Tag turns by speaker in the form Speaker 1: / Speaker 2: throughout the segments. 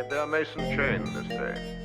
Speaker 1: I bear mason chain this day.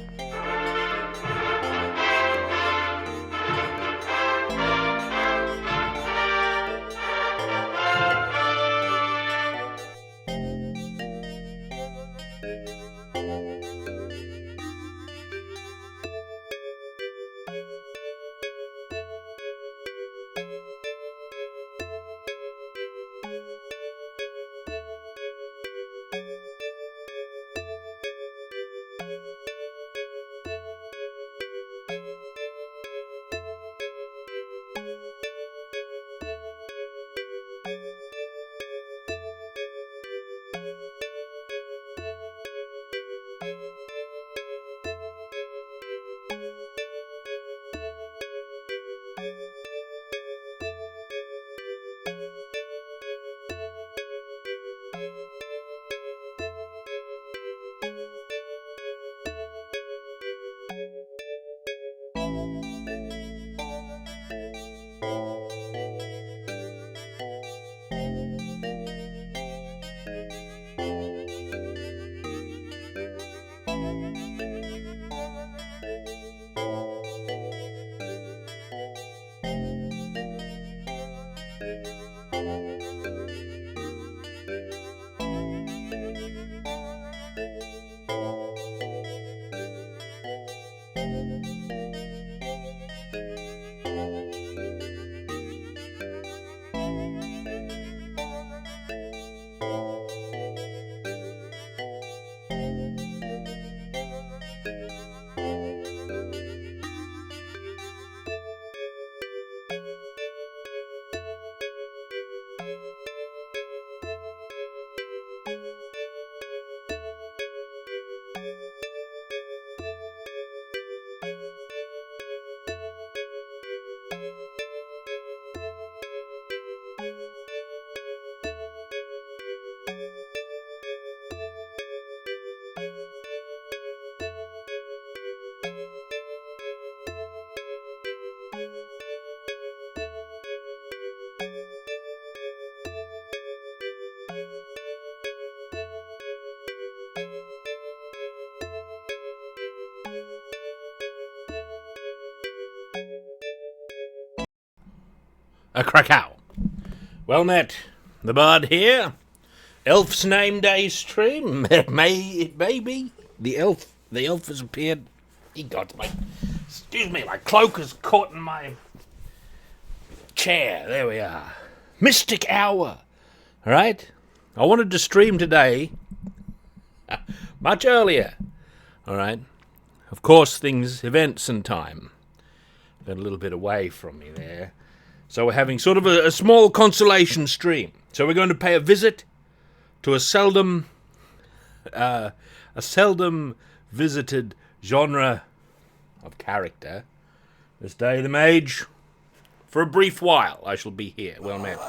Speaker 2: A Krakow. Well met. The bard here. Elf's name day stream. It may be. The elf has appeared. Excuse me, my cloak is caught in my chair. There we are. Mystic hour. Alright? I wanted to stream today much earlier. Alright? Of course, events and time got a little bit away from me there. So we're having sort of a small consolation stream. So we're going to pay a visit to a seldom visited genre of character. This day, the Mage. For a brief while, I shall be here. Well met.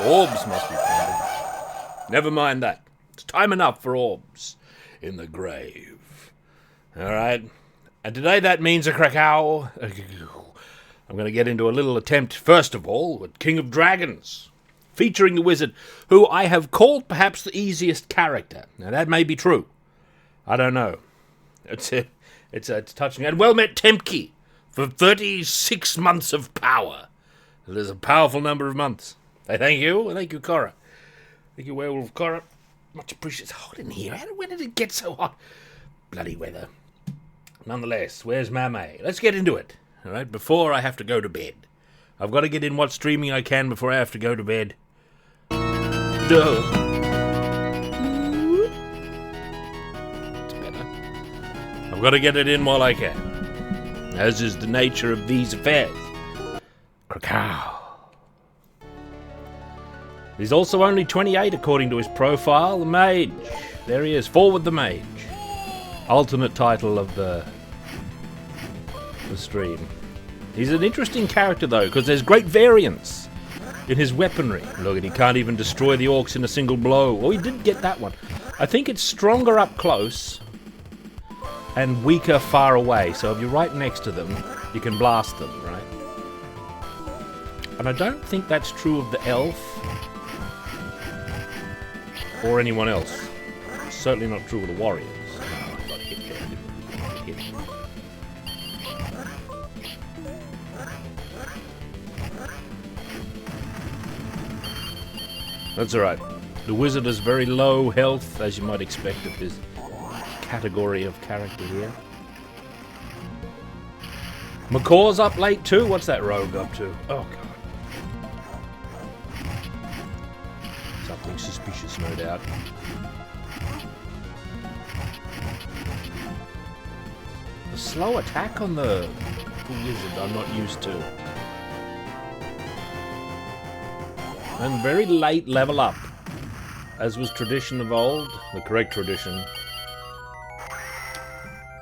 Speaker 2: Orbs must be plundered. Never mind that. It's time enough for orbs in the grave. All right. And today that means a Krakow. I'm going to get into a little attempt, first of all, with King of Dragons, featuring the wizard, who I have called perhaps the easiest character. Now, that may be true. I don't know. It's touching. And well met Temki for 36 months of power. It is a powerful number of months. Thank you. Thank you, Cora. Thank you, Werewolf Cora. Much appreciated. It's hot in here. When did it get so hot? Bloody weather. Nonetheless, where's Mame? Let's get into it. All right, before I have to go to bed. I've got to get in what streaming I can before I have to go to bed. Duh. It's better. I've got to get it in while I can. As is the nature of these affairs. Krakow. He's also only 28 according to his profile. The Mage. There he is. Forward the Mage. Ultimate title of the stream. He's an interesting character though, because there's great variance in his weaponry. Look at, he can't even destroy the orcs in a single blow. Oh, he did get that one. I think it's stronger up close and weaker far away. So if you're right next to them, you can blast them, right? And I don't think that's true of the elf or anyone else. It's certainly not true of the warriors. hit. That's alright. The wizard has very low health, as you might expect of his category of character here. McCaw's up late too? What's that rogue up to? Oh god. Something suspicious, no doubt. A slow attack on the wizard I'm not used to. And very late level up. As was tradition of old, the correct tradition.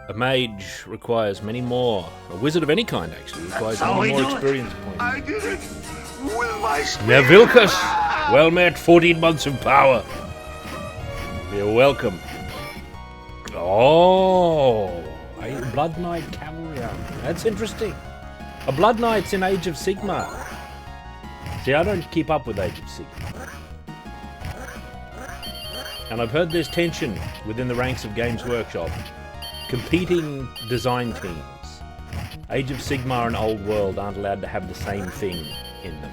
Speaker 2: A mage requires many more. A wizard of any kind, actually, requires many more experience points.
Speaker 1: I did it with my spear.
Speaker 2: Nevilcus! Well met, 14 months of power. You're welcome. Oh, a Blood Knight cavalry army. That's interesting. A Blood Knight's in Age of Sigmar. See, I don't keep up with Age of Sigmar. And I've heard there's tension within the ranks of Games Workshop. Competing design teams. Age of Sigmar and Old World aren't allowed to have the same thing in them,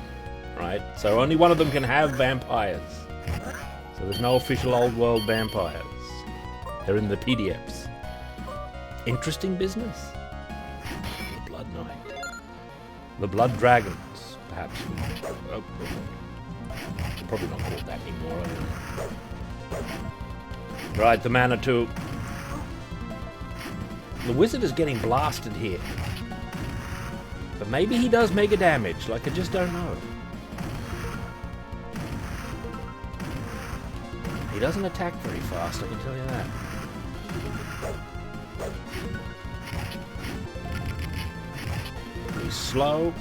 Speaker 2: right? So only one of them can have vampires. So there's no official Old World vampires. They're in the PDFs. Interesting business. The Blood Knight. The Blood Dragons, perhaps. Oh, they're probably not called that anymore. Right, the Manitou. The wizard is getting blasted here. But maybe he does mega damage, like I just don't know. He doesn't attack very fast, I can tell you that. He's slow.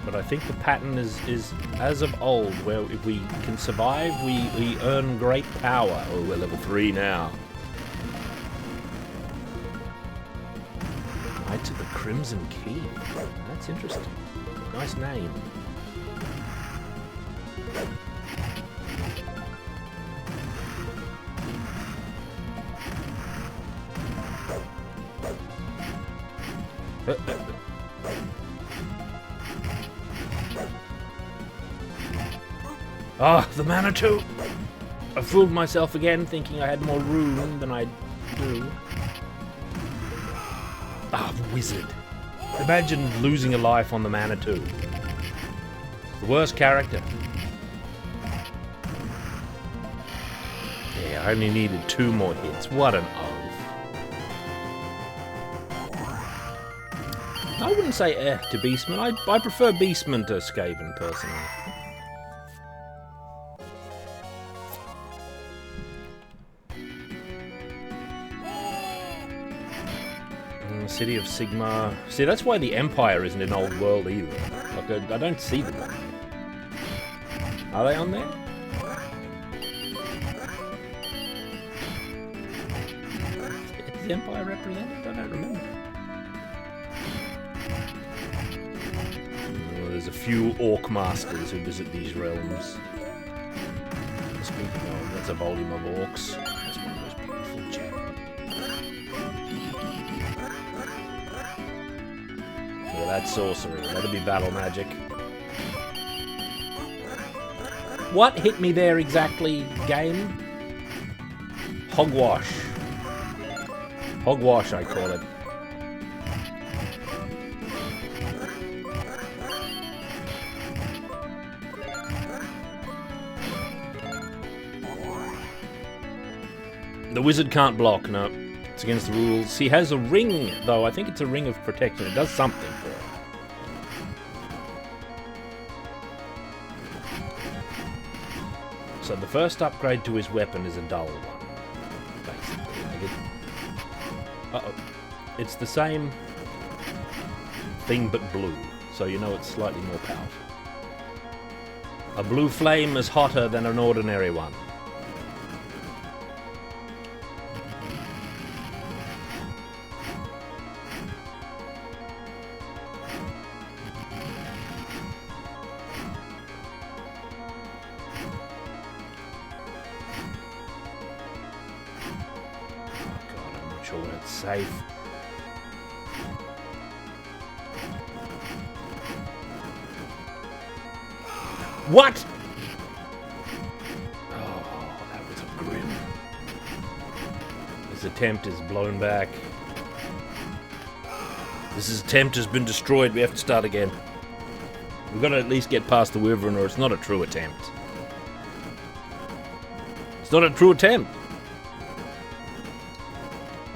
Speaker 2: But I think the pattern is as of old, where if we can survive, we earn great power. Oh, we're level 3 now. Knights of the Crimson Key. That's interesting. Nice name. Ah, the Manitou! I fooled myself again, thinking I had more room than I do. Ah, the wizard. Imagine losing a life on the Manitou. The worst character. Yeah, I only needed 2 more hits. What an oath. I wouldn't say to Beastman. I prefer Beastman to Skaven, personally. City of Sigmar. See, that's why the Empire isn't in Old World either. Like, I don't see them. Are they on there? Is the Empire represented? I don't remember. Well, there's a few Orc Masters who visit these realms. Speaking of, that's a volume of Orcs. That's one of those beautiful gems. That's sorcery. That'll be battle magic. What hit me there exactly, game? Hogwash. Hogwash, I call it. The wizard can't block, no. It's against the rules. He has a ring, though. I think it's a ring of protection. It does something for him. So the first upgrade to his weapon is a dull one, basically. Uh-oh. It's the same thing but blue, so you know it's slightly more powerful. A blue flame is hotter than an ordinary one. sure it's safe. What? Oh, that was a grim. This attempt is blown back. This attempt has been destroyed. We have to start again. We've got to at least get past the wyvern, or it's not a true attempt. It's not a true attempt.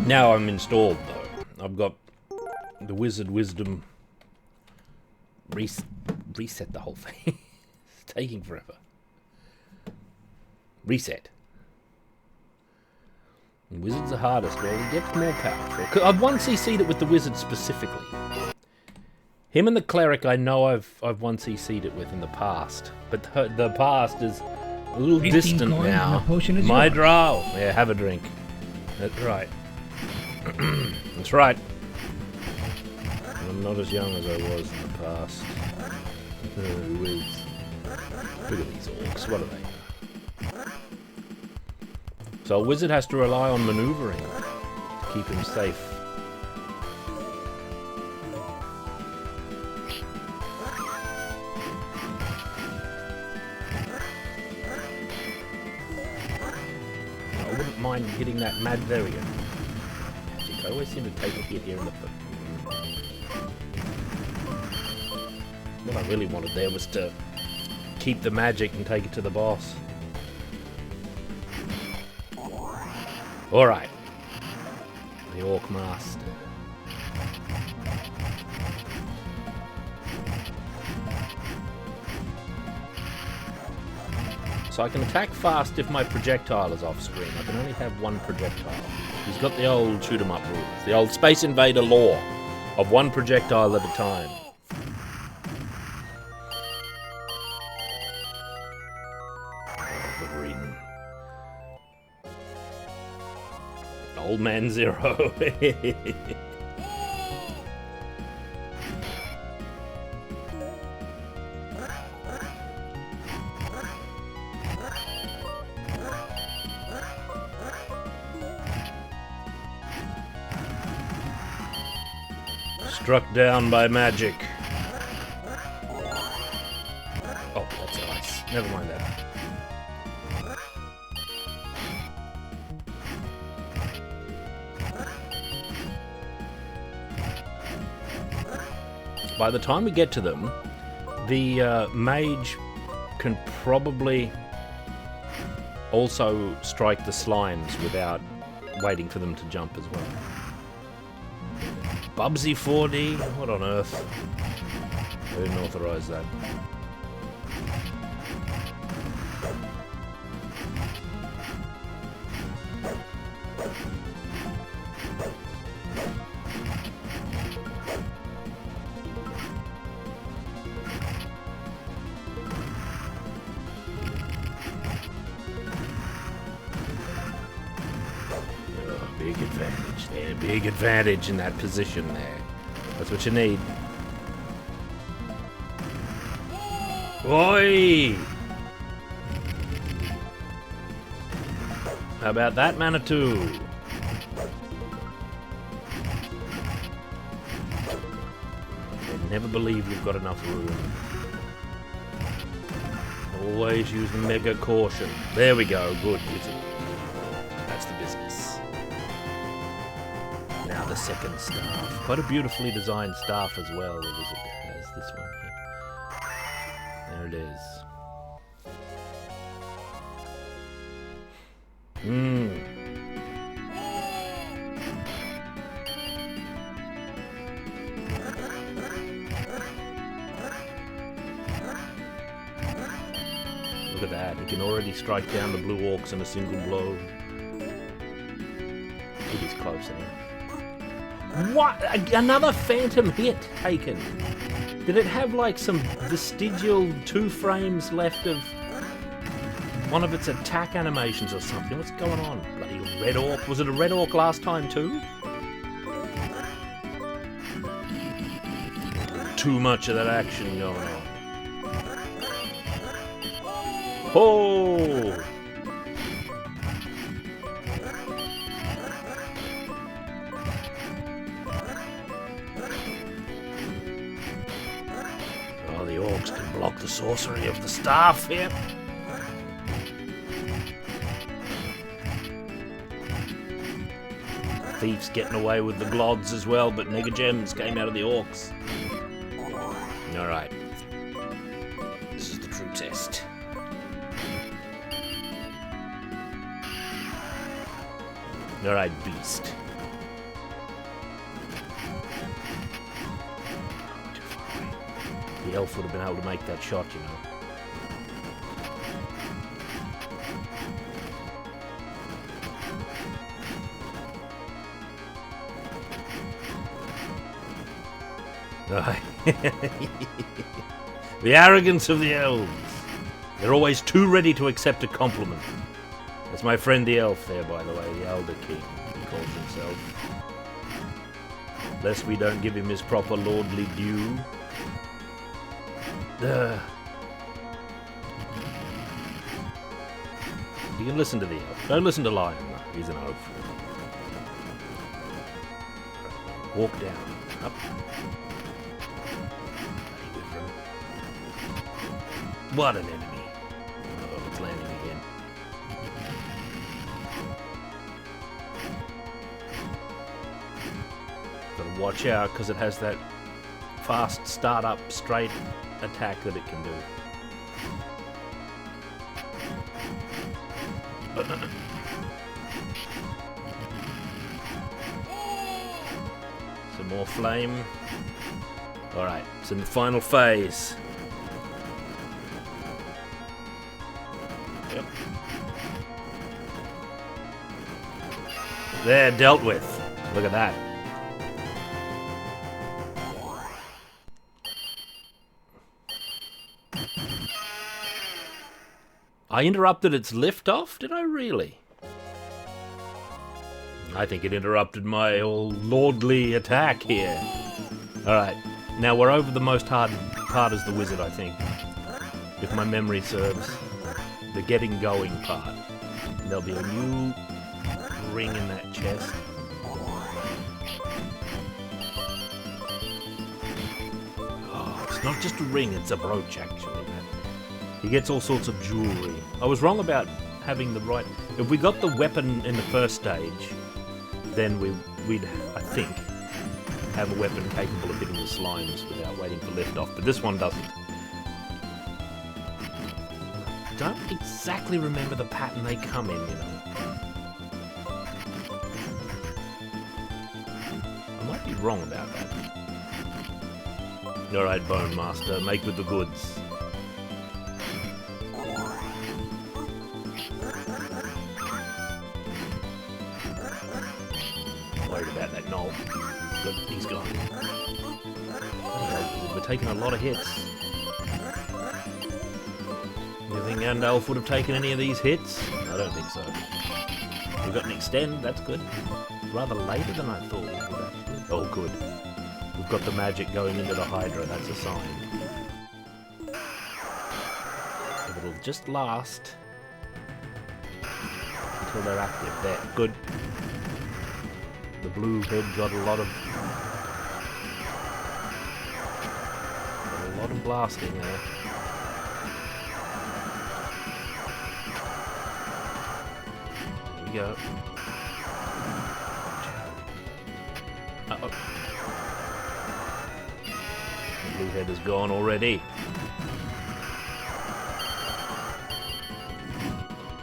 Speaker 2: Now I'm installed, though. I've got the wizard wisdom. Reset the whole thing. It's taking forever. Reset. And wizards are hardest. Well, he gets more powerful. I've 1cc'd it with the wizard specifically. Him and the cleric, I know I've 1cc'd it with in the past, but the past is a little distant now. My draw. Yeah, have a drink. That's right. That's right. I'm not as young as I was in the past. Look at these orcs. What are they? So a wizard has to rely on maneuvering to keep him safe. I wouldn't mind hitting that mad. There we go. I always seem to take a hit here in the foot. What I really wanted there was to keep the magic and take it to the boss. Alright. The Orc Master. So I can attack fast if my projectile is off screen. I can only have one projectile. He's got the old shoot 'em up rules. The old Space Invader law of one projectile at a time. Old Man Zero. Struck down by magic. Oh, that's nice. Never mind that. By the time we get to them, the mage can probably also strike the slimes without waiting for them to jump as well. Bubsy 4D? What on earth? I didn't authorize that. Big advantage there. Big advantage in that position there. That's what you need. Oi! How about that, Manitou? I never believe you've got enough room. Always use the mega caution. There we go. Good. That's the business. Now the second staff. Quite a beautifully designed staff as well. The wizard has this one here. There it is. Look at that. He can already strike down the blue orcs in a single blow. It is close enough. What? Another phantom hit taken. Did it have like some vestigial 2 frames left of one of its attack animations or something? What's going on? Bloody red orc. Was it a red orc last time too? Too much of that action going on. Oh! the sorcery of the staff here. Thief's getting away with the glods as well, but Mega Gems came out of the orcs. Alright. This is the true test. Alright, beast. Too far away. The elf would have been able to make that shot, you know. The arrogance of the elves. They're always too ready to accept a compliment. That's my friend the elf there, by the way, the Elder King, he calls himself. Lest we don't give him his proper lordly due. You can listen to the elf. Don't listen to Lion, though. He's an oaf. Walk down. Up. What an enemy. Oh, it's landing again. Gotta watch out, because it has that fast start-up straight attack that it can do. Some more flame. Alright, it's in the final phase. Yep. There, dealt with. Look at that. I interrupted its liftoff? Did I really? I think it interrupted my old lordly attack here. Alright, now we're over the most hard part as the wizard, I think. If my memory serves. The getting going part. And there'll be a new ring in that chest. Oh, it's not just a ring, it's a brooch, actually. He gets all sorts of jewelry. I was wrong about having the right... If we got the weapon in the first stage, then we'd, I think, have a weapon capable of hitting the slimes without waiting for liftoff. But this one doesn't. Don't exactly remember the pattern they come in, you know. I might be wrong about that. Alright, Bone Master, make with the goods. Worried about that knoll. Good, he's gone. Oh, we're taking a lot of hits. You think Gandalf would have taken any of these hits? I don't think so. We've got an extend, that's good. Rather later than I thought we would actually. Oh, good. We've got the magic going into the Hydra, that's a sign. If it'll just last until they're active. There, good. The blue head got a lot of blasting there. There we go. Uh-oh. The blue head is gone already.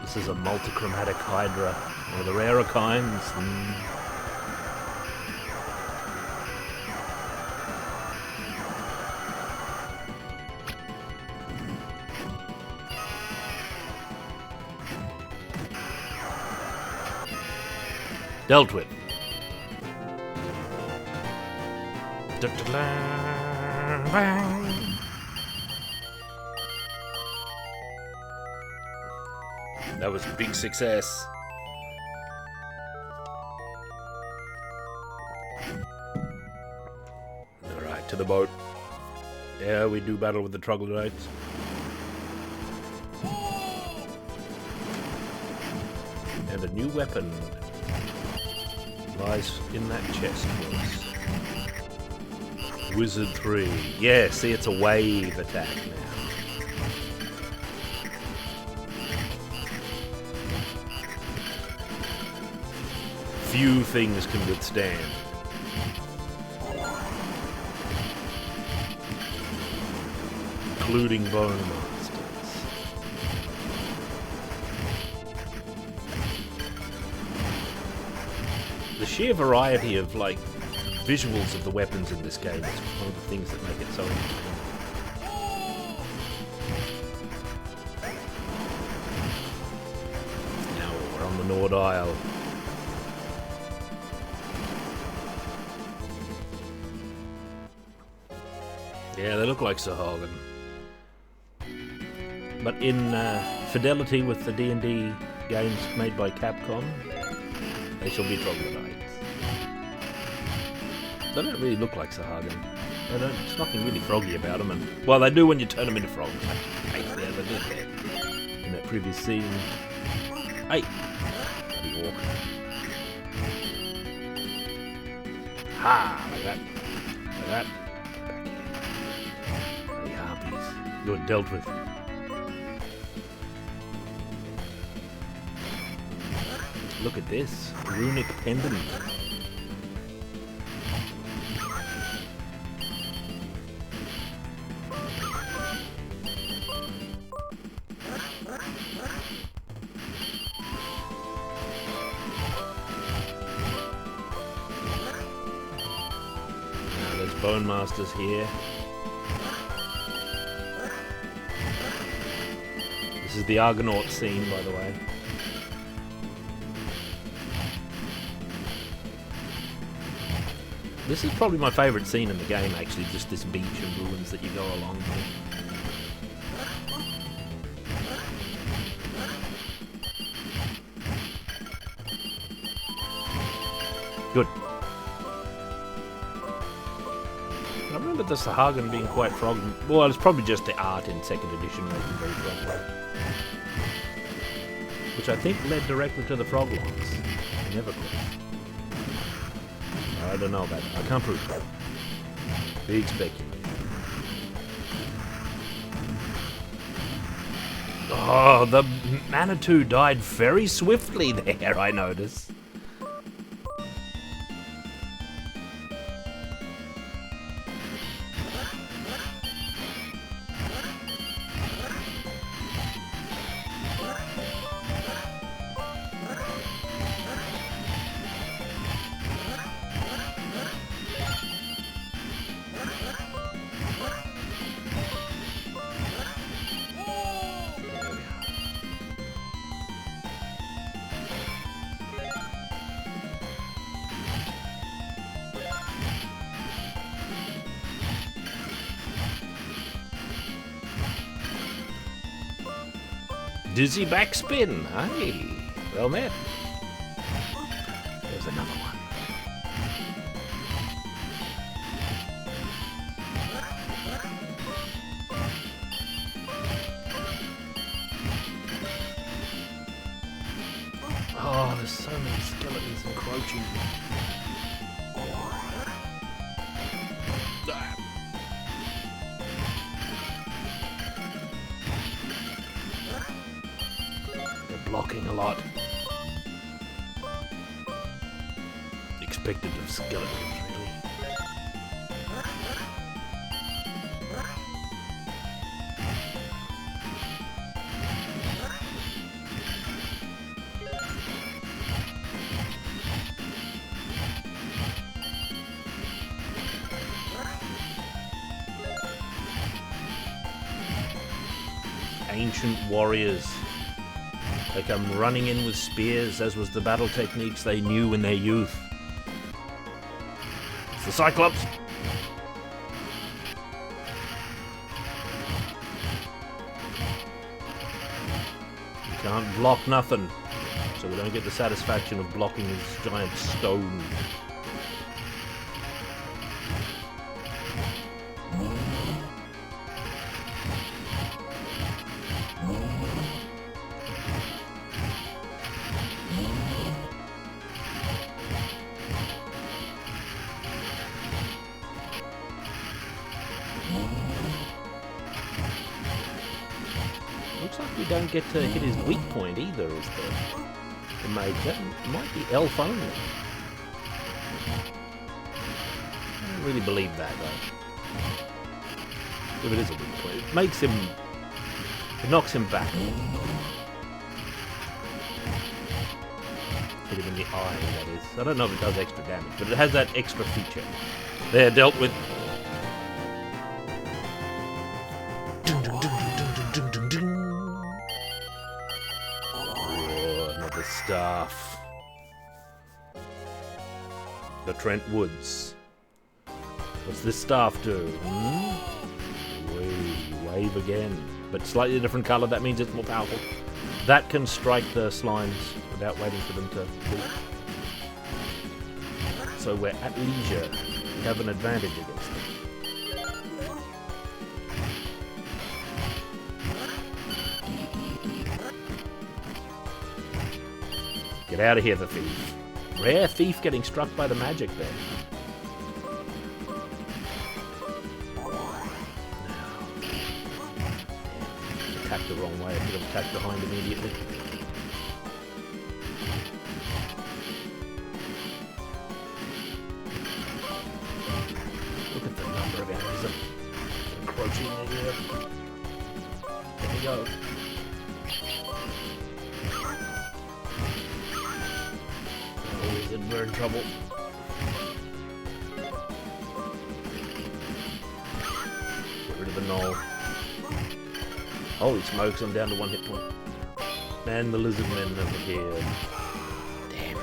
Speaker 2: This is a multichromatic Hydra, one of the rarer kinds. Dealt with. That was a big success. Alright, to the boat. Yeah, we do battle with the troglodytes. And a new weapon lies in that chest for us. Wizard 3. Yeah, see, it's a wave attack now. few things can withstand. Including Bone Masters. The sheer variety of, like, visuals of the weapons in this game is one of the things that make it so interesting. Now we're on the Nord Isle. Yeah, they look like Sahagin. But in fidelity with the D&D games made by Capcom, they shall be troglodytes. They don't really look like Sahagin. There's nothing really froggy about them. And, well, they do when you turn them into frogs. Hey, there they did there. In that previous scene. Hey! Bloody walk. Ha! Like that. Like that. Bloody harpies. You're dealt with. Look at this. Runic pendant. Now there's Bone Masters here. This is the Argonaut scene, by the way. This is probably my favourite scene in the game, actually, just this beach and ruins that you go along with. Good. I remember the Sahagin being quite frog. Well, it's probably just the art in 2nd edition making very frog-like. Which I think led directly to the frog lines. Never could. I don't know about that. I can't prove that. Big speculation. Oh, the Manitou died very swiftly there, I notice. Dizzy backspin. Hey, well met. There's another one. Oh, there's so many skeletons encroaching. Blocking a lot. Expected of skeletons, really. Ancient warriors. They come running in with spears, as was the battle techniques they knew in their youth. It's the Cyclops! You can't block nothing, so we don't get the satisfaction of blocking this giant stone. Looks like we don't get to hit his weak point either as the mage. That might be elf only. I don't really believe that, though. If it is a weak point, it makes him... It knocks him back. Hit him in the eye, that is. I don't know if it does extra damage, but it has that extra feature. There, dealt with. Oh, another staff. The Trent Woods. What's this staff do? Wave again. But slightly different colour, that means it's more powerful. That can strike the slimes without waiting for them to leap. So we're at leisure. We have an advantage against them. Get out of here, the thief. Rare thief getting struck by the magic there. Attacked the wrong way. I could have attacked behind immediately. Look at the number of enemies encroaching in here. There we go. Oh, wizard, we're in trouble. Get rid of the knoll. Holy smokes, I'm down to 1 hit point. And the lizard men over here. Damn.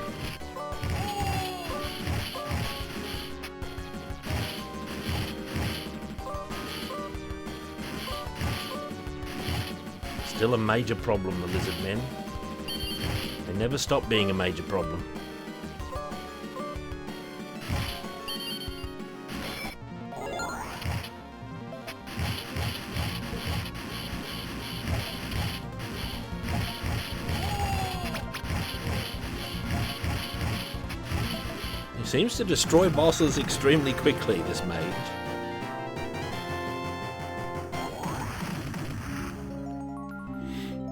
Speaker 2: Still a major problem, the lizard men. They never stop being a major problem. Seems to destroy bosses extremely quickly, this mage.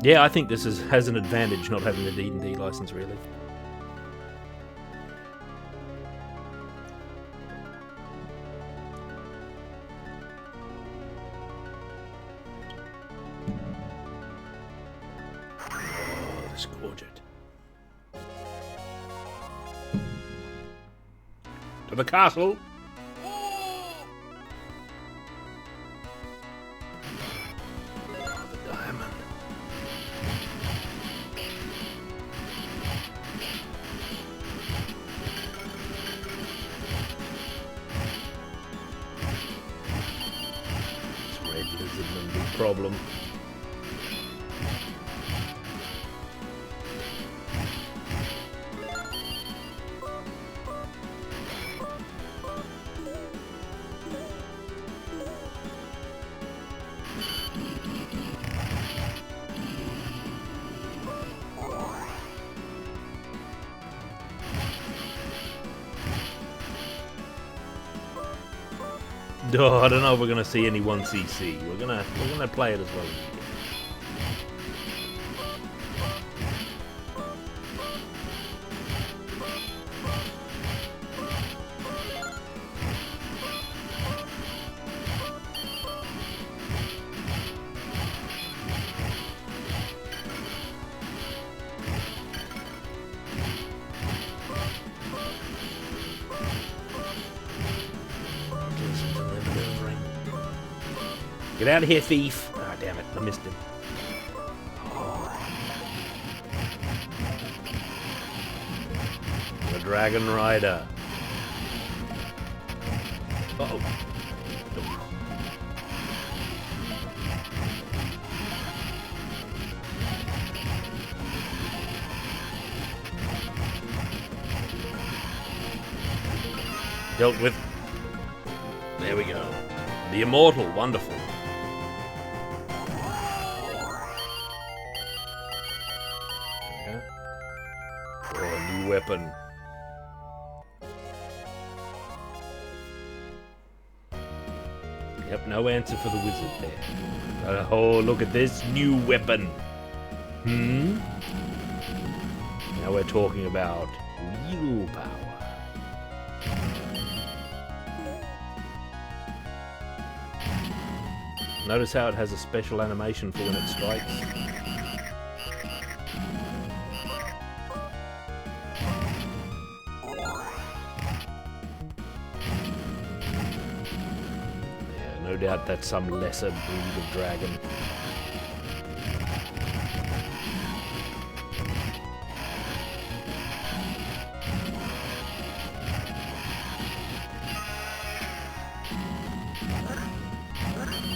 Speaker 2: Yeah, I think this has an advantage not having the D&D license, really. Oh, disgorge it. To the castle. The diamond. This red lizardman, big problem. Oh, I don't know if we're gonna see any 1cc. We're gonna play it as well as we can. Get out of here, thief! Ah, damn it, I missed him. The Dragon Rider. Uh-oh. Dealt with. There we go. The Immortal, wonderful. Okay. Oh, a new weapon. Yep, no answer for the wizard there. Oh, look at this new weapon. Now we're talking about real power. Notice how it has a special animation for when it strikes. Yeah, no doubt that's some lesser breed of dragon.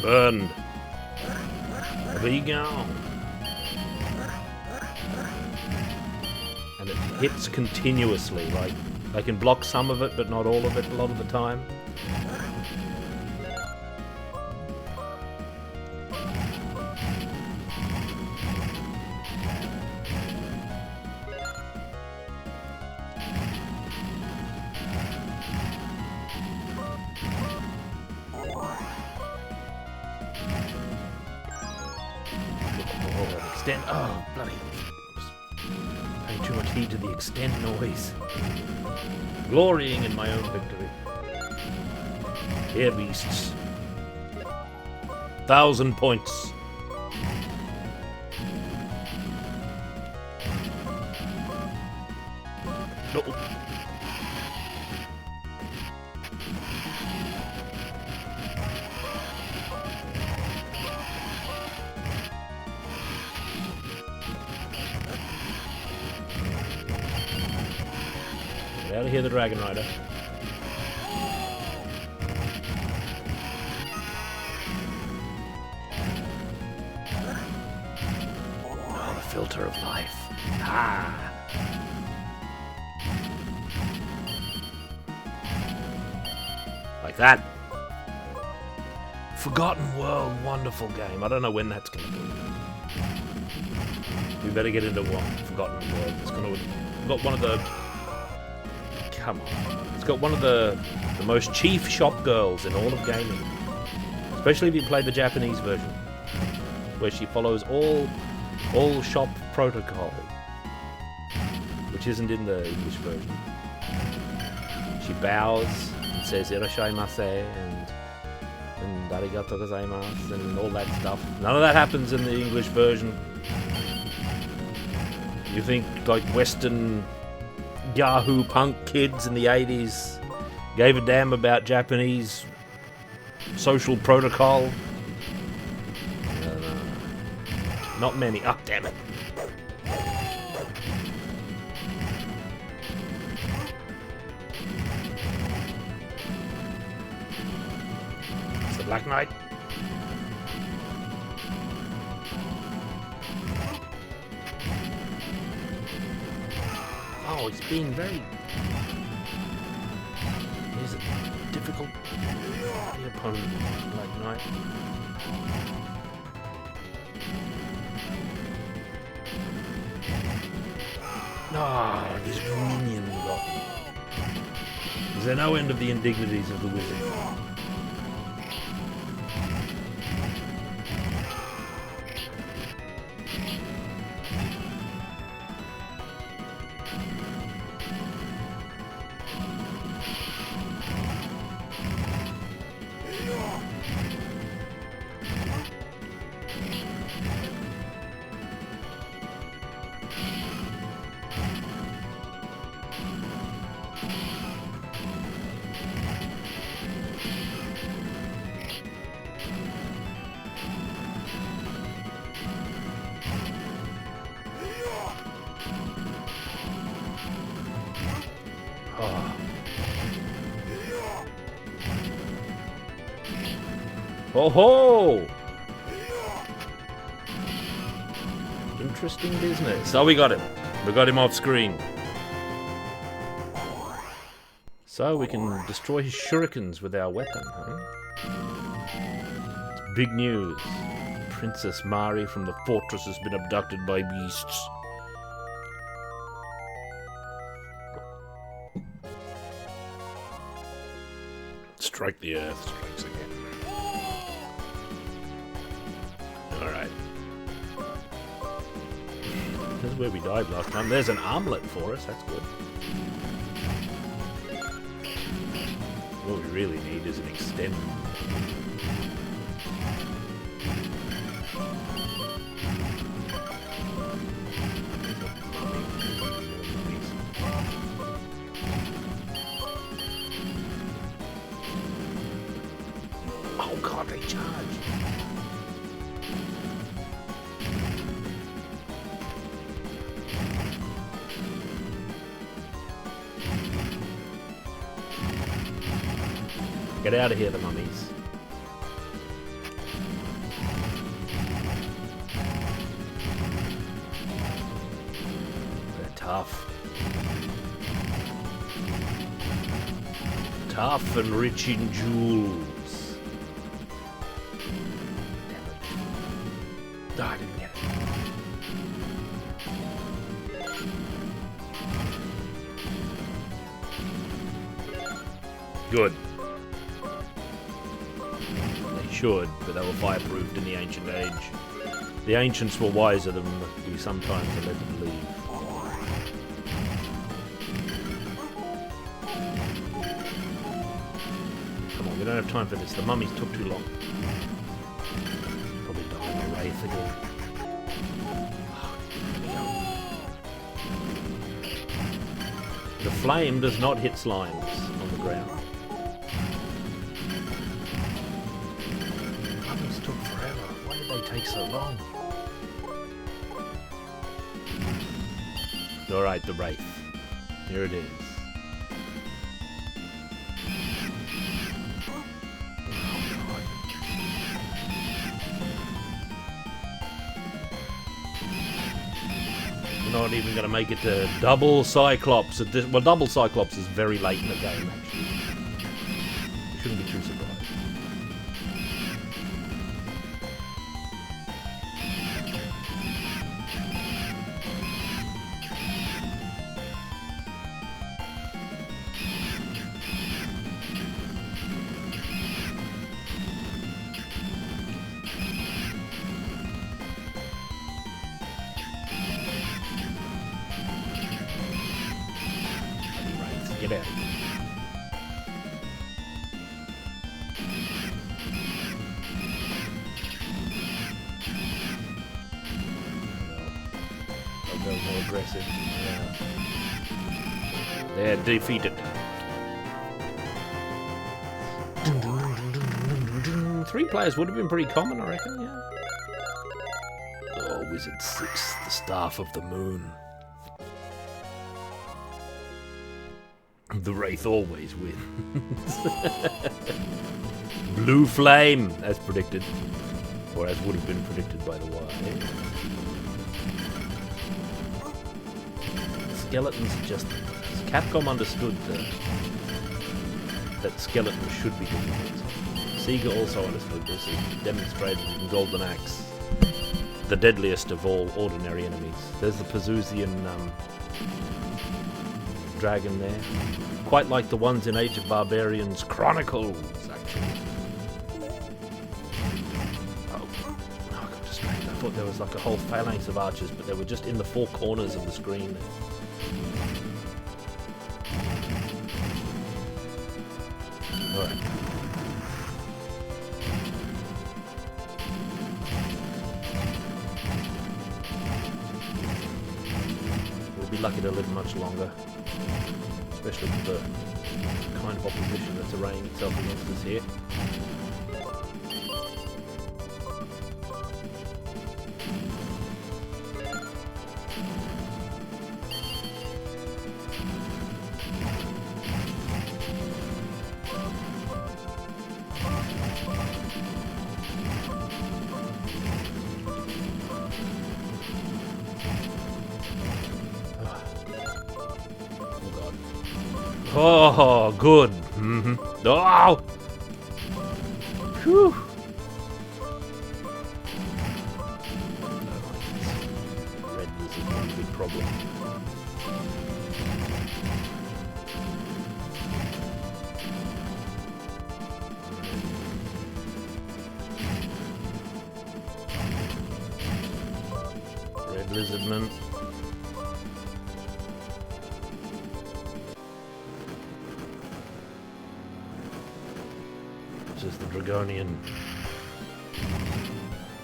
Speaker 2: Burned. There you go. And it hits continuously, like they can block some of it but not all of it a lot of the time. Extend. Oh, bloody. Paying too much heed to the extend noise. Glorying in my own victory. Here, beasts. 1,000 points. No. Get out of here, the Dragon Rider. Oh, the filter of life. Ah. Like that. Forgotten World, wonderful game. I don't know when that's going to be. We better get into one. Forgotten World. It's going to got one of the. Come on. It's got one of the most chief shop girls in all of gaming. Especially if you play the Japanese version, where she follows all shop protocol, which isn't in the English version. She bows and says "Irashaimase" and "Arigatou gozaimasu" and all that stuff. None of that happens in the English version. You think like Western Yahoo punk kids in the 80s gave a damn about Japanese social protocol? No. Not many. Oh, damn it. It's the Black Knight. Oh, it's been very... He's a difficult opponent, Black Knight. Ah, this minion got... Is there no end of the indignities of the wizard? Oh ho! Interesting business. Oh, we got him. We got him off screen. So we can destroy his shurikens with our weapon, huh? It's big news. Princess Mari from the fortress has been abducted by beasts. Strike the earth, strikes again. Alright. This is where we died last time. There's an armlet for us, that's good. What we really need is an extend. Oh god, they charge. Get out of here, the mummies. They're tough. Tough and rich in jewels. Damn it. Oh, I didn't get it. Good. Should, but they were fireproofed in the ancient age. The ancients were wiser than we sometimes are led to believe. Come on, we don't have time for this. The mummies took too long. Probably die in the wraith again. The flame does not hit slimes on the ground. Take so long. Alright, the Wraith. Here it is. We're not even going to make it to double Cyclops. Well, double Cyclops is very late in the game, actually. We shouldn't be too surprised. Get out. I'll go more aggressive. Yeah. They're defeated. 3 players would have been pretty common, I reckon, yeah. Oh, Wizard 6, the Staff of the Moon. The Wraith always wins. Blue Flame, as predicted. Or as would have been predicted by the wire. Skeletons just... Capcom understood that skeletons should be difficult. Sega also understood this. It demonstrated in Golden Axe. The deadliest of all ordinary enemies. There's the Pazuzian dragon there. Quite like the ones in Age of Barbarians Chronicles, actually. Oh, I got distracted. I thought there was like a whole phalanx of archers, but they were just in the 4 corners of the screen. Alright. We'll be lucky to live much longer. Especially with the kind of opposition that's arraying itself against us here. Oh, good. Mm-hmm. Oh! Whew. Red is a big problem. Red Lizardman. versus the Dragonian.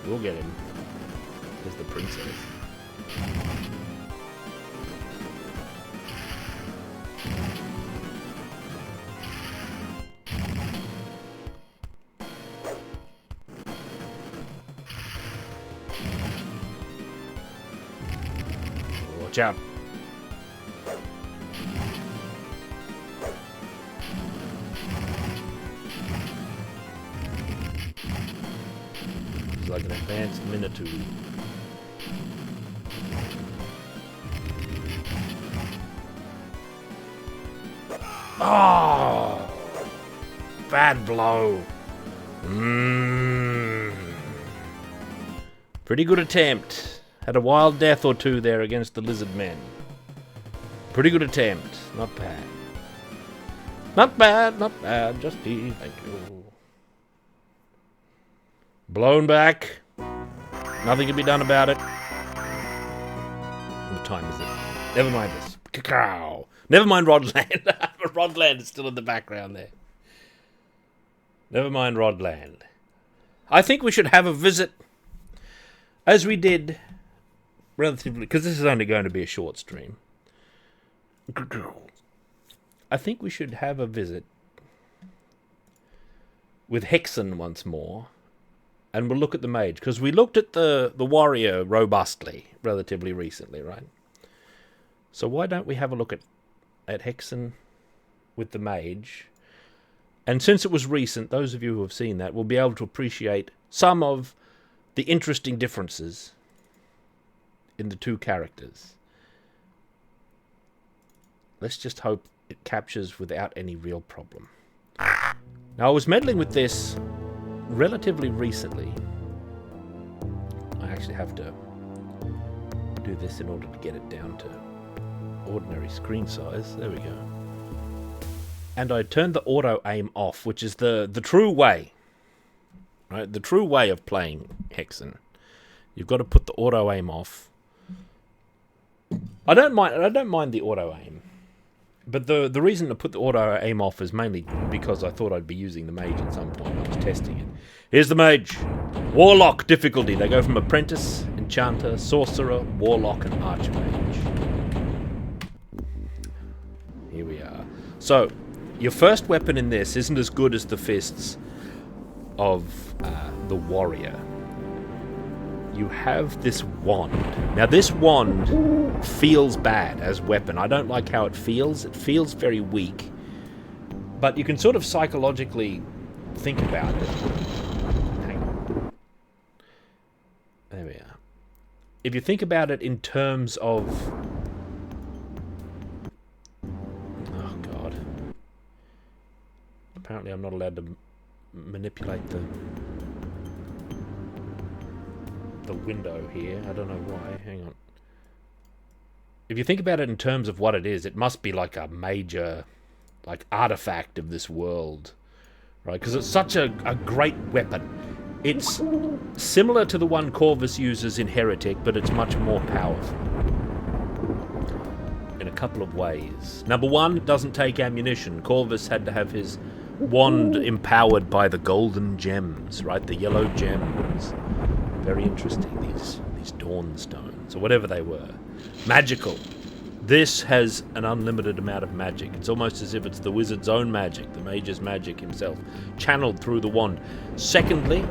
Speaker 2: We'll get him. There's the princess. Watch out. It's like an advanced Minotaur. Oh! Bad blow. Pretty good attempt. Had a wild death or two there against the lizard men. Pretty good attempt. Not bad. Not bad, not bad. Just thank you. Blown back. Nothing can be done about it. What time is it? Never mind this. Cacao. Never mind Rodland. Rodland is still in the background there. Never mind Rodland. I think we should have a visit, as we did relatively, because this is only going to be a short stream. I think we should have a visit with Hexen once more, and we'll look at the mage, because we looked at the warrior robustly, relatively recently, right? So why don't we have a look at Hexen with the mage? And since it was recent, those of you who have seen that will be able to appreciate some of the interesting differences in the two characters. Let's just hope it captures without any real problem. Now, I was meddling with this relatively recently. I actually have to do this in order to get it down to ordinary screen size. There we go. And I turned the auto aim off, which is the true way. Right? The true way of playing Hexen. You've got to put the auto aim off. I don't mind the auto aim. But the reason to put the auto aim off is mainly because I thought I'd be using the mage at some point. I was testing it. Here's the mage. Warlock difficulty. They go from apprentice, enchanter, sorcerer, warlock, and archmage. Here we are. So, your first weapon in this isn't as good as the fists of the warrior. You have this wand. Now, this wand feels bad as weapon. I don't like how it feels. It feels very weak. But you can sort of psychologically think about it. Hang on. There we are. If you think about it in terms of... Oh, God. Apparently I'm not allowed to manipulate the window here. I don't know why. Hang on. If you think about it in terms of what it is, it must be like a major, like, artifact of this world, right? Because it's such a great weapon. It's similar to the one Corvus uses in Heretic, but it's much more powerful in a couple of ways. Number one, it doesn't take ammunition. Corvus had to have his wand empowered by the golden gems, right? The yellow gems. Very interesting, these dawn stones, or whatever they were. Magical. This has an unlimited amount of magic. It's almost as if it's the wizard's own magic, the mage's magic himself, channeled through the wand. Secondly,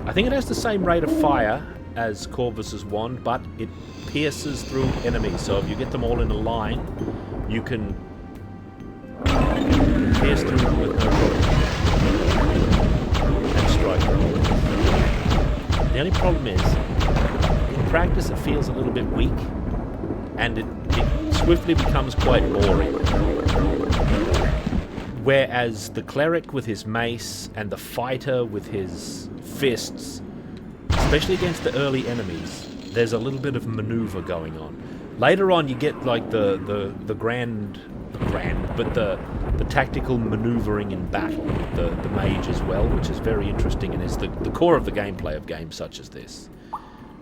Speaker 2: I think it has the same rate of fire as Corvus's wand, but it pierces through enemies. So if you get them all in a line, you can pierce through them with no problem and strike them. The only problem is, in practice it feels a little bit weak, and it swiftly becomes quite boring. Whereas the cleric with his mace and the fighter with his fists, especially against the early enemies, there's a little bit of maneuver going on. Later on you get like the tactical maneuvering in battle, the mage as well, which is very interesting and is the core of the gameplay of games such as this.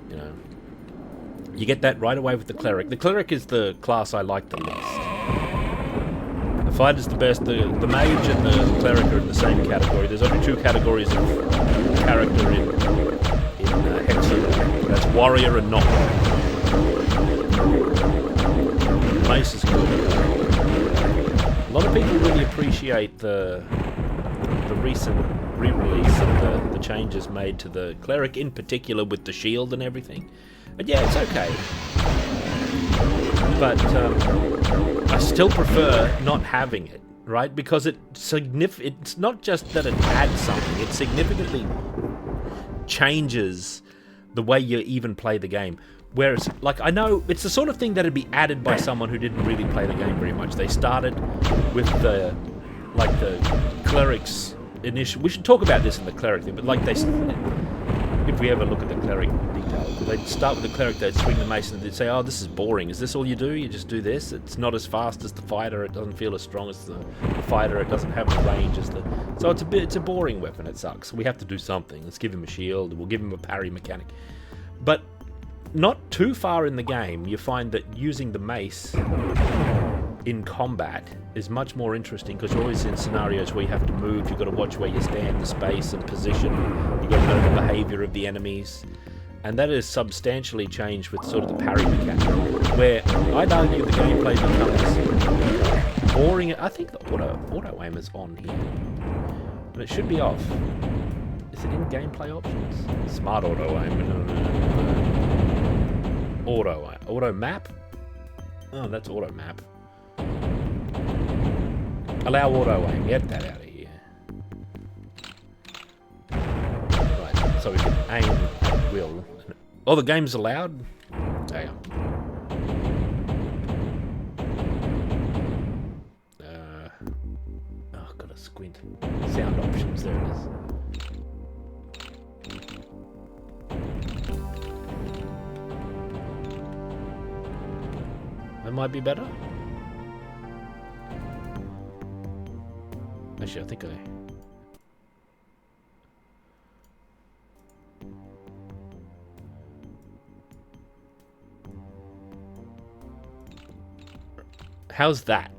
Speaker 2: You know, you get that right away with the cleric. The cleric is the class I like the least. The Fighter's the best. The mage and the cleric are in the same category. There's only two categories of character in Hexen. That's warrior and not warrior. Mace is good. A lot of people really appreciate the recent re-release and the changes made to the cleric, in particular with the shield and everything. But yeah, it's okay. But I still prefer not having it, right? Because it's not just that it adds something, it significantly changes the way you even play the game. Whereas, like, I know it's the sort of thing that'd be added by someone who didn't really play the game very much. They started with the cleric's initial. We should talk about this in the cleric thing, but like if we ever look at the cleric detail, they'd start with the cleric, they'd swing the mace, and they'd say, "Oh, this is boring. Is this all you do? You just do this? It's not as fast as the fighter. It doesn't feel as strong as the fighter. It doesn't have the range as the." So it's a boring weapon. It sucks. We have to do something. Let's give him a shield. We'll give him a parry mechanic, but. Not too far in the game, you find that using the mace in combat is much more interesting because you're always in scenarios where you have to move, you've got to watch where you stand, the space and position, you've got to know the behaviour of the enemies, and that is substantially changed with sort of the parry mechanic, where I'd argue the gameplay becomes boring. I think the auto aim is on here, but it should be off. Is it in gameplay options? Smart auto aim. Auto map? Oh, that's auto map. Allow auto aim. Get that out of here. Right, so we can aim at will. Oh, the game's allowed? Hang on. Oh, gotta squint. Sound options, there it is. That might be better. Actually, I think How's that?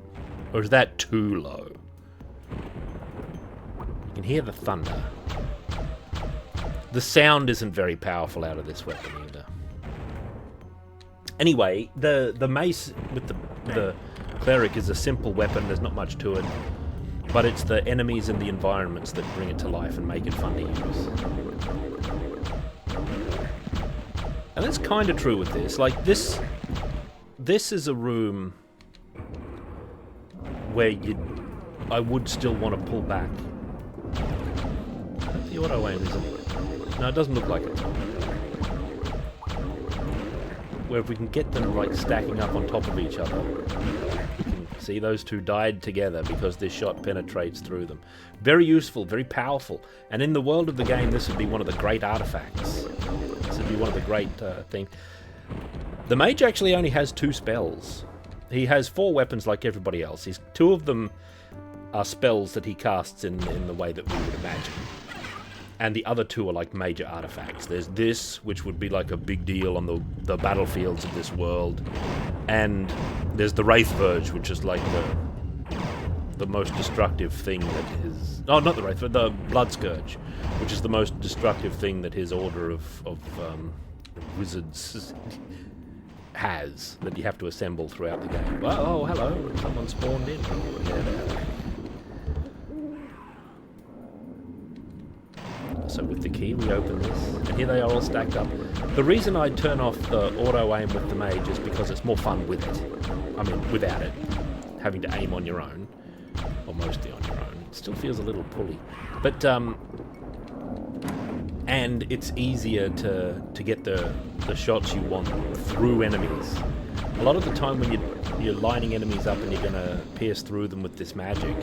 Speaker 2: Or is that too low? You can hear the thunder. The sound isn't very powerful out of this weapon either. Anyway, the mace with the cleric is a simple weapon, there's not much to it. But it's the enemies and the environments that bring it to life and make it fun to use. And that's kind of true with this. Like, this is a room where I would still want to pull back. The auto aim isn't. No, it doesn't look like it. Where if we can get them like stacking up on top of each other, we can see those two died together because this shot penetrates through them. Very useful, very powerful, and in the world of the game, this would be one of the great artifacts. This would be one of the great things. The mage actually only has 2 spells. He has 4 weapons like everybody else. 2 of them are spells that he casts in the way that we would imagine. And the other 2 are like major artifacts. There's this, which would be like a big deal on the battlefields of this world. And there's the Wraith Verge, which is like the most destructive thing that his... Oh, not the Wraith, but the Blood Scourge, which is the most destructive thing that his order of wizards has, that you have to assemble throughout the game. Oh, hello, someone spawned in. Yeah, so with the key, we open this, and here they are all stacked up. The reason I turn off the auto aim with the mage is because it's more fun with it. I mean, without it. Having to aim on your own, or mostly on your own. It still feels a little pulley. But, and it's easier to get the shots you want through enemies. A lot of the time when you're lining enemies up and you're going to pierce through them with this magic,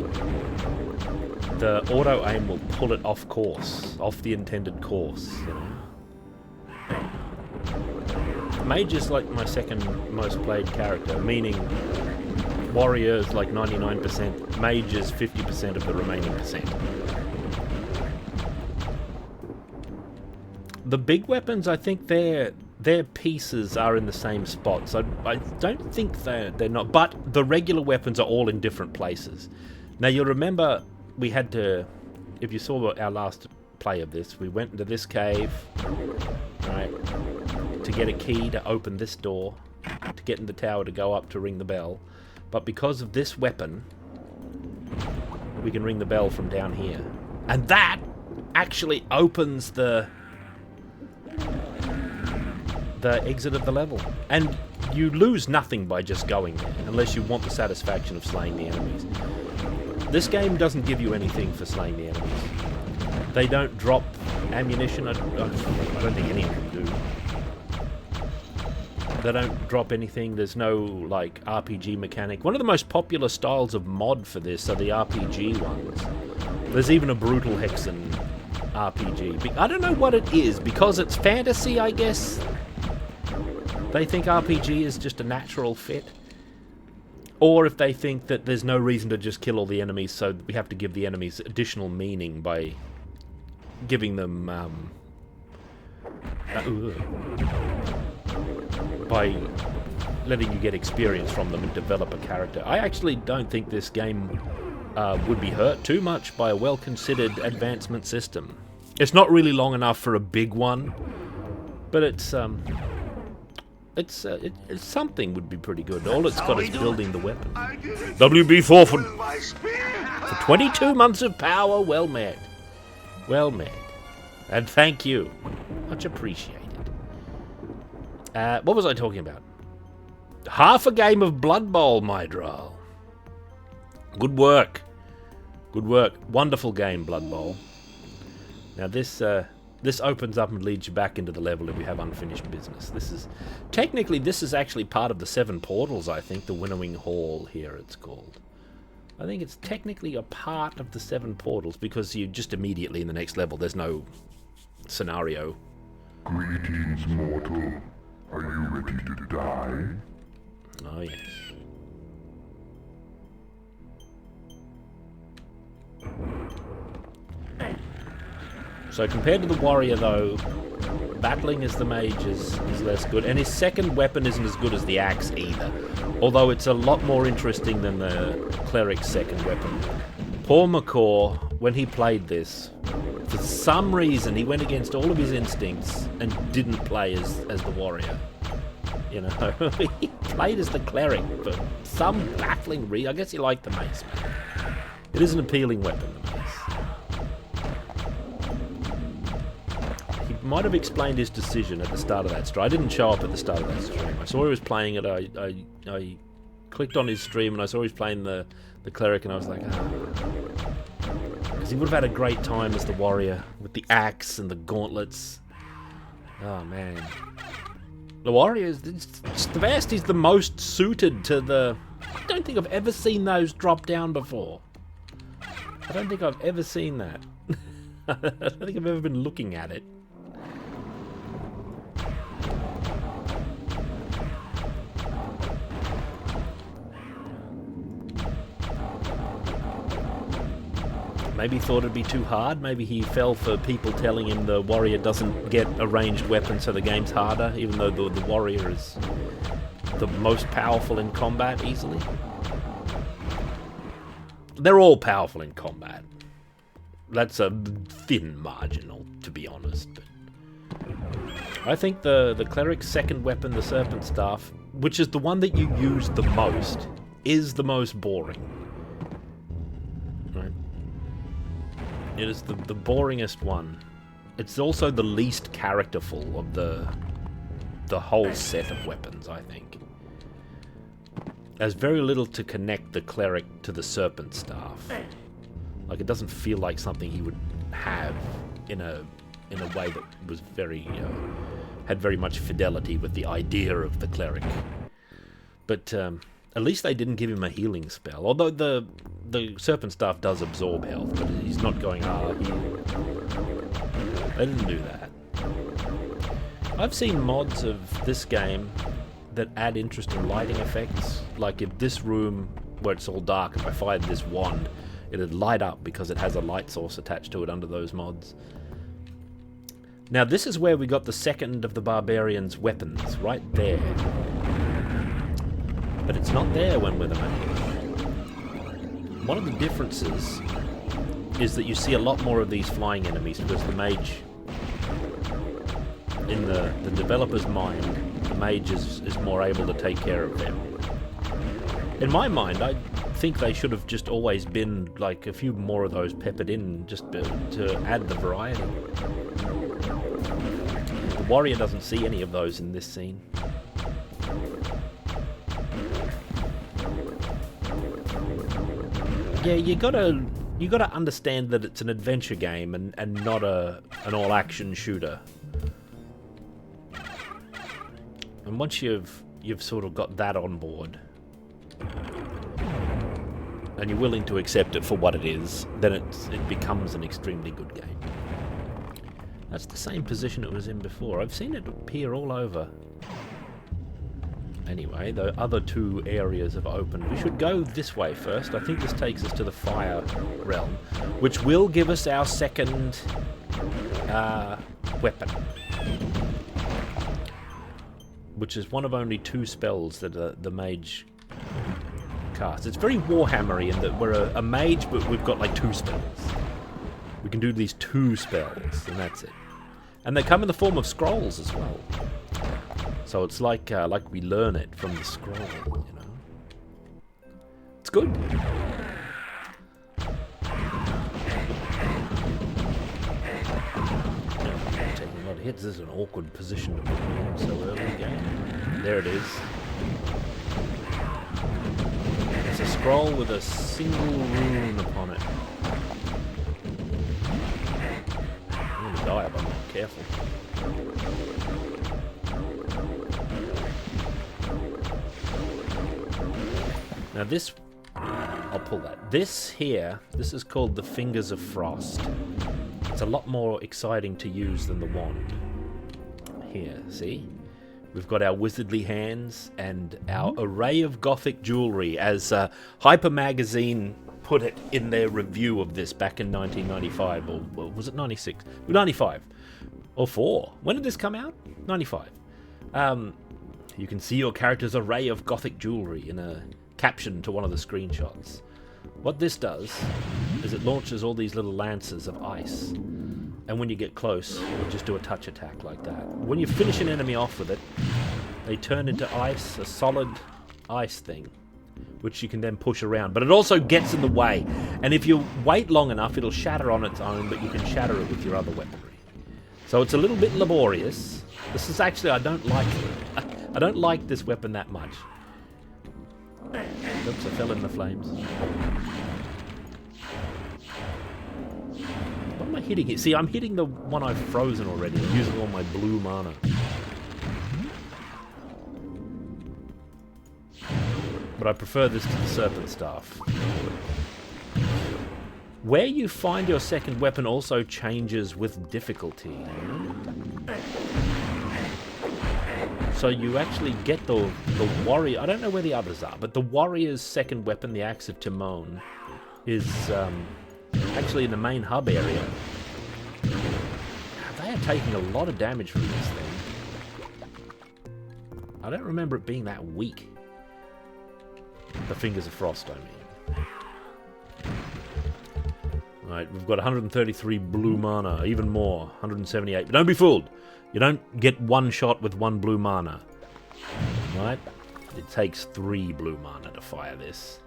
Speaker 2: the auto aim will pull it off course, off the intended course, you know. Mage is like my second most played character, meaning warrior is like 99%, mage is 50% of the remaining percent. The big weapons, I think they're their pieces are in the same spots. I don't think they're not, but the regular weapons are all in different places. Now you'll remember we had to, if you saw our last play of this, we went into this cave, right, to get a key to open this door, to get in the tower to go up to ring the bell. But because of this weapon, we can ring the bell from down here. And that actually opens the exit of the level. And you lose nothing by just going there, unless you want the satisfaction of slaying the enemies. This game doesn't give you anything for slaying the enemies. They don't drop ammunition. I don't think any of them do. They don't drop anything. There's no, like, RPG mechanic. One of the most popular styles of mod for this are the RPG ones. There's even a brutal hexen RPG. I don't know what it is, because it's fantasy, I guess. They think RPG is just a natural fit. Or if they think that there's no reason to just kill all the enemies, so we have to give the enemies additional meaning by giving them, by letting you get experience from them and develop a character. I actually don't think this game would be hurt too much by a well-considered advancement system. It's not really long enough for a big one, but it's something would be pretty good. All it's got is building the weapon. WB4 for 22 months of power. Well met. Well met. And thank you. Much appreciated. What was I talking about? Half a game of Blood Bowl, my droll. Good work. Good work. Wonderful game, Blood Bowl. Now this opens up and leads you back into the level if you have unfinished business. This is actually part of the 7 portals, I think. The Winnowing Hall here, it's called. I think it's technically a part of the 7 portals, because you just immediately in the next level, there's no scenario.
Speaker 1: Greetings, mortal. Are you ready to die?
Speaker 2: Oh, yes. So compared to the warrior, though, battling as the mage is less good. And his second weapon isn't as good as the axe either. Although it's a lot more interesting than the cleric's second weapon. Poor McCaw, when he played this, for some reason he went against all of his instincts and didn't play as the warrior. You know, he played as the cleric for some baffling reason. I guess he liked the mace, man. It is an appealing weapon, the mace. He might have explained his decision at the start of that stream. I didn't show up at the start of that stream. I saw he was playing it. I clicked on his stream and I saw he was playing the cleric, and I was like, because he would have had a great time as the warrior with the axe and the gauntlets. Oh man, the warrior is it's the best. He's the most suited to the. I don't think I've ever seen those drop down before. I don't think I've ever seen that. I don't think I've ever been looking at it. Maybe he thought it'd be too hard. Maybe he fell for people telling him the warrior doesn't get a ranged weapon, so the game's harder, even though the warrior is the most powerful in combat easily. They're all powerful in combat. That's a thin marginal, to be honest. But I think the cleric's second weapon, the serpent staff, which is the one that you use the most, is the most boring. Right? It is the boringest one. It's also the least characterful of the whole set of weapons, I think. There's very little to connect the cleric to the serpent staff. Like, it doesn't feel like something he would have in a way that was very had very much fidelity with the idea of the cleric. But at least they didn't give him a healing spell. Although the serpent staff does absorb health, but he's not going, heal. They didn't do that. I've seen mods of this game that add interesting lighting effects. Like if this room, where it's all dark, if I fired this wand, it'd light up because it has a light source attached to it under those mods. Now this is where we got the second of the barbarians' weapons, right there. But it's not there when we're the mage. One of the differences is that you see a lot more of these flying enemies because the mage, in the developer's mind, the mage is more able to take care of them. In my mind, I think they should have just always been like a few more of those peppered in just to add the variety. The warrior doesn't see any of those in this scene. Yeah, you gotta understand that it's an adventure game and not an all-action shooter. And once you've sort of got that on board, and you're willing to accept it for what it is, then it becomes an extremely good game. That's the same position it was in before. I've seen it appear all over. Anyway, the other two areas have opened. We should go this way first. I think this takes us to the fire realm, which will give us our second weapon, which is one of only 2 spells that the mage casts. It's very Warhammery in that we're a mage, but we've got like 2 spells. We can do these 2 spells, and that's it. And they come in the form of scrolls as well. So it's like we learn it from the scroll, you know. It's good. Taking a lot of hits. This is an awkward position to put me in so early in the game. There it is. It's a scroll with a single rune upon it. I'm gonna die if I'm not careful. Now this, I'll pull that. This here, this is called the Fingers of Frost. It's a lot more exciting to use than the wand. Here, see? We've got our wizardly hands and our array of gothic jewelry, as Hyper Magazine put it in their review of this back in 1995, or was it 96? 95, or 4. When did this come out? 95. You can see your character's array of gothic jewelry in a caption to one of the screenshots. What this does is it launches all these little lances of ice, and when you get close, you just do a touch attack like that. When you finish an enemy off with it, they turn into ice, a solid ice thing, which you can then push around. But it also gets in the way, and if you wait long enough, it'll shatter on its own, but you can shatter it with your other weaponry. So it's a little bit laborious. This is actually, I don't like this weapon that much. Oops, I fell in the flames. What am I hitting here? See, I'm hitting the one I've frozen already. I'm using all my blue mana. But I prefer this to the Serpent Staff. Where you find your second weapon also changes with difficulty. So you actually get the warrior. I don't know where the others are, but the warrior's second weapon, the Axe of Timon, is actually in the main hub area. They are taking a lot of damage from this thing. I don't remember it being that weak. The Fingers of Frost, I mean. Right, we've got 133 blue mana, even more, 178. But don't be fooled. You don't get one shot with 1 blue mana. Right? It takes 3 blue mana to fire this.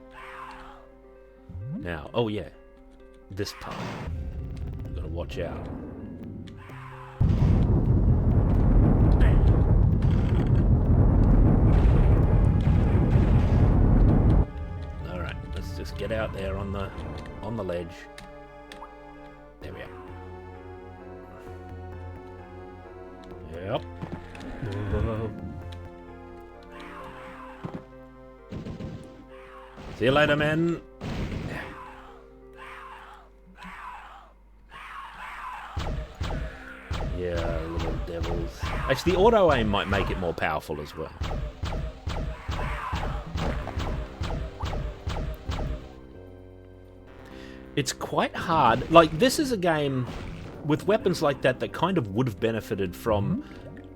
Speaker 2: Now, oh yeah. This part. You've got to watch out. Alright, let's just get out there on the ledge. There we are. Yep. Whoa. See you later, men. Yeah, little devils. Actually, the auto-aim might make it more powerful as well. It's quite hard. Like, this is a game with weapons like that kind of would have benefited from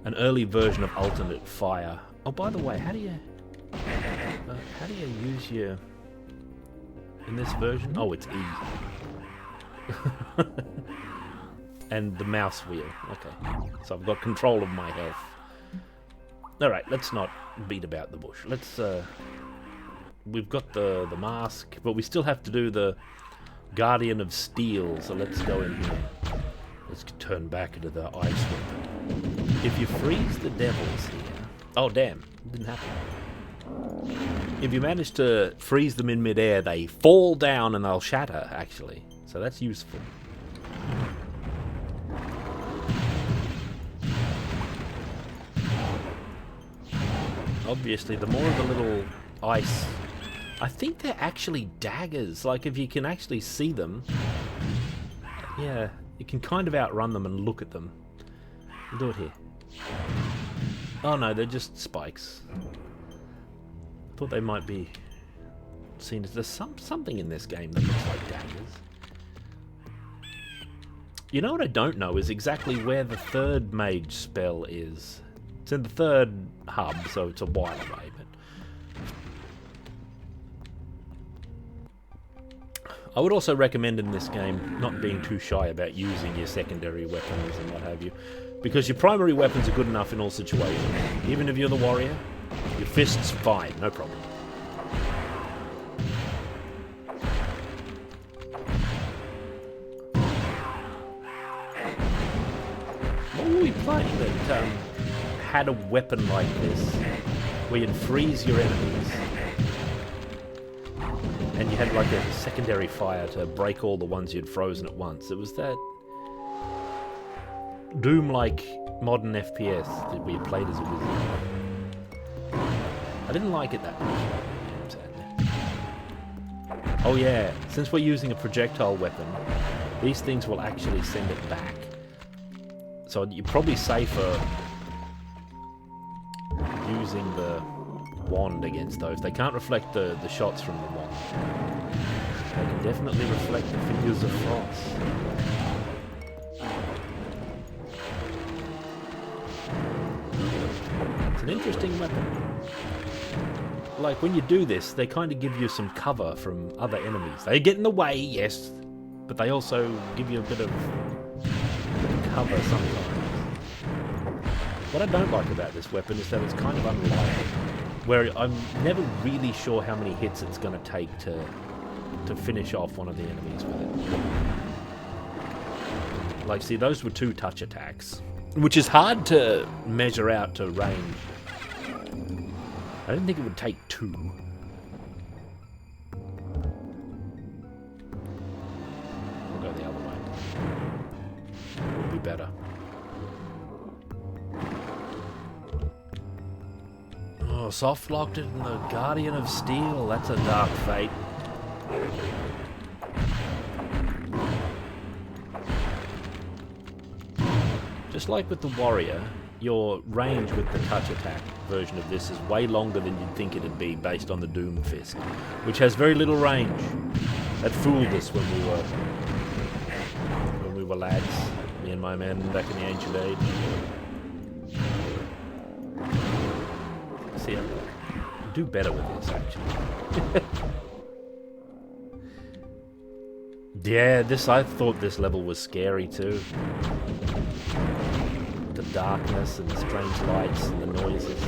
Speaker 2: an early version of alternate fire. Oh, by the way, how do you use your in this version? Oh, it's E. And the mouse wheel. Okay, so I've got control of my health. All right, let's not beat about the bush. Let's. We've got the mask, but we still have to do the Guardian of Steel. So let's go in here. Let's turn back into the ice weapon. If you freeze the devils here... Oh, damn. It didn't happen. If you manage to freeze them in midair, they fall down and they'll shatter, actually. So that's useful. Obviously, the more of the little ice... I think they're actually daggers. Like, if you can actually see them... Yeah, you can kind of outrun them and look at them. I'll do it here. Oh no, they're just spikes. I thought they might be seen as... There's something in this game that looks like daggers. You know what I don't know is exactly where the third mage spell is. It's in the third hub, so it's a while away, but... I would also recommend in this game not being too shy about using your secondary weapons and what have you, because your primary weapons are good enough in all situations. Even if you're the warrior, your fist's fine, no problem. What were we playing that had a weapon like this, where you'd freeze your enemies? And you had like a secondary fire to break all the ones you'd frozen at once. It was that Doom-like modern FPS that we played as a wizard. I didn't like it that much. Oh yeah, since we're using a projectile weapon, these things will actually send it back. So you're probably safer using the wand against those. They can't reflect the shots from the wand. They can definitely reflect the fingers of frost. It's an interesting weapon. Like, when you do this, they kind of give you some cover from other enemies. They get in the way, yes, but they also give you a bit of cover sometimes. What I don't like about this weapon is that it's kind of unreliable, where I'm never really sure how many hits it's going to take to finish off one of the enemies with it. Like, see, those were 2 touch attacks, which is hard to measure out to range. I didn't think it would take 2. We'll go the other way. It would be better. Oh, soft locked it in the Guardian of Steel. That's a dark fate. Just like with the warrior, your range with the touch attack version of this is way longer than you'd think it'd be based on the Doom Fist, which has very little range. That fooled us when we were lads, me and my men back in the ancient age. See, I do better with this, actually. Yeah, I thought this level was scary too. The darkness and the strange lights and the noises.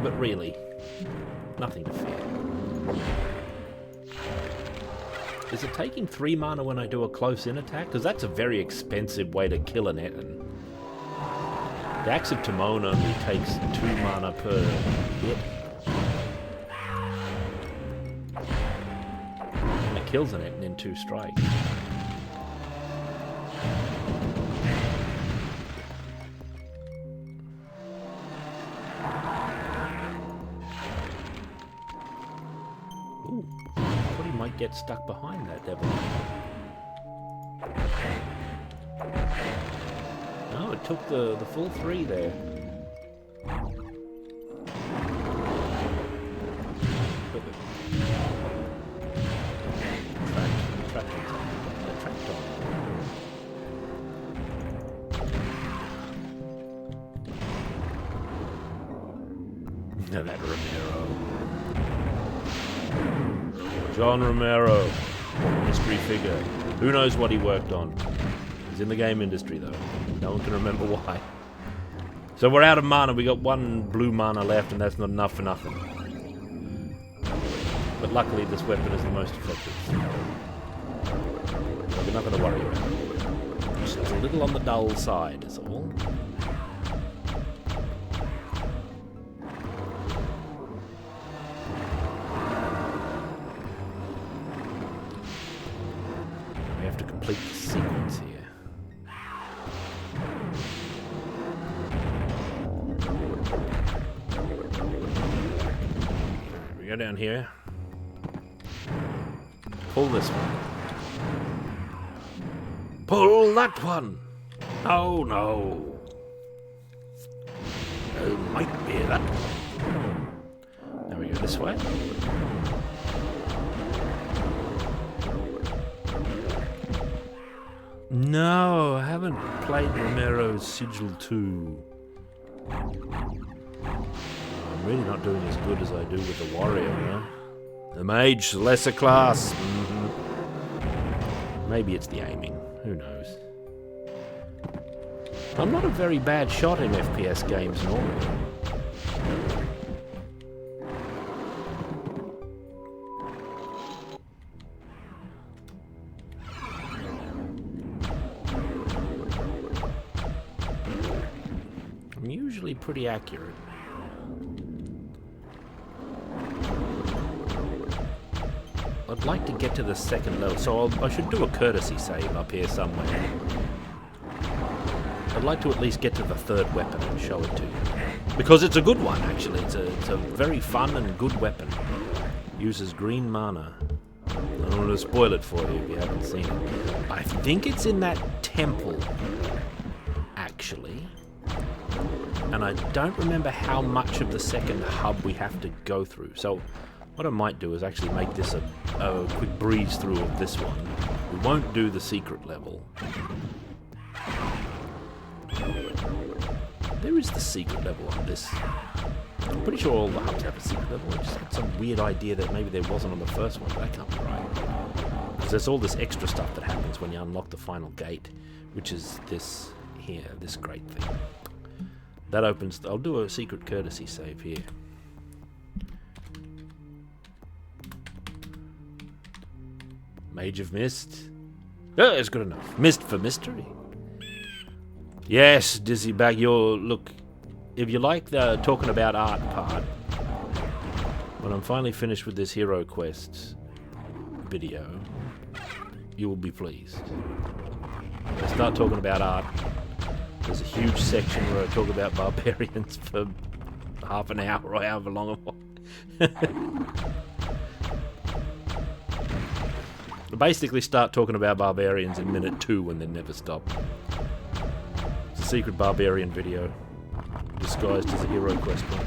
Speaker 2: But really, nothing to fear. Is it taking 3 mana when I do a close-in attack? Because that's a very expensive way to kill an Etten. The Axe of Timon only takes 2 mana per hit. And it kills an Etten in 2 strikes. Ooh, I thought he might get stuck behind that devil. No, it took the full 3 there. Now that Romero. John Romero. Mystery figure. Who knows what he worked on? He's in the game industry, though. No one can remember why. So we're out of mana. We got one blue mana left, and that's not enough for nothing. But luckily, this weapon is the most effective. So we're nothing to worry about. Just a little on the dull side, is all. We have to complete the sequence here. We go down here. Pull this one. Pull that one! Oh no! It might be that one. Now we go this way. No, I haven't played Romero's Sigil 2. I'm really not doing as good as I do with the warrior, huh? The mage, lesser class. Maybe it's the aiming. Who knows? I'm not a very bad shot in FPS games normally. I'm usually pretty accurate. I'd like to get to the second level, so I should do a courtesy save up here somewhere. I'd like to at least get to the third weapon and show it to you. Because it's a good one, actually. It's a very fun and good weapon. Uses green mana. I don't want to spoil it for you if you haven't seen it. I think it's in that temple, actually. And I don't remember how much of the second hub we have to go through. So what I might do is actually make this a quick breeze through of this one. We won't do the secret level. There is the secret level on this. I'm pretty sure all the hubs have a secret level. I just had some weird idea that maybe there wasn't on the first one, but that can't be right. Because there's all this extra stuff that happens when you unlock the final gate, which is this here, this great thing. That opens... I'll do a secret courtesy save here. Mage of Mist. Oh, it's good enough. Mist for mystery. Yes, Dizzy Bag, look, if you like the talking about art part, when I'm finally finished with this Hero Quest video, you will be pleased. When I start talking about art, there's a huge section where I talk about barbarians for half an hour or however long it was. I basically start talking about barbarians in minute 2 and then never stop. It's a secret barbarian video, disguised as a Hero Quest one.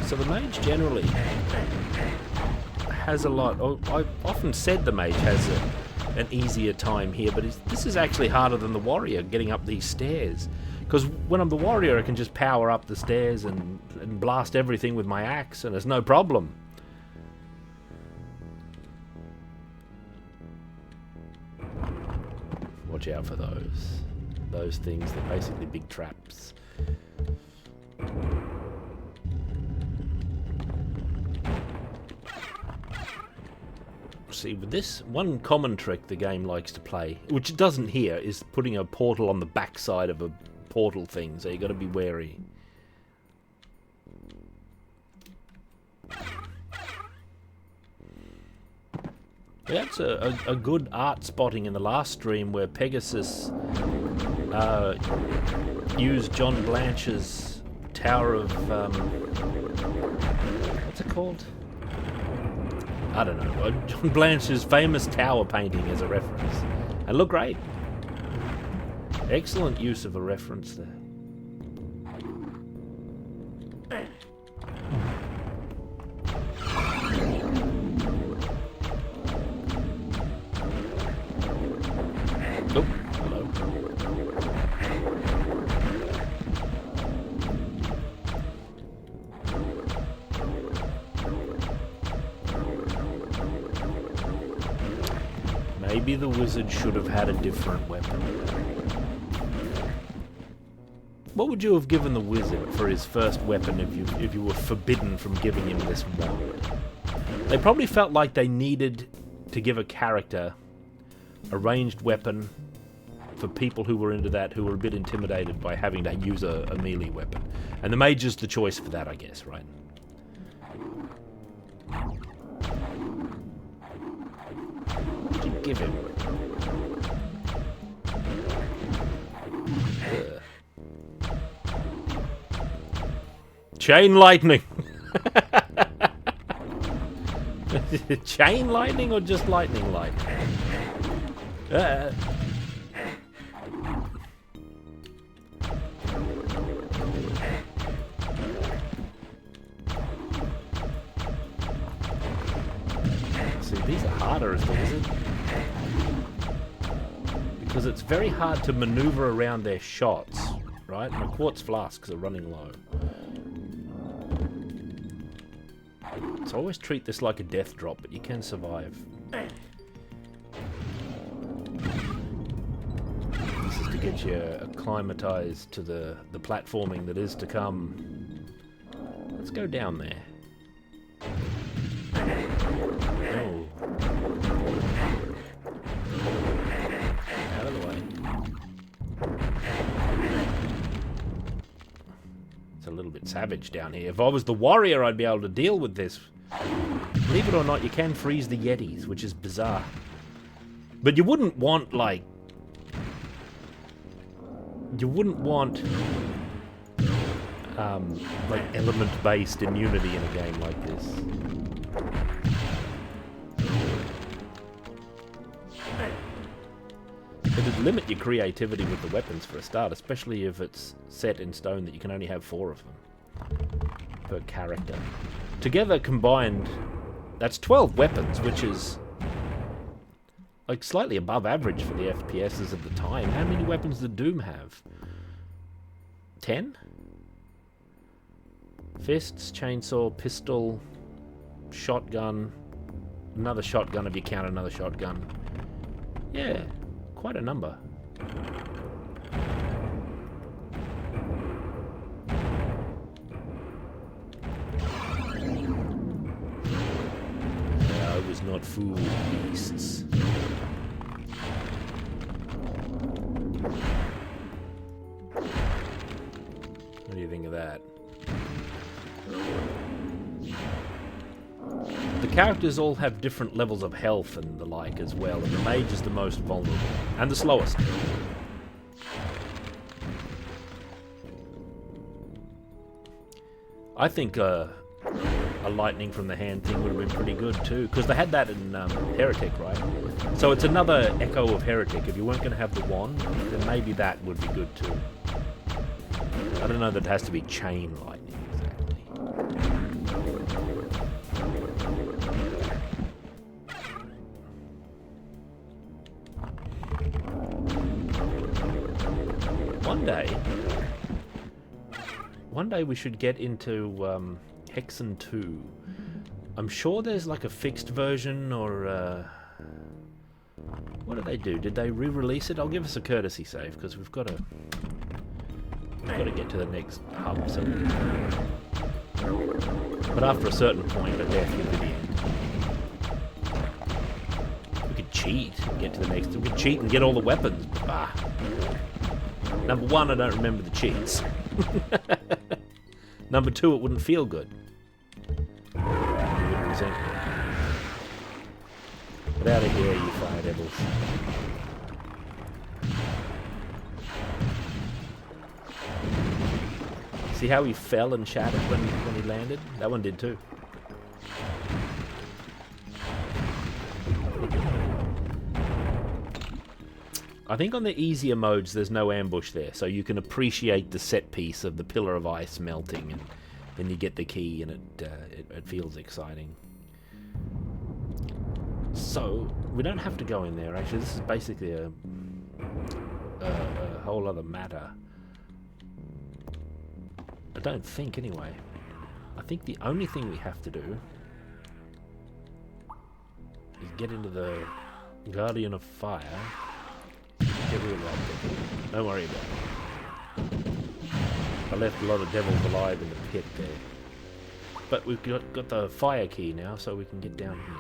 Speaker 2: So the mage generally has a lot. I've often said the mage has an easier time here, but this is actually harder than the warrior, getting up these stairs. Because when I'm the warrior, I can just power up the stairs and blast everything with my axe, and there's no problem. Watch out for those. Those things, they're basically big traps. See, with this, one common trick the game likes to play, which it doesn't here, is putting a portal on the backside of a portal thing, so you got to be wary. That's a good art spotting in the last stream where Pegasus used John Blanche's Tower of... what's it called? I don't know. John Blanche's famous tower painting as a reference. And look great. Excellent use of a reference there. Maybe the wizard should have had a different weapon. What would you have given the wizard for his first weapon if you were forbidden from giving him this wand? They probably felt like they needed to give a character a ranged weapon for people who were into that, who were a bit intimidated by having to use a melee weapon. And the mage is the choice for that, I guess, right? What did you give him? Chain lightning! Chain lightning or just lightning light? See, these are harder as the wizard. Because it's very hard to maneuver around their shots, right? My quartz flasks are running low. So always treat this like a death drop, but you can survive. This is to get you acclimatized to the platforming that is to come. Let's go down there. Oh. Out of the way. It's a little bit savage down here. If I was the warrior, I'd be able to deal with this. Believe it or not, you can freeze the Yetis, which is bizarre. But you wouldn't want, like... You wouldn't want... like, element-based immunity in a game like this. It'd limit your creativity with the weapons for a start, especially if it's set in stone that you can only have 4 of them per character. Together, combined, that's 12 weapons, which is like slightly above average for the FPSs of the time. How many weapons did Doom have? 10? Fists, chainsaw, pistol, shotgun, another shotgun if you count another shotgun. Yeah. Quite a number. I was not fooled, beasts. What do you think of that? The characters all have different levels of health and the like as well, and the mage is the most vulnerable and the slowest. I think a lightning from the hand thing would have been pretty good too, because they had that in Heretic, right? So it's another echo of Heretic. If you weren't going to have the wand, then maybe that would be good too. I don't know that it has to be chain lightning exactly. One day we should get into Hexen 2. I'm sure there's like a fixed version or what did they do? Did they re-release it? I'll give us a courtesy save because we've got to get to the next hub. So, but after a certain point, the death will be the end. We could cheat and get to the next. We could cheat and get all the weapons. But, Number 1, I don't remember the cheats. Number 2, it wouldn't feel good. You wouldn't resent me. Get out of here, you fire devils. See how he fell and shattered when he landed? That one did too. I think on the easier modes there's no ambush there, so you can appreciate the set piece of the pillar of ice melting, and then you get the key and it feels exciting. So, we don't have to go in there actually, this is basically a whole other matter. I don't think anyway. I think the only thing we have to do is get into the Guardian of Fire. Devil Devil. Don't worry about it. I left a lot of devils alive in the pit there. But we've got the fire key now, so we can get down here.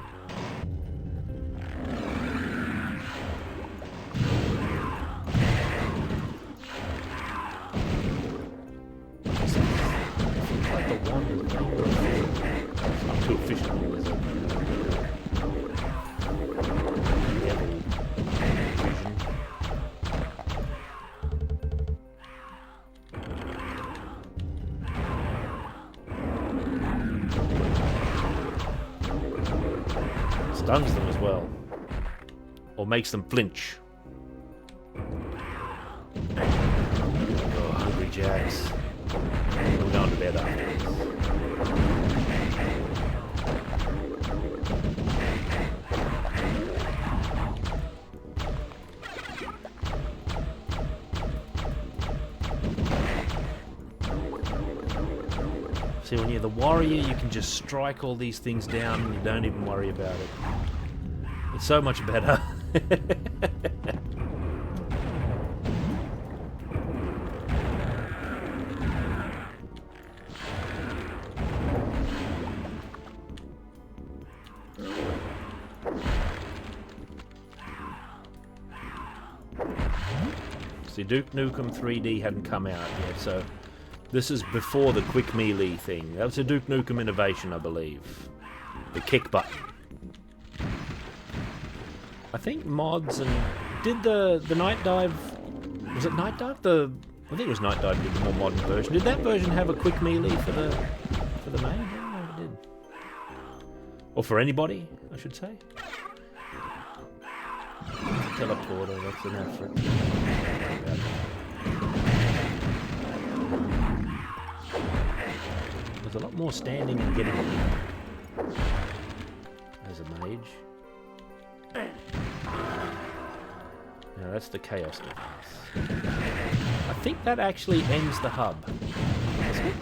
Speaker 2: Like the wand is not too efficient, is it? Devil vision. Stuns them as well. Or makes them flinch. Oh, hungry jacks. I'm going to bed after this. See, when you're the warrior, you can just strike all these things down and you don't even worry about it. It's so much better. See, Duke Nukem 3D hadn't come out yet, so this is before the quick melee thing. That was a Duke Nukem innovation, I believe. The kick button. I think mods and... Did the Night Dive... Was it Night Dive? I think it was Night Dive did the more modern version. Did that version have a quick melee for the Mage? I don't know if it did. Or for anybody, I should say. Teleporter, that's an effort. There's a lot more standing and getting as a mage. Now that's the chaos device. I think that actually ends the hub. Isn't it?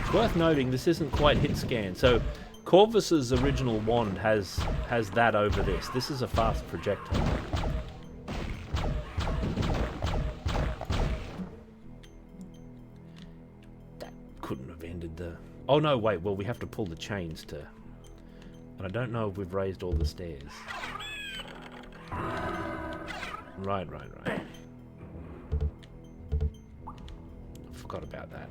Speaker 2: It's worth noting this isn't quite hit scan. So Corvus's original wand has that over this. This is a fast projectile. That couldn't have ended the... Oh no, wait, well we have to pull the chains to... And I don't know if we've raised all the stairs. Right. I forgot about that.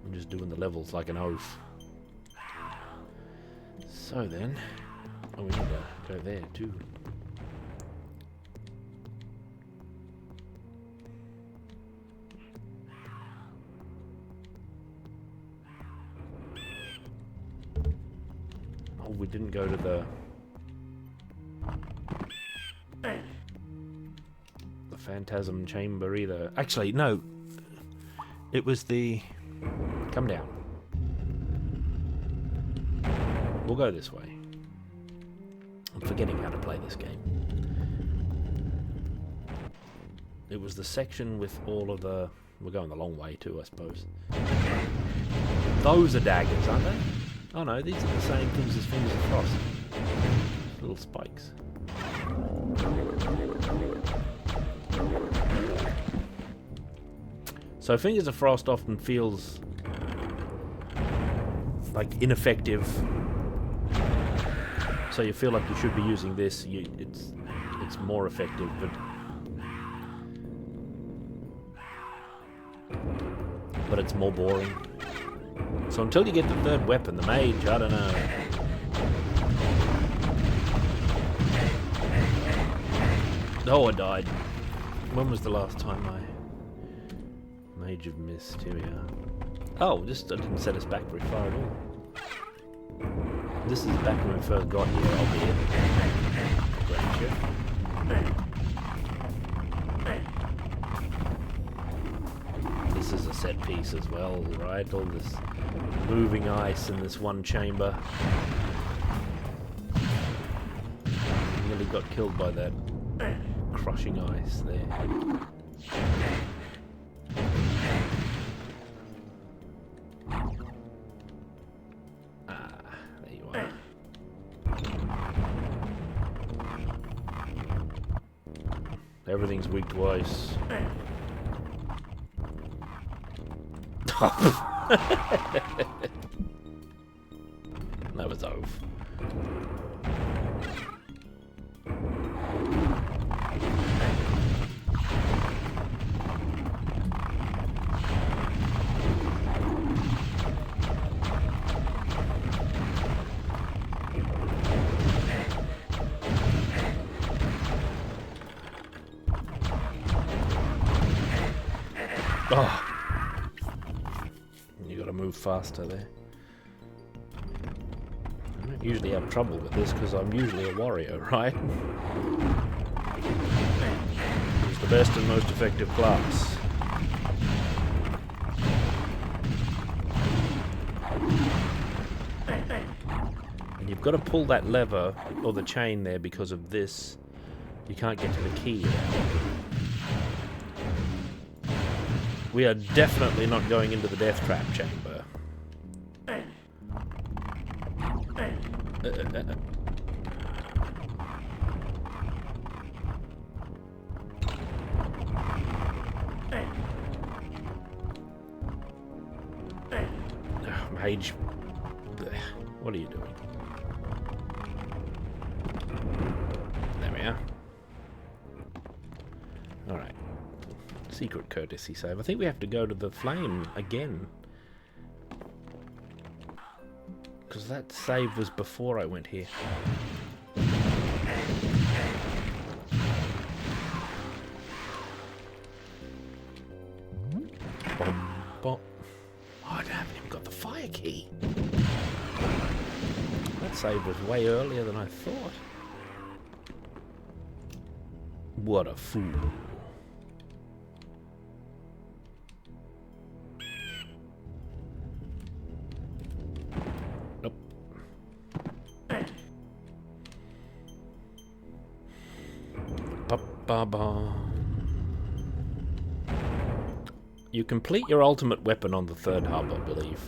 Speaker 2: I'm just doing the levels like an oaf. So then, oh, we need to go there too. Oh, we didn't go to the Phantasm Chamber either. Actually, no. It was the... Come down. We'll go this way. I'm forgetting how to play this game. It was the section with all of the... We're going the long way too, I suppose. Those are daggers, aren't they? Oh no, these are the same things as Fingers of Frost. Little spikes. So Fingers of Frost often feels like ineffective. So you feel like you should be using this. It's more effective, but it's more boring. So until you get the third weapon, the Mage, I don't know. Oh, I died. When was the last time I... Mage of Mist, here we are. Oh, this didn't set us back very far at all. This is back when we first got here, albeit. This is a set piece as well, right? All this moving ice in this one chamber. Nearly got killed by that crushing ice there. Everything's weak to ice. That was oaf. Oh. You gotta move faster there. I don't usually have trouble with this because I'm usually a warrior, right? It's the best and most effective class. And you've got to pull that lever or the chain there because of this. You can't get to the key. We are definitely not going into the death trap chamber. Mage, what are you doing? There we are. All right. Secret courtesy save. I think we have to go to the flame again. Because that save was before I went here. Bom, bom. Oh, I haven't even got the fire key. That save was way earlier than I thought. What a fool. You complete your ultimate weapon on the third hub, I believe.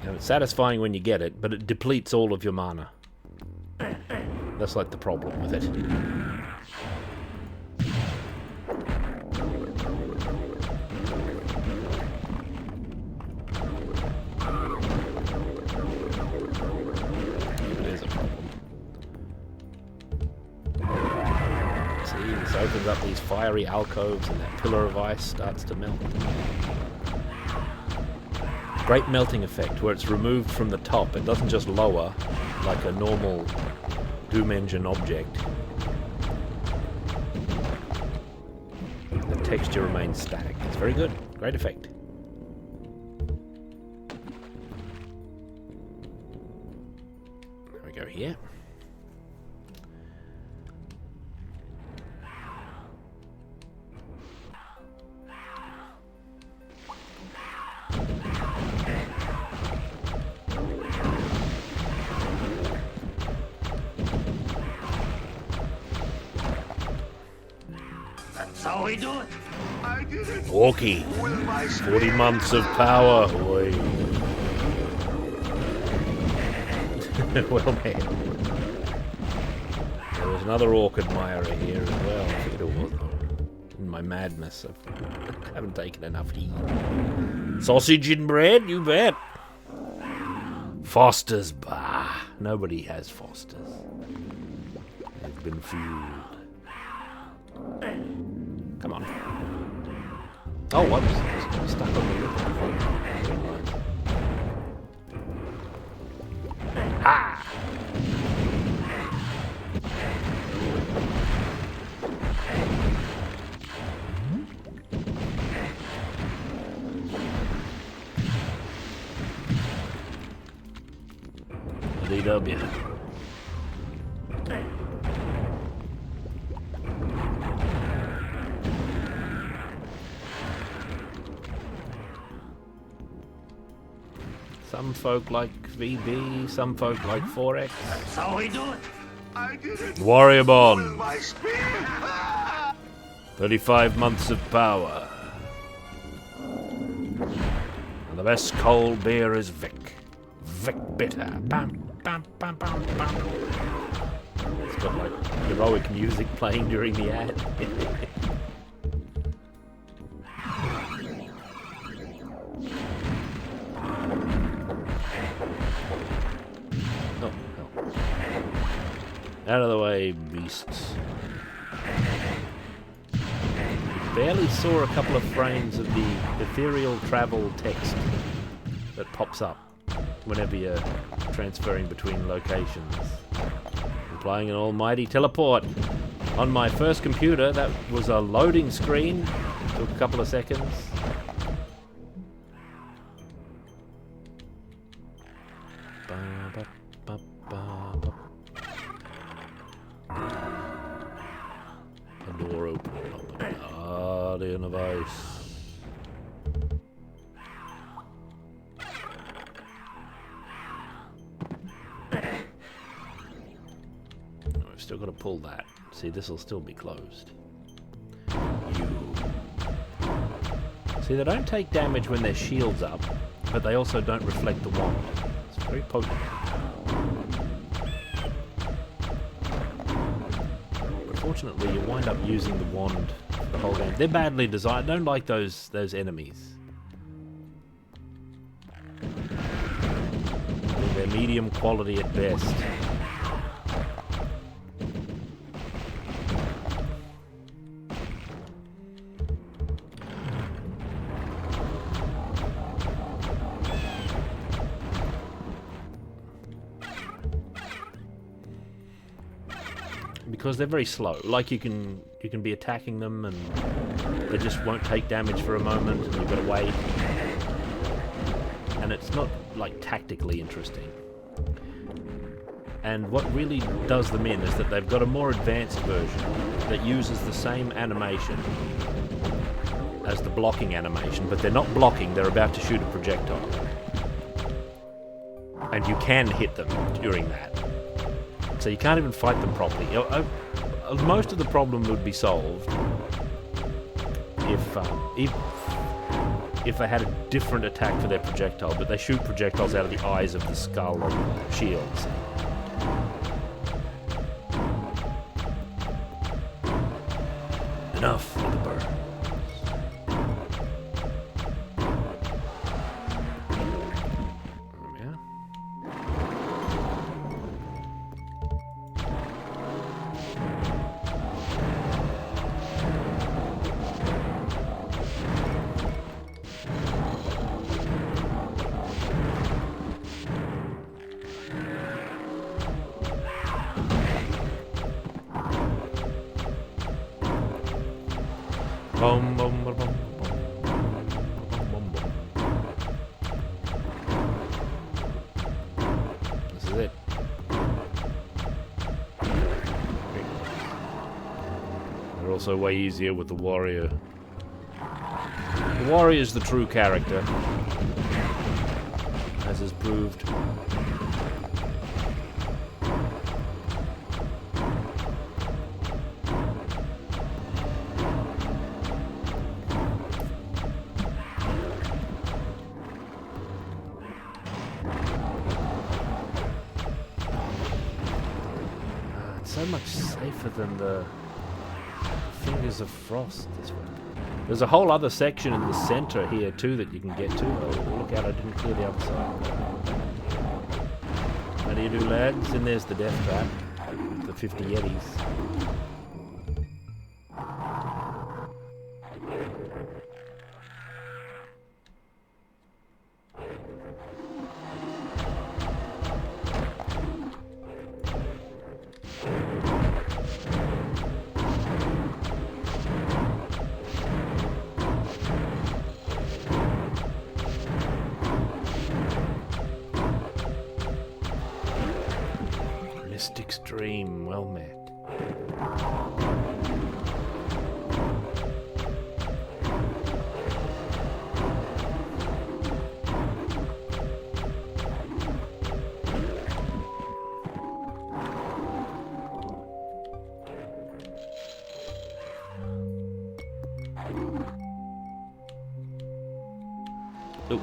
Speaker 2: And it's satisfying when you get it, but it depletes all of your mana. That's like the problem with it. Opens up these fiery alcoves and that pillar of ice starts to melt. Great melting effect where it's removed from the top. It doesn't just lower like a normal Doom Engine object. The texture remains static. It's very good. Great effect. There we go here.
Speaker 3: How we do it? I did it.
Speaker 2: Walkie. 40 months of power. Boy. Well, man. There was another orc admirer here as well. I forget who it was. In my madness, I haven't taken enough heat. Sausage and bread? You bet. Foster's. Bah. Nobody has Foster's. They've been fooled. Come on. Oh, what? Stuck on the lip. Ha! DW. Some folk like VB, some folk like 4X.
Speaker 3: That's how we do it. I did it.
Speaker 2: Warrior Bond.
Speaker 3: With my spear.
Speaker 2: 35 months of power. And the best cold beer is Vic. Vic Bitter. Bam, bam, bam, bam, bam. It's got like heroic music playing during the ad. Oh, hell. Out of the way, beasts. Barely saw a couple of frames of the ethereal travel text that pops up whenever you're transferring between locations. Applying an almighty teleport. On my first computer, that was a loading screen. Took a couple of seconds. A door open. In of ice. I've still got to pull that. See, this will still be closed. See, they don't take damage when their shield's up, but they also don't reflect the wand. It's very potent. But fortunately, you wind up using the wand the whole game. They're badly designed. I don't like those enemies. They're medium quality at best. Because they're very slow. Like you can be attacking them and they just won't take damage for a moment and you've got to wait. And it's not like tactically interesting. And what really does them in is that they've got a more advanced version that uses the same animation as the blocking animation, but they're not blocking, they're about to shoot a projectile. And you can hit them during that. So you can't even fight them properly. Most of the problem would be solved if they had a different attack for their projectile, but they shoot projectiles out of the eyes of the skull and shields. Enough of the burn. Boom, boom, boom, boom, boom, boom, boom. This is it. They're also way easier with the warrior. The warrior is the true character, as is proved. So much safer than the Fingers of Frost this way. There's a whole other section in the center here too that you can get to. Oh, look out, I didn't clear the other side. How do you do, lads? And there's the death trap. The 50 Yetis. Mystic Stream, well met. Ooh.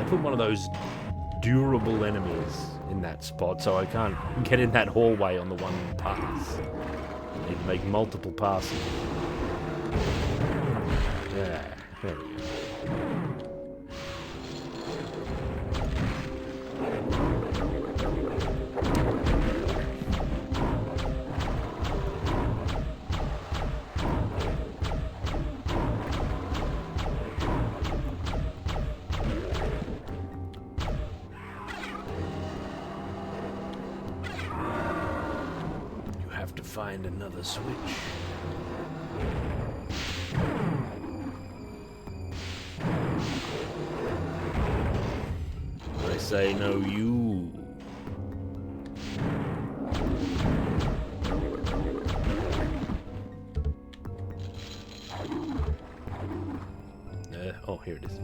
Speaker 2: put one of those durable enemies in that spot so I can't get in that hallway on the one pass. I need to make multiple passes. Yeah, there we go. To find another switch. I say no, you. Oh, here it is.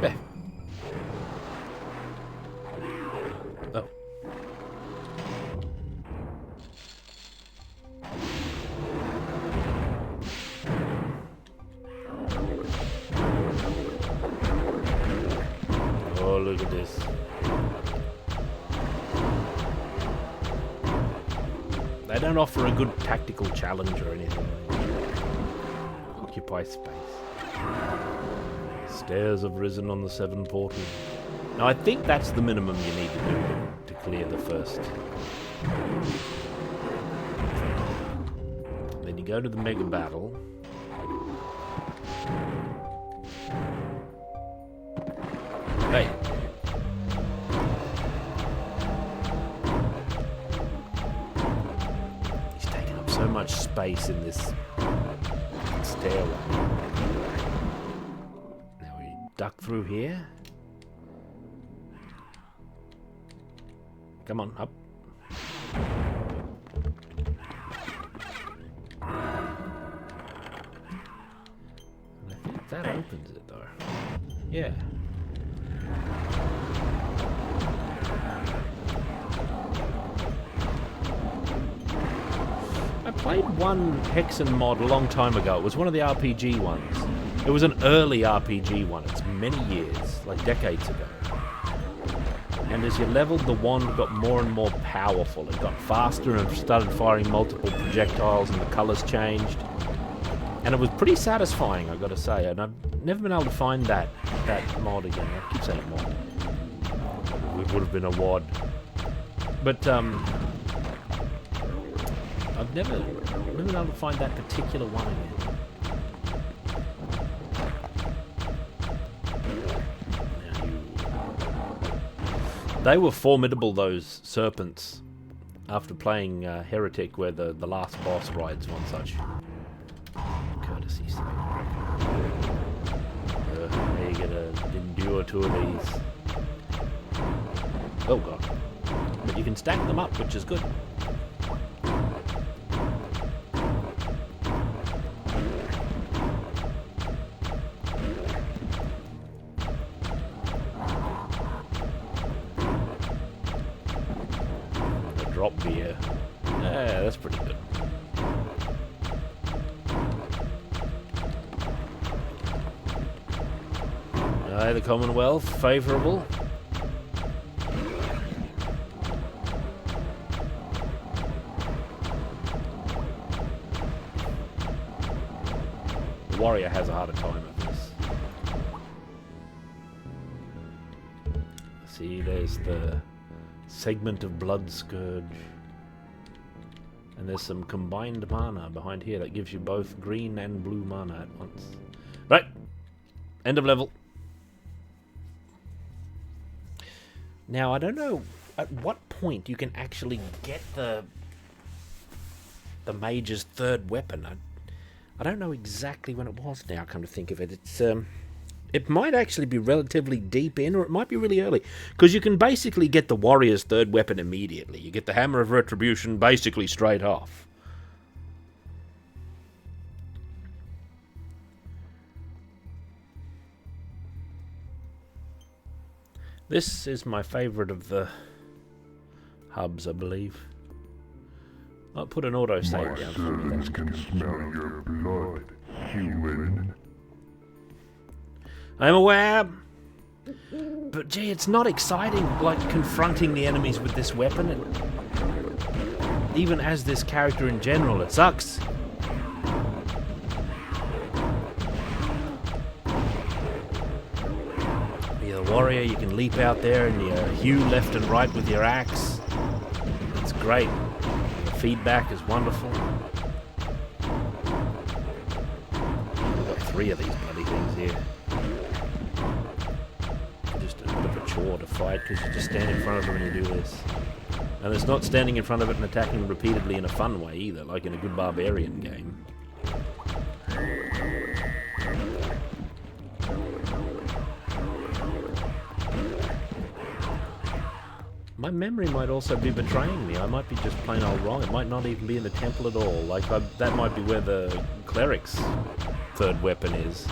Speaker 2: There. Oh. Oh, look at this. They don't offer a good tactical challenge or anything. Occupy space. Stairs have risen on the 7 portals. Now I think that's the minimum you need to do to clear the first. Then you go to the mega battle. Hey. He's taking up so much space in this stairway. Now we duck through here. Come on, up. And I think that opens it though. Yeah. I played one Hexen mod a long time ago. It was one of the RPG ones. It was an early RPG one. It's many years, like decades ago. And as you leveled, the wand got more and more powerful. It got faster and started firing multiple projectiles and the colours changed. And it was pretty satisfying, I've got to say. And I've never been able to find that mod again. I keep saying mod. It would have been a WOD. But, I've never been able to find that particular one again. They were formidable, those serpents, after playing Heretic, where the last boss rides one such. Courtesy save. Now you gotta endure 2 of these. Oh god. But you can stack them up, which is good. Drop beer. Yeah, that's pretty good. Aye, the Commonwealth, favourable. The warrior has a harder time of this. See, there's the segment of Blood Scourge. And there's some combined mana behind here that gives you both green and blue mana at once. Right. End of level. Now, I don't know at what point you can actually get the mage's 3rd weapon. I don't know exactly when it was now, come to think of it. It's it might actually be relatively deep in, or it might be really early. Because you can basically get the warrior's 3rd weapon immediately. You get the Hammer of Retribution basically straight off. This is my favourite of the hubs, I believe. I'll put an auto
Speaker 1: My
Speaker 2: save down for me then.
Speaker 1: servants can smell your blood, human.
Speaker 2: I'm aware. But gee, it's not exciting, like confronting the enemies with this weapon. And even as this character in general, it sucks. You're a warrior, you can leap out there and you hew left and right with your axe. It's great. The feedback is wonderful. I've got 3 of these bloody things here. Just a bit of a chore to fight because you just stand in front of them and you do this. And it's not standing in front of it and attacking repeatedly in a fun way either, like in a good barbarian game. My memory might also be betraying me. I might be just plain old wrong. It might not even be in the temple at all. Like, that might be where the cleric's 3rd weapon is.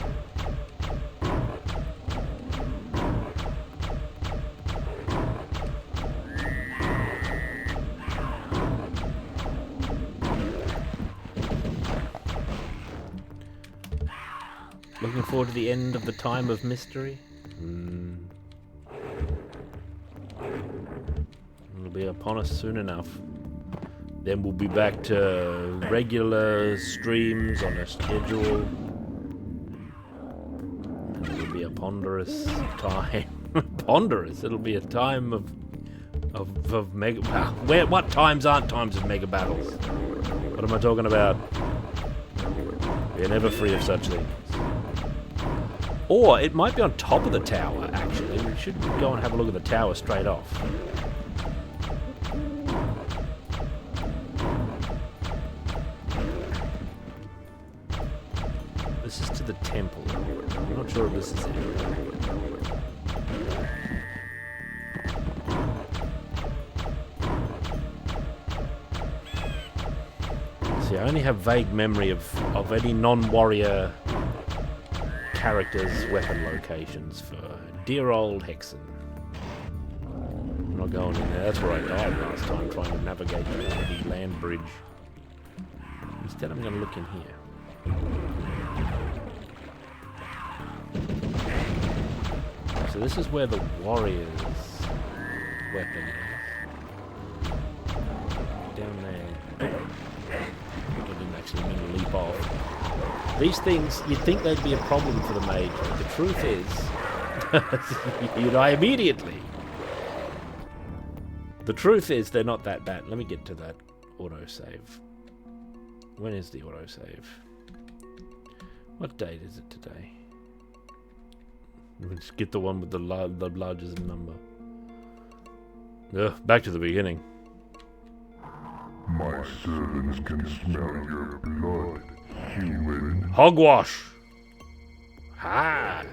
Speaker 2: Looking forward to the end of the time of mystery. It'll be upon us soon enough. Then we'll be back to regular streams on a schedule. And it'll be a ponderous time. Ponderous. It'll be a time of mega. What times aren't times of mega battles? What am I talking about? We're never free of such things. Or it might be on top of the tower, actually. We should go and have a look at the tower straight off. This is to the temple. I'm not sure if this is it. See, I only have vague memory of any non-warrior characters' weapon locations for dear old Hexen. I'm not going in there. That's where I died last time, trying to navigate that bloody land bridge. Instead, I'm going to look in here. So this is where the warrior's weapon is. Down there. I didn't actually mean to leap off. These things, you'd think they'd be a problem for the mage, but the truth is, you die immediately. The truth is, they're not that bad. Let me get to that autosave. When is the autosave? What date is it today? Let's get the one with the largest number. Ugh, back to the beginning.
Speaker 1: My servants can smell your blood, human.
Speaker 2: Hogwash! Ha!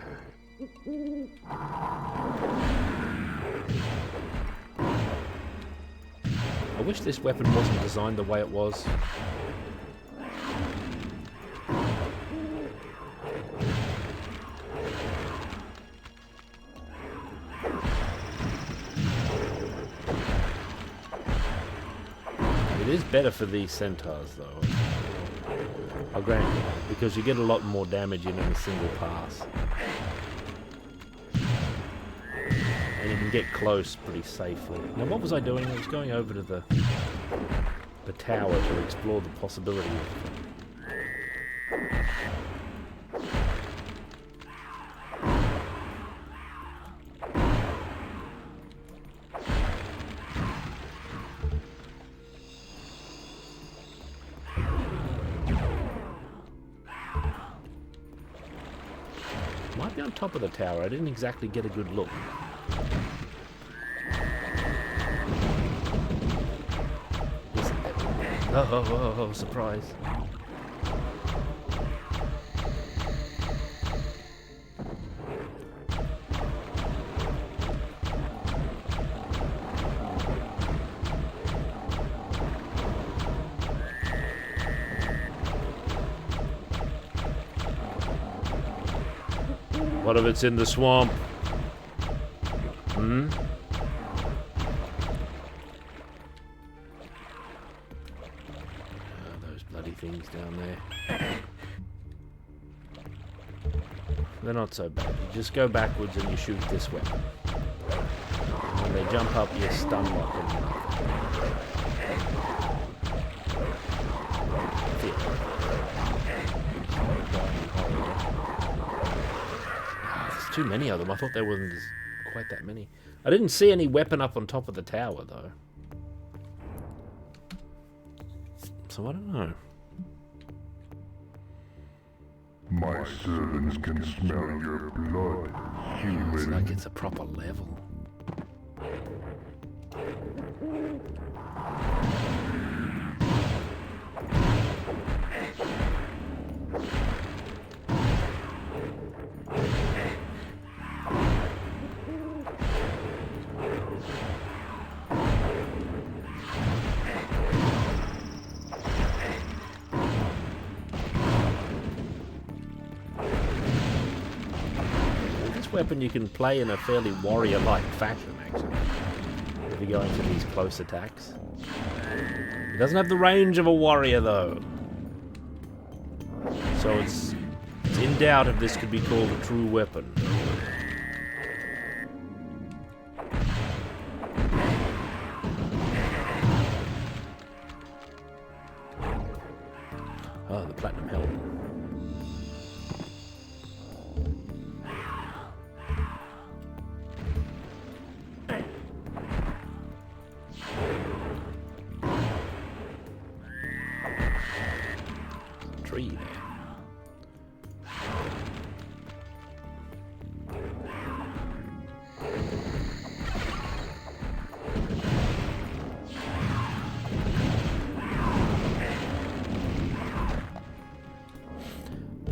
Speaker 2: I wish this weapon wasn't designed the way it was. It is better for these centaurs, though. I'll grant you, because you get a lot more damage in a single pass. And you can get close pretty safely. Now, what was I doing? I was going over to the tower to explore the possibility of... Might be on top of the tower. I didn't exactly get a good look. Oh, surprise. What if it's in the swamp? Mm-hmm. Those bloody things down there. They're not so bad. You just go backwards and you shoot this weapon. When they jump up, you stun lock them. There's too many of them. I thought there wasn't quite that many. I didn't see any weapon up on top of the tower, though. So I don't know.
Speaker 1: My servants can smell your blood, human.
Speaker 2: It's like it's a proper level. Weapon you can play in a fairly warrior-like fashion, actually, if you go into these close attacks. It doesn't have the range of a warrior, though, so it's in doubt if this could be called a true weapon. Oh, the platinum helmet.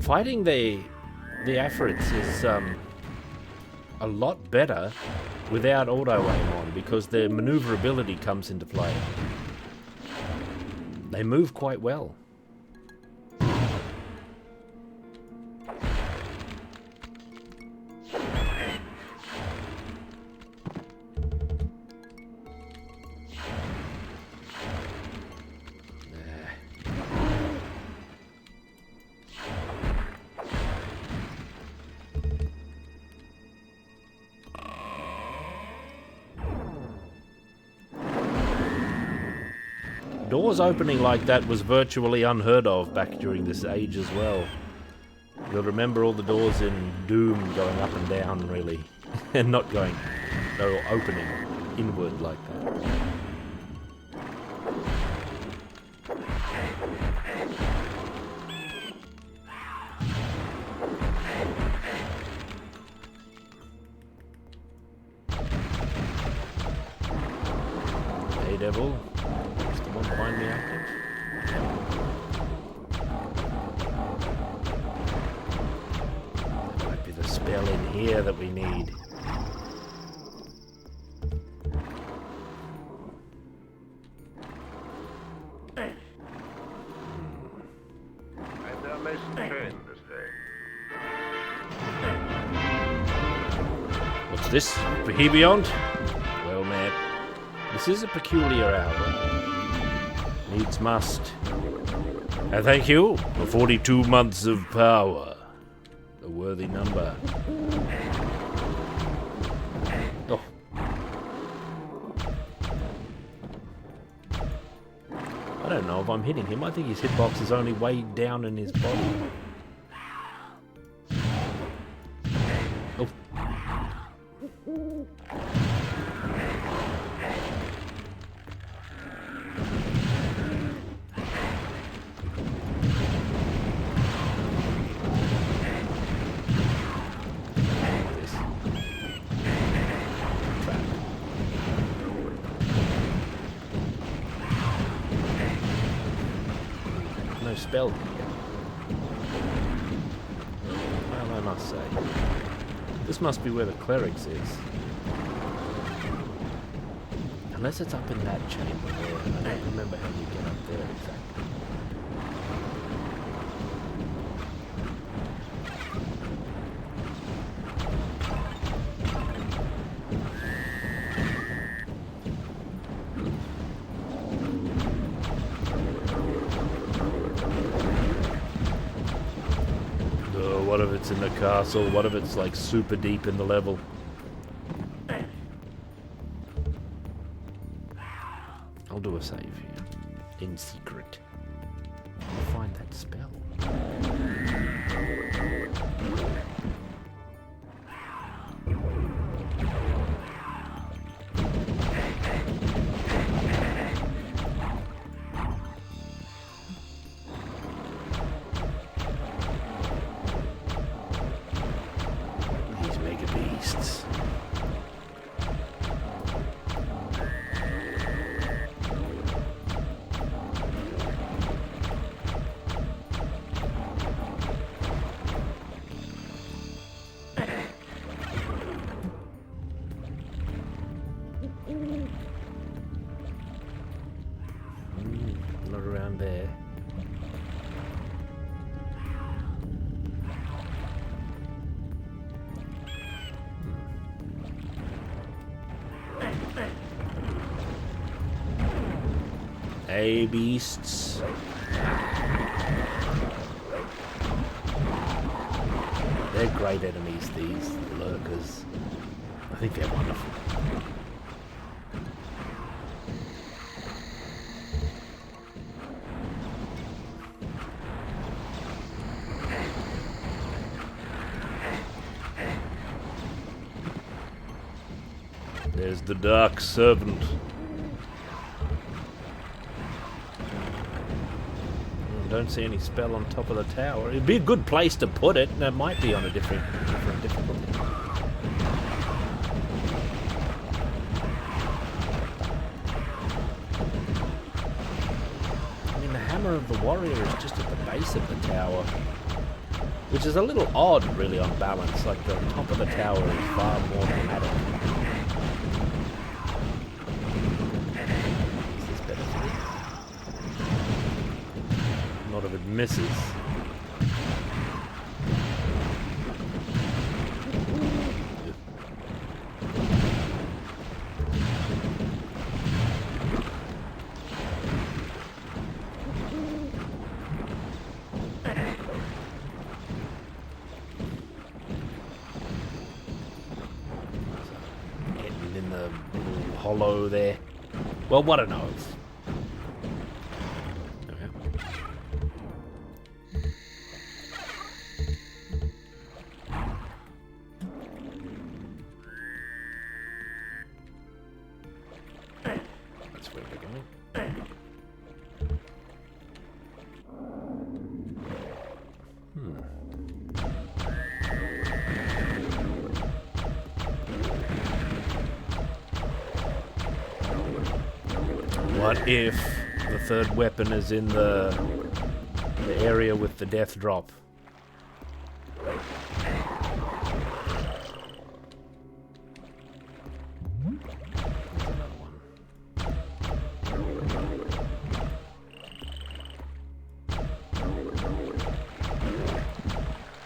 Speaker 2: Fighting the Afrits is a lot better without auto aim on, because their maneuverability comes into play. They move quite well. Doors opening like that was virtually unheard of back during this age as well. You'll remember all the doors in Doom going up and down, really, and not going, no, opening inward like that. Hey, Devil. Behind me active. There might be the spell in here that we need. What's this? Behebeyond? Well, man, this is a peculiar hour. Needs must. And thank you for 42 months of power. A worthy number. Oh. I don't know if I'm hitting him. I think his hitbox is only way down in his body. Oh. Spell here. Well, I must say, this must be where the clerics is. Unless it's up in that chamber there. I don't remember how you get up there exactly. What if it's in the castle? What if it's like super deep in the level? I'll do a save here. In secret. I'll find that spell. These mega beasts. Not around there. Hey, beasts. They're great enemies, these lurkers. I think they're wonderful. There's the Dark Servant. Don't see any spell on top of the tower. It'd be a good place to put it. That might be on a different difficulty. I mean, the Hammer of the Warrior is just at the base of the tower, which is a little odd, really, on balance. Like, the top of the tower is far more dramatic. Is this better for me? Not if it misses. Getting in the little hollow there. Well, what a nose. That's where we're going. What if the third weapon is in the area with the death drop?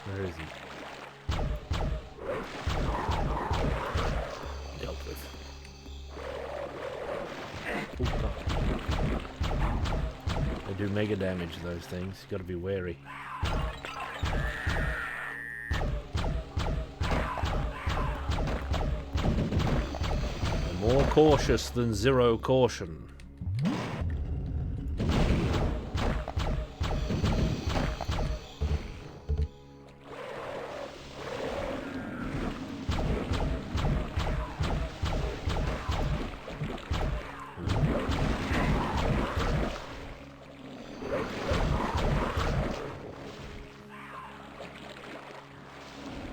Speaker 2: Where is he? Dealt with. Oh, God. They do mega damage, those things. You gotta be wary. They're more cautious than zero caution.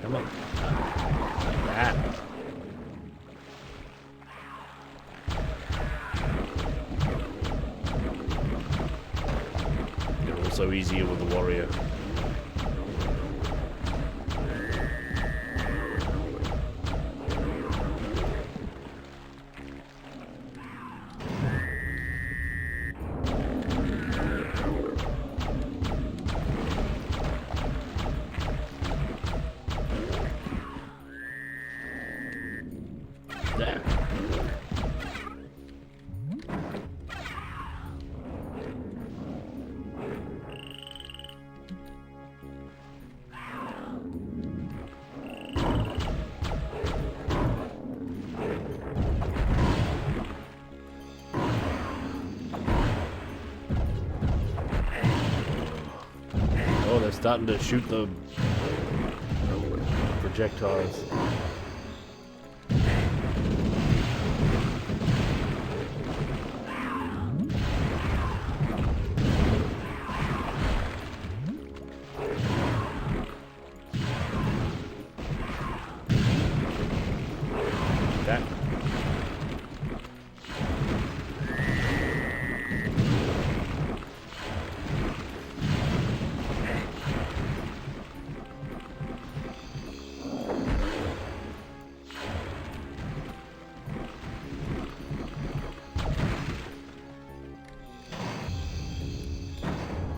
Speaker 2: Come on. Like that. They're also easier with the warrior. There. starting to shoot the projectiles. That.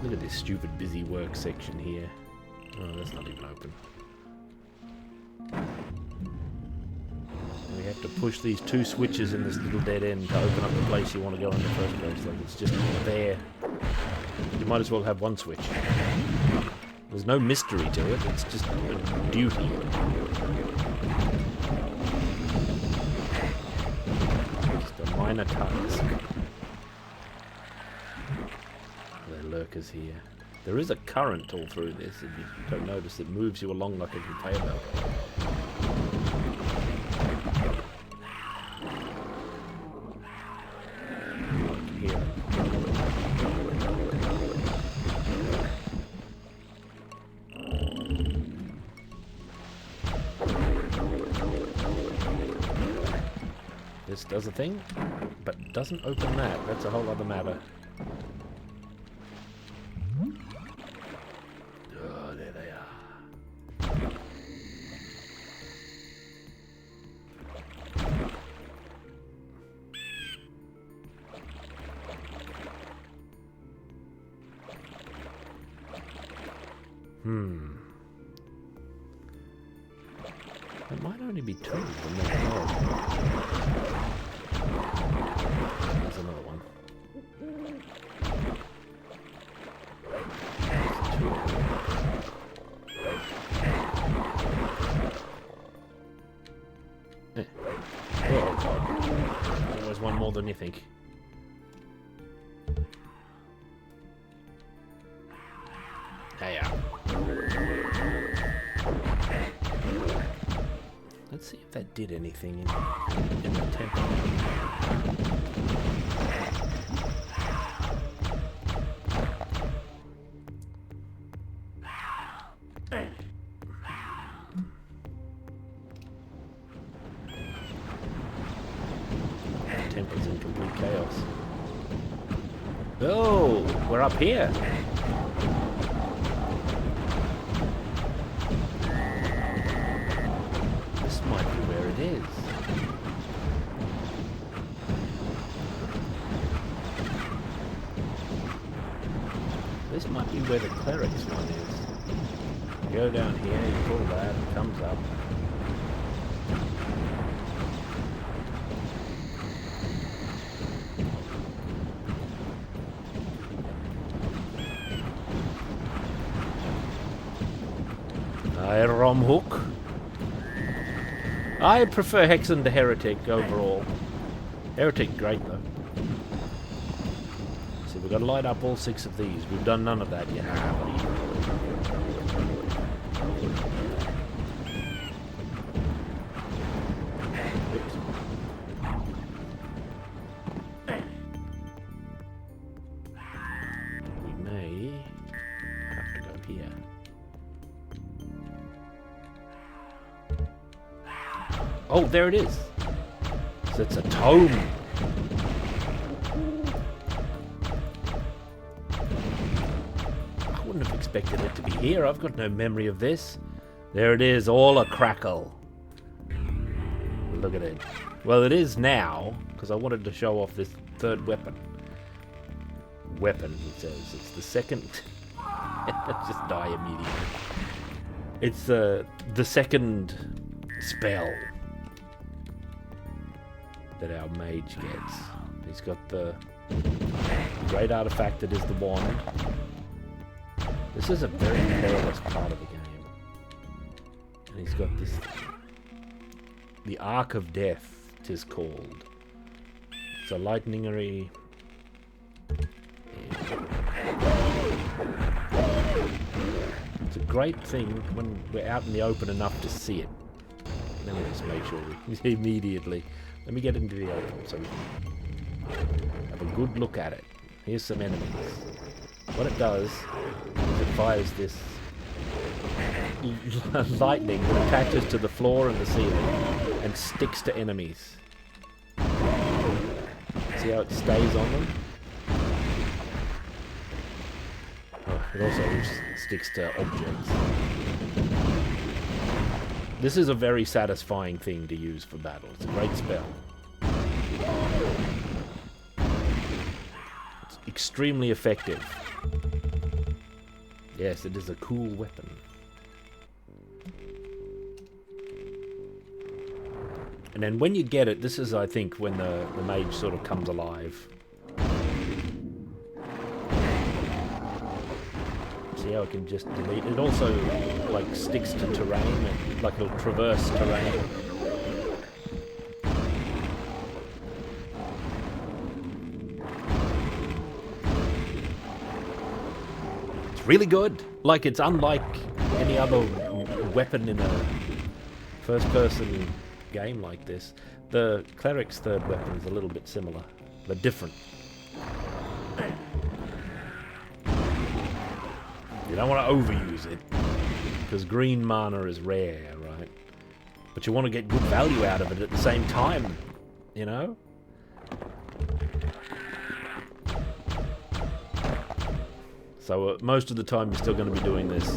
Speaker 2: Look at this stupid busy work section here. Oh, that's not even open. We have to push these 2 switches in this little dead end to open up the place you want to go in the first place. Like, it's just there. You might as well have 1 switch. There's no mystery to it, it's just a duty. Just a minor task. There are lurkers here. There is a current all through this, if you don't notice. It moves you along like a conveyor belt. Here. This does a thing, but doesn't open that. That's a whole other matter. Oh, there they are. It might only be 2 of them. There's another one. There's 2 of them. Oh god. There's always one more than you think. Hey, let's see if that did anything in the temple. The temple's in complete chaos. Oh, we're up here. Is. This might be where the cleric's one is. You go down here, you pull that, it comes up. Rom hook. I prefer Hexen to Heretic overall. Heretic, great though. So we've got to light up all 6 of these. We've done none of that yet. We may have to go here. Oh, there it is. So it's a tome. I wouldn't have expected it to be here. I've got no memory of this. There it is, all a crackle. Look at it. Well, it is now, because I wanted to show off this 3rd weapon. Weapon, he says. It's the 2nd. Just die immediately. It's the 2nd spell that our mage gets. He's got the great artifact that is the wand. This is a very perilous part of the game. And he's got this... The Arc of Death, 'tis called. It's a lightningery... It's a great thing when we're out in the open enough to see it. Then we just make sure we immediately... Let me get into the open so we can have a good look at it. Here's some enemies. What it does is it fires this lightning that attaches to the floor and the ceiling and sticks to enemies. See how it stays on them? Oh, it also sticks to objects. This is a very satisfying thing to use for battle. It's a great spell. It's extremely effective. Yes, it is a cool weapon. And then when you get it, this is, I think, when the mage sort of comes alive. See how it can just delete? It also, like, sticks to terrain, and, like, it'll traverse terrain. It's really good. Like, it's unlike any other weapon in a first-person game like this. The cleric's third weapon is a little bit similar, but different. You don't want to overuse it, because green mana is rare, right? But you want to get good value out of it at the same time, you know? So most of the time you're still going to be doing this.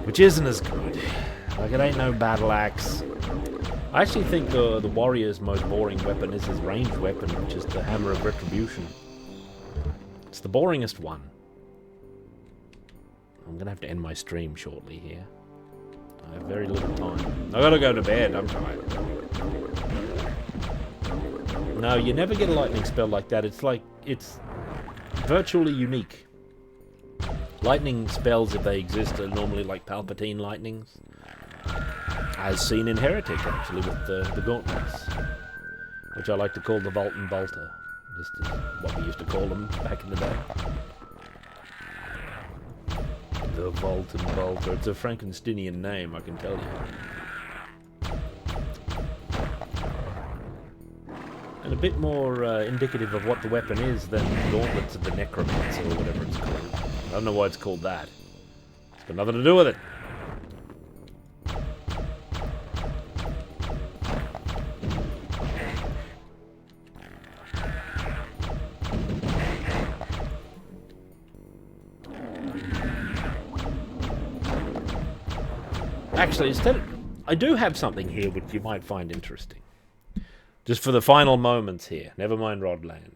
Speaker 2: Which isn't as good. Like, it ain't no battle axe. I actually think the warrior's most boring weapon is his ranged weapon, which is the Hammer of Retribution. It's the boringest one. I'm going to have to end my stream shortly here. I have very little time. I gotta go to bed, I'm tired. No, you never get a lightning spell like that. It's like, it's virtually unique. Lightning spells, if they exist, are normally like Palpatine lightnings. As seen in Heretic, actually, with the gauntlets. Which I like to call the Volt and Bolter. Just as what we used to call them back in the day. The Volt and Bolter. It's a Frankensteinian name, I can tell you. And a bit more indicative of what the weapon is than Gauntlets of the Necromancer, or whatever it's called. I don't know why it's called that. It's got nothing to do with it. Actually, I do have something here which you might find interesting. Just for the final moments here. Never mind Rodland.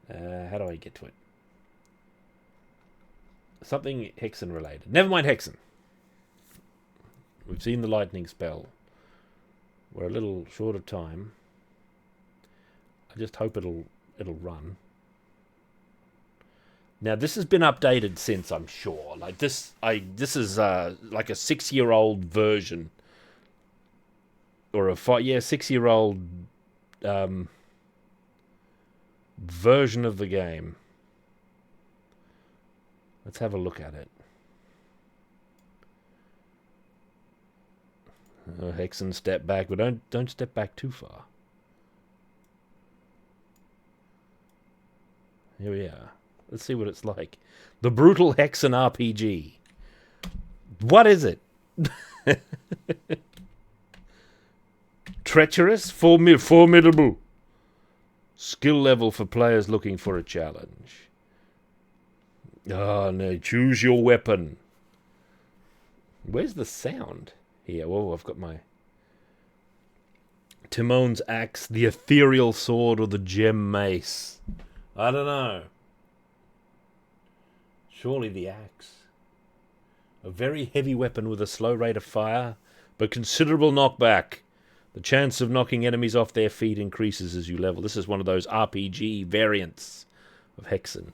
Speaker 2: How do I get to it? Something Hexen related. Never mind Hexen. We've seen the lightning spell. We're a little short of time. I just hope it'll run. Now, this has been updated since, I'm sure. Like, this is like a 6-year-old version. Or a 6-year-old version of the game. Let's have a look at it. Hexen, step back, but don't step back too far. Here we are. Let's see what it's like. The Brutal Hexen RPG. What is it? Treacherous, formidable. Skill level for players looking for a challenge. Oh no, choose your weapon. Where's the sound? Here, oh, I've got my Timon's axe, the ethereal sword, or the gem mace. I don't know. Surely the axe. A very heavy weapon with a slow rate of fire, but considerable knockback. The chance of knocking enemies off their feet increases as you level. This is one of those RPG variants of Hexen.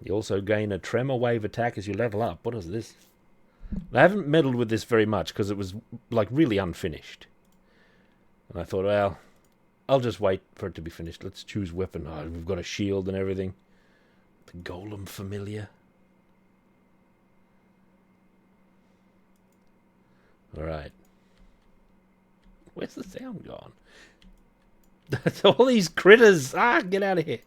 Speaker 2: You also gain a tremor wave attack as you level up. What is this? I haven't meddled with this very much because it was like really unfinished. And I thought, well, I'll just wait for it to be finished. Let's choose weapon. Oh, we've got a shield and everything. The Golem Familiar. Alright. Where's the sound gone? That's all these critters. Ah, get out of here.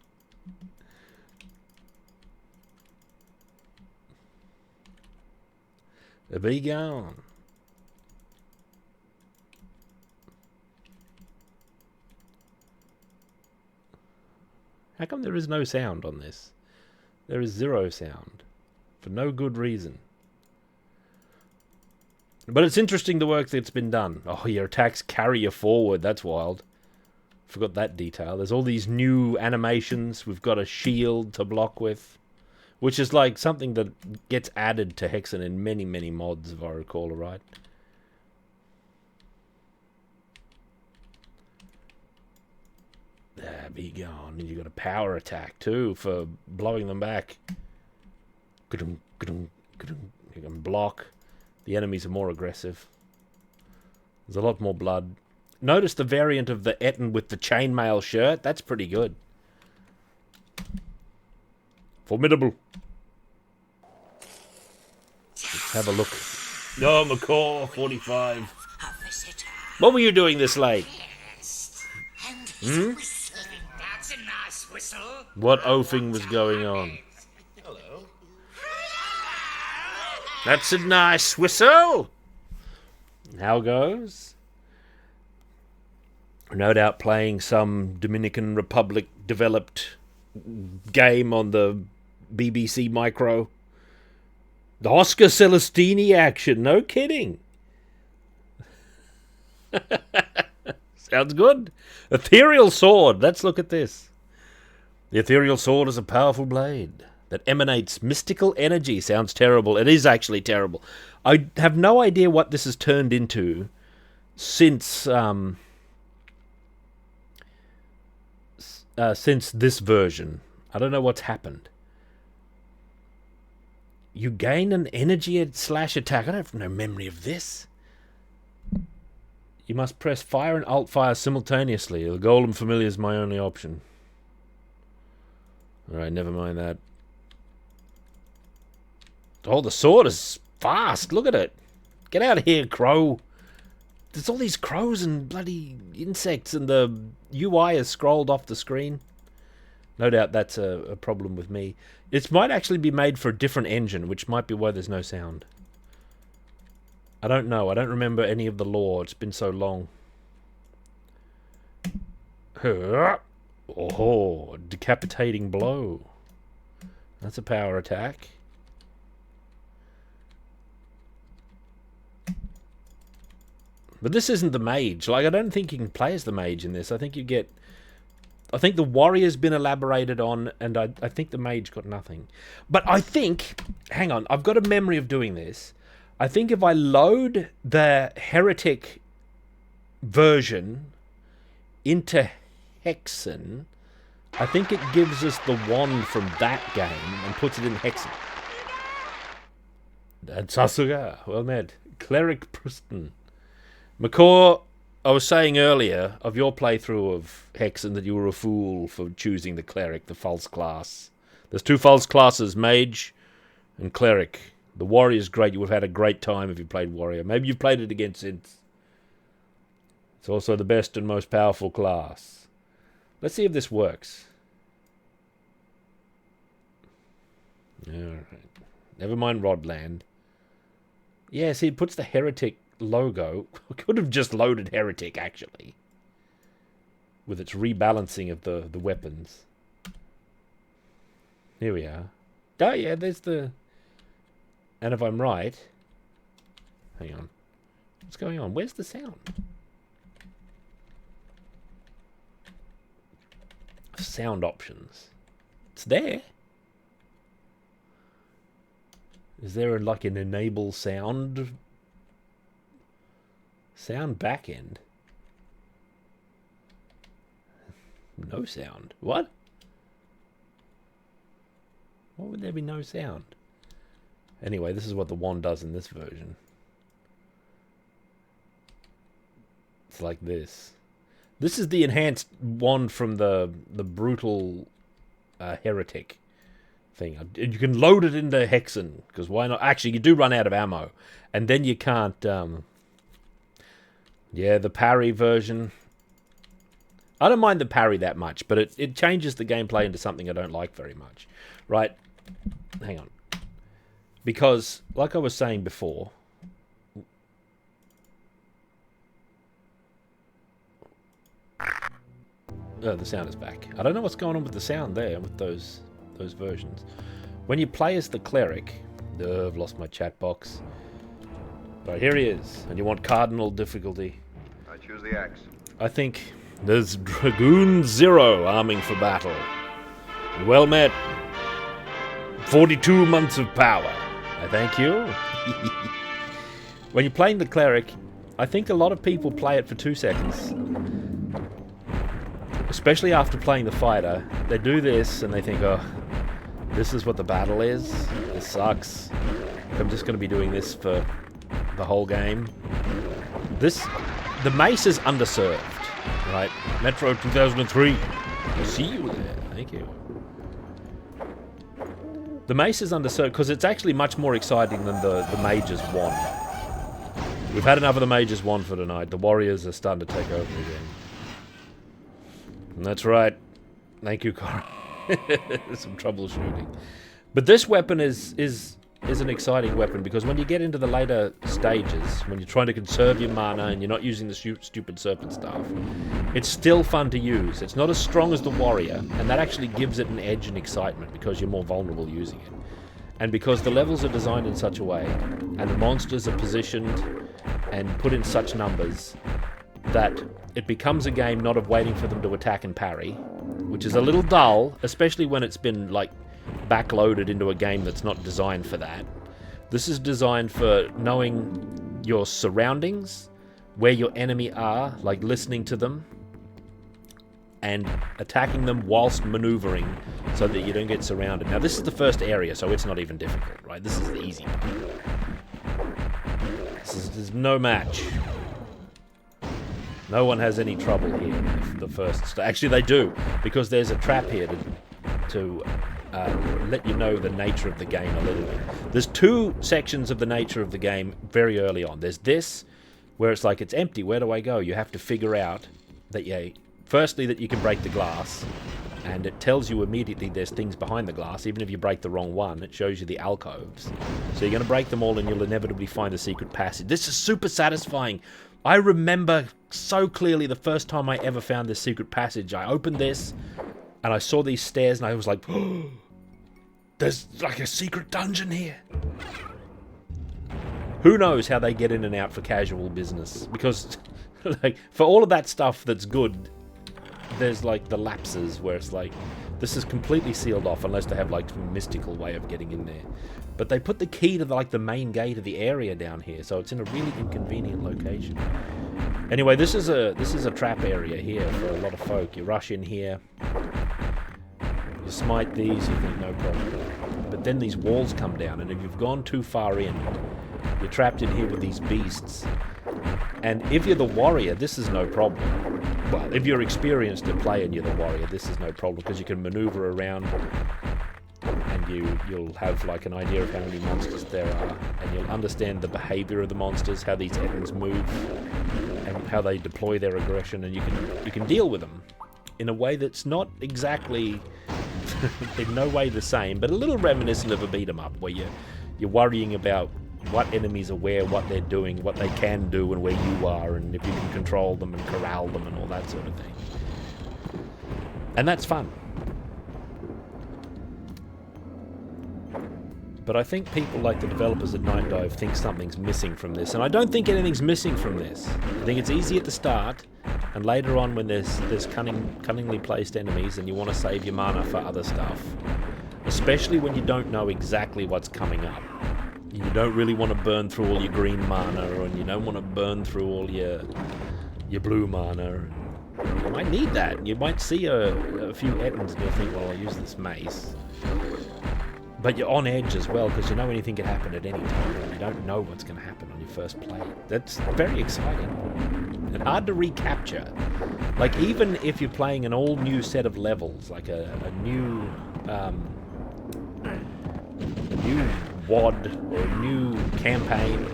Speaker 2: Be gone. How come there is no sound on this? There is 0 sound. For no good reason. But it's interesting the work that's been done. Oh, your attacks carry you forward. That's wild. Forgot that detail. There's all these new animations. We've got a shield to block with. Which is like something that gets added to Hexen in many, many mods, if I recall right. There, be gone. And you got a power attack too for blowing them back. You can block. The enemies are more aggressive. There's a lot more blood. Notice the variant of the Etten with the chainmail shirt. That's pretty good. Formidable. Let's have a look. Oh, McCaw, 45. What were you doing this late? Hmm?
Speaker 3: That's a nice whistle.
Speaker 2: What oafing was going on?
Speaker 3: Hello.
Speaker 2: That's a nice whistle. How goes? No doubt playing some Dominican Republic developed game on the BBC Micro. The Oscar Celestini action, no kidding. Sounds good. Ethereal sword, let's look at this. The ethereal sword is a powerful blade that emanates mystical energy. Sounds terrible. It is actually terrible. I have no idea what this has turned into since this version. I don't know what's happened. You gain an energy slash attack. I have no memory of this. You must press fire and alt fire simultaneously. The golem familiar is my only option. Alright, never mind that. Oh, the sword is fast. Look at it. Get out of here, crow. There's all these crows and bloody insects, and the UI is scrolled off the screen. No doubt that's a problem with me. It might actually be made for a different engine, which might be why there's no sound. I don't know. I don't remember any of the lore. It's been so long. Oh, decapitating blow. That's a power attack. But this isn't the mage. Like, I don't think you can play as the mage in this. I think you get... I think the warrior's been elaborated on, and I think the mage got nothing. But I think... Hang on. I've got a memory of doing this. I think if I load the heretic version into Hexen, I think it gives us the wand from that game and puts it in Hexen. That's Sasuga. Well met. Cleric Preston. McCaw, I was saying earlier of your playthrough of Hexen that you were a fool for choosing the cleric, the false class. There's 2 false classes, mage and cleric. The warrior's great. You would have had a great time if you played warrior. Maybe you've played it again since. It's also the best and most powerful class. Let's see if this works. Alright. Never mind Rodland. Yeah, see, it puts the heretic logo. I could have just loaded heretic, actually. With its rebalancing of the weapons. Here we are. Oh, yeah, there's the... And if I'm right... Hang on. What's going on? Where's the sound? Sound options. It's there. Is there like an enable sound... Sound backend? No sound. What? Why would there be no sound? Anyway, this is what the wand does in this version. It's like this. This is the enhanced wand from the brutal heretic thing. You can load it into Hexen, because why not? Actually, you do run out of ammo, and then you can't Yeah, the parry version. I don't mind the parry that much, but it changes the gameplay into something I don't like very much. Right? Hang on. Because, like I was saying before... Oh, the sound is back. I don't know what's going on with the sound there, with those versions. When you play as the cleric... Oh, I've lost my chat box. Right, here he is. And you want cardinal difficulty.
Speaker 4: I choose the axe.
Speaker 2: I think there's Dragoon Zero arming for battle. Well met. 42 months of power. I thank you. When you're playing the cleric, I think a lot of people play it for 2 seconds. Especially after playing the fighter. They do this and they think, oh, this is what the battle is? This sucks. I'm just going to be doing this for the whole game. The mace is underserved, right? Metro 2003. I'll see you there. Thank you. The mace is underserved because it's actually much more exciting than the Mage's wand. We've had enough of the Mage's wand for tonight. The warriors are starting to take over again. And that's right. Thank you, Cora. Some troubleshooting. But this weapon is an exciting weapon because when you get into the later stages, when you're trying to conserve your mana and you're not using the stupid serpent staff, it's still fun to use. It's not as strong as the warrior, and that actually gives it an edge and excitement because you're more vulnerable using it. And because the levels are designed in such a way, and the monsters are positioned and put in such numbers, that it becomes a game not of waiting for them to attack and parry, which is a little dull, especially when it's been, like, backloaded into a game that's not designed for that. This is designed for knowing your surroundings, where your enemy are, like listening to them, and attacking them whilst maneuvering so that you don't get surrounded. Now, this is the first area, so it's not even difficult, right? This is the easy part. There's no match. No one has any trouble here. The first... Actually, they do, because there's a trap here to let you know the nature of the game a little bit. There's 2 sections of the nature of the game very early on. There's this, where it's like, it's empty, where do I go? You have to figure out that, firstly, that you can break the glass, and it tells you immediately there's things behind the glass. Even if you break the wrong one, it shows you the alcoves. So you're going to break them all, and you'll inevitably find a secret passage. This is super satisfying. I remember so clearly the first time I ever found this secret passage. I opened this, and I saw these stairs, and I was like, oh, there's like a secret dungeon here. Who knows how they get in and out for casual business? Because, like, for all of that stuff that's good, there's, like, the lapses where it's like, this is completely sealed off unless they have, like, some mystical way of getting in there. But they put the key to, like, the main gate of the area down here, so it's in a really inconvenient location. Anyway, this is a trap area here for a lot of folk. You rush in here, you smite these, you think no problem. But then these walls come down, and if you've gone too far in, you're trapped in here with these beasts. And if you're the warrior, this is no problem. Well, if you're experienced at play and you're the warrior, this is no problem, because you can maneuver around, and you'll have like an idea of how many monsters there are, and you'll understand the behavior of the monsters, how these enemies move, and how they deploy their aggression, and you can deal with them in a way that's not exactly in no way the same, but a little reminiscent of a beat 'em up, where you're worrying about what enemies are where, what they're doing, what they can do, and where you are, and if you can control them and corral them and all that sort of thing. And that's fun. But I think people like the developers at Night Dive think something's missing from this, and I don't think anything's missing from this. I think it's easy at the start, and later on when there's cunningly placed enemies and you want to save your mana for other stuff, especially when you don't know exactly what's coming up. You don't really want to burn through all your green mana, and you don't want to burn through all your blue mana. You might need that. You might see a few ettins and you'll think, well, I'll use this mace. But you're on edge as well, because you know anything can happen at any time. You don't know what's going to happen on your first play. That's very exciting. And hard to recapture. Like, even if you're playing an all-new set of levels, like a new WOD or a new campaign,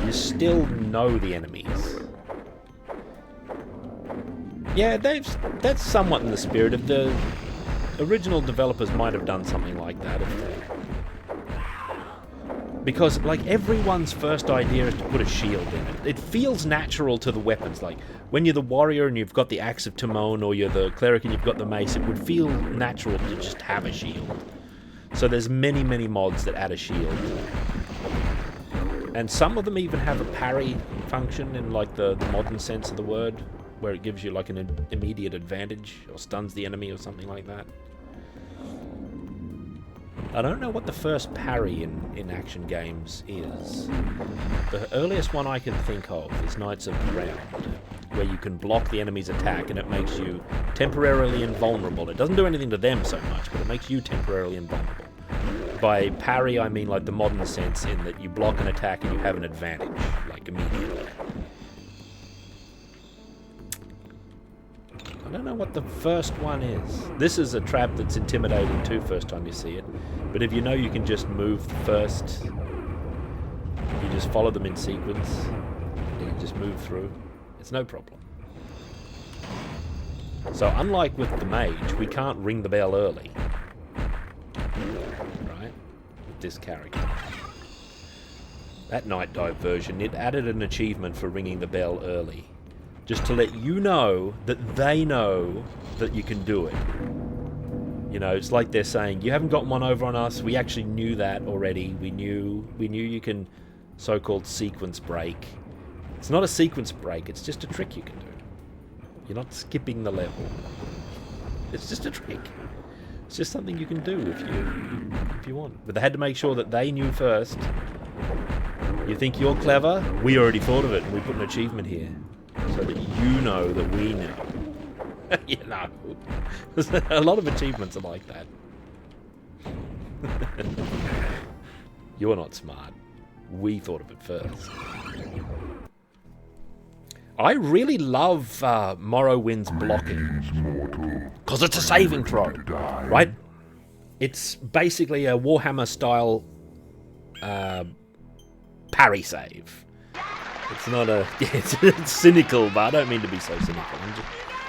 Speaker 2: You still know the enemies. Yeah, that's somewhat in the spirit of the original developers might have done something like that if they... Because, like, everyone's first idea is to put a shield in it. It feels natural to the weapons. Like, when you're the warrior and you've got the Axe of Timon, or you're the cleric and you've got the mace, it would feel natural to just have a shield. So there's many, many mods that add a shield. And some of them even have a parry function in, like, the modern sense of the word, where it gives you, like, an immediate advantage, or stuns the enemy or something like that. I don't know what the first parry in action games is. The earliest one I can think of is Knights of the Round, where you can block the enemy's attack and it makes you temporarily invulnerable. It doesn't do anything to them so much, but it makes you temporarily invulnerable. By parry, I mean like the modern sense in that you block an attack and you have an advantage, like immediately. I don't know what the first one is. This is a trap that's intimidating too, first time you see it. But if you know you can just move first, you just follow them in sequence, you can just move through, it's no problem. So unlike with the mage, we can't ring the bell early. Right? With this character. That Night Dive version, it added an achievement for ringing the bell early. Just to let you know that they know that you can do it. You know, it's like they're saying, you haven't got one over on us, we actually knew that already. We knew you can so-called sequence break. It's not a sequence break, it's just a trick you can do. You're not skipping the level. It's just a trick. It's just something you can do if you want. But they had to make sure that they knew first. You think you're clever? We already thought of it and we put an achievement here. So that you know that we know. You know. A lot of achievements are like that. You're not smart. We thought of it first. I really love Morrowind's blocking. Because it's a saving throw. Right? It's basically a Warhammer style parry save. It's not a... Yeah, it's cynical, but I don't mean to be so cynical.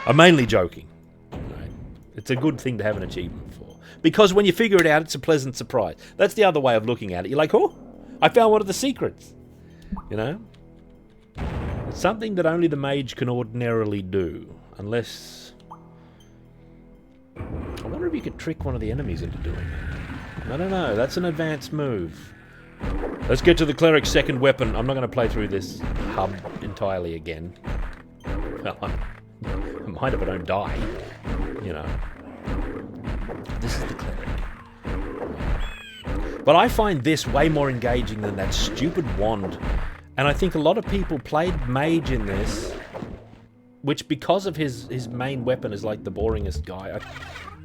Speaker 2: I'm mainly joking. Right? It's a good thing to have an achievement for. Because when you figure it out, it's a pleasant surprise. That's the other way of looking at it. You're like, oh, I found one of the secrets. You know? It's something that only the mage can ordinarily do. Unless... I wonder if you could trick one of the enemies into doing it. I don't know. That's an advanced move. Let's get to the cleric's second weapon. I'm not going to play through this hub entirely again. Well, I might if I don't die. You know. This is the cleric. But I find this way more engaging than that stupid wand. And I think a lot of people played Mage in this, which because of his main weapon is like the boringest guy.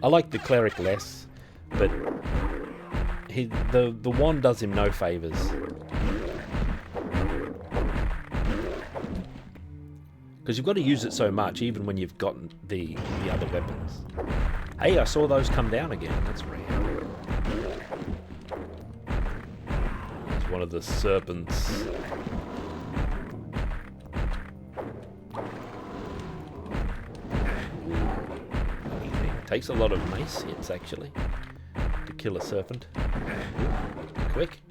Speaker 2: I like the cleric less, but... The wand does him no favours. Because you've got to use it so much, even when you've got the other weapons. Hey, I saw those come down again. That's rare. It's one of the serpents. It takes a lot of mace hits, actually, to kill a serpent. Quick.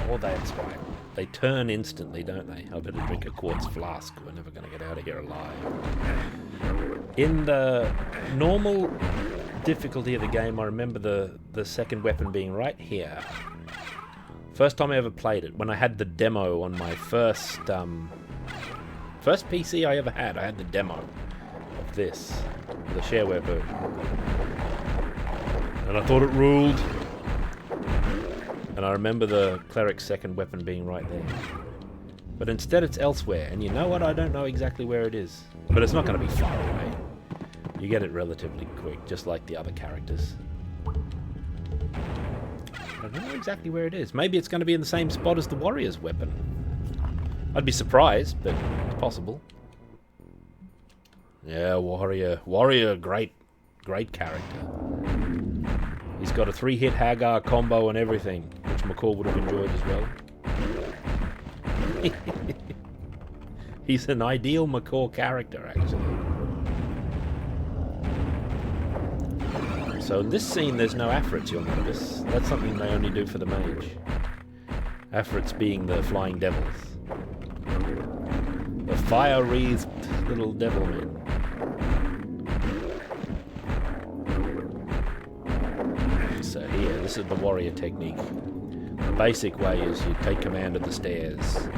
Speaker 2: Or they expire. They turn instantly, don't they? I better drink a quartz flask. We're never going to get out of here alive. In the normal difficulty of the game, I remember the second weapon being right here. First time I ever played it, when I had the demo on my first PC I ever had. I had the demo of this, the shareware version. And I thought it ruled. And I remember the cleric's second weapon being right there. But instead it's elsewhere. And you know what? I don't know exactly where it is. But it's not going to be far away. You get it relatively quick, just like the other characters. I don't know exactly where it is. Maybe it's going to be in the same spot as the warrior's weapon. I'd be surprised, but it's possible. Yeah, warrior. Warrior, great character. He's got a 3-hit Hagar combo and everything, which McCall would have enjoyed as well. He's an ideal macaw character, actually. So in this scene, there's no afrits, you'll notice. That's something they only do for the mage. Afrits being the flying devils. The fire-wreathed little devil men. So here, this is the warrior technique. The basic way is you take command of the stairs.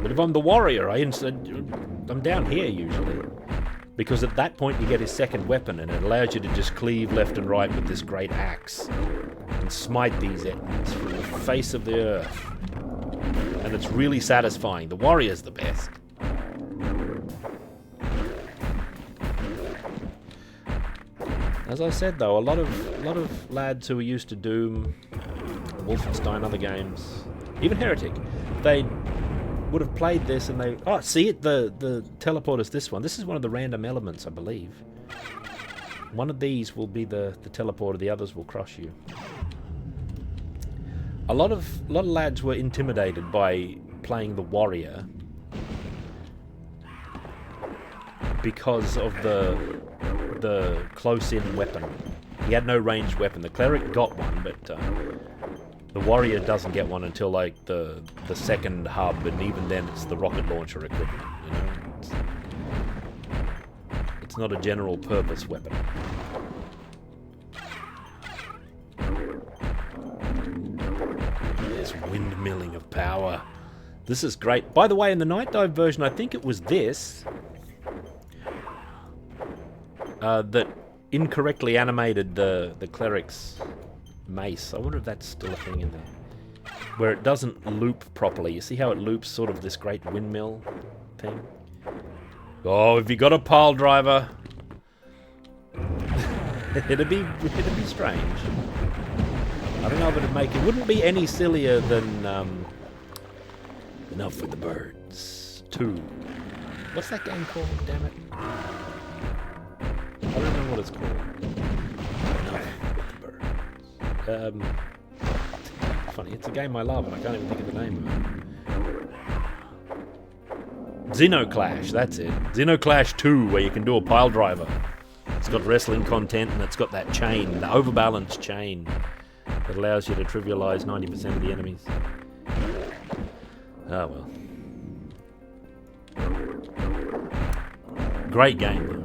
Speaker 2: But if I'm the warrior, I'm down here usually. Because at that point you get his second weapon and it allows you to just cleave left and right with this great axe and smite these enemies from the face of the earth. And it's really satisfying. The warrior's the best. As I said though, a lot of lads who are used to Doom, Wolfenstein, other games, even Heretic, they would have played this and they... Oh, see it? The teleporter's this one. This is one of the random elements, I believe. One of these will be the teleporter, the others will crush you. A lot of lads were intimidated by playing the warrior because of the close-in weapon. He had no ranged weapon. The cleric got one, but the warrior doesn't get one until like the second hub, and even then it's the rocket launcher equivalent. You know, it's not a general purpose weapon. There's windmilling of power. This is great. By the way, in the Night Dive version, I think it was this that incorrectly animated the cleric's mace. I wonder if that's still a thing in there. Where it doesn't loop properly. You see how it loops sort of this great windmill thing? Oh, if you got a pile driver, it'd be strange. I don't know if it'd make it. Wouldn't be any sillier than Enough with the Birds 2. What's that game called? Damn it. I don't remember what it's called. Enough with the Birds. Funny, it's a game I love and I can't even think of the name of it. Xenoclash, that's it. Xenoclash 2, where you can do a pile driver. It's got wrestling content and it's got that chain, the overbalanced chain, that allows you to trivialize 90% of the enemies. Oh well. Great game though.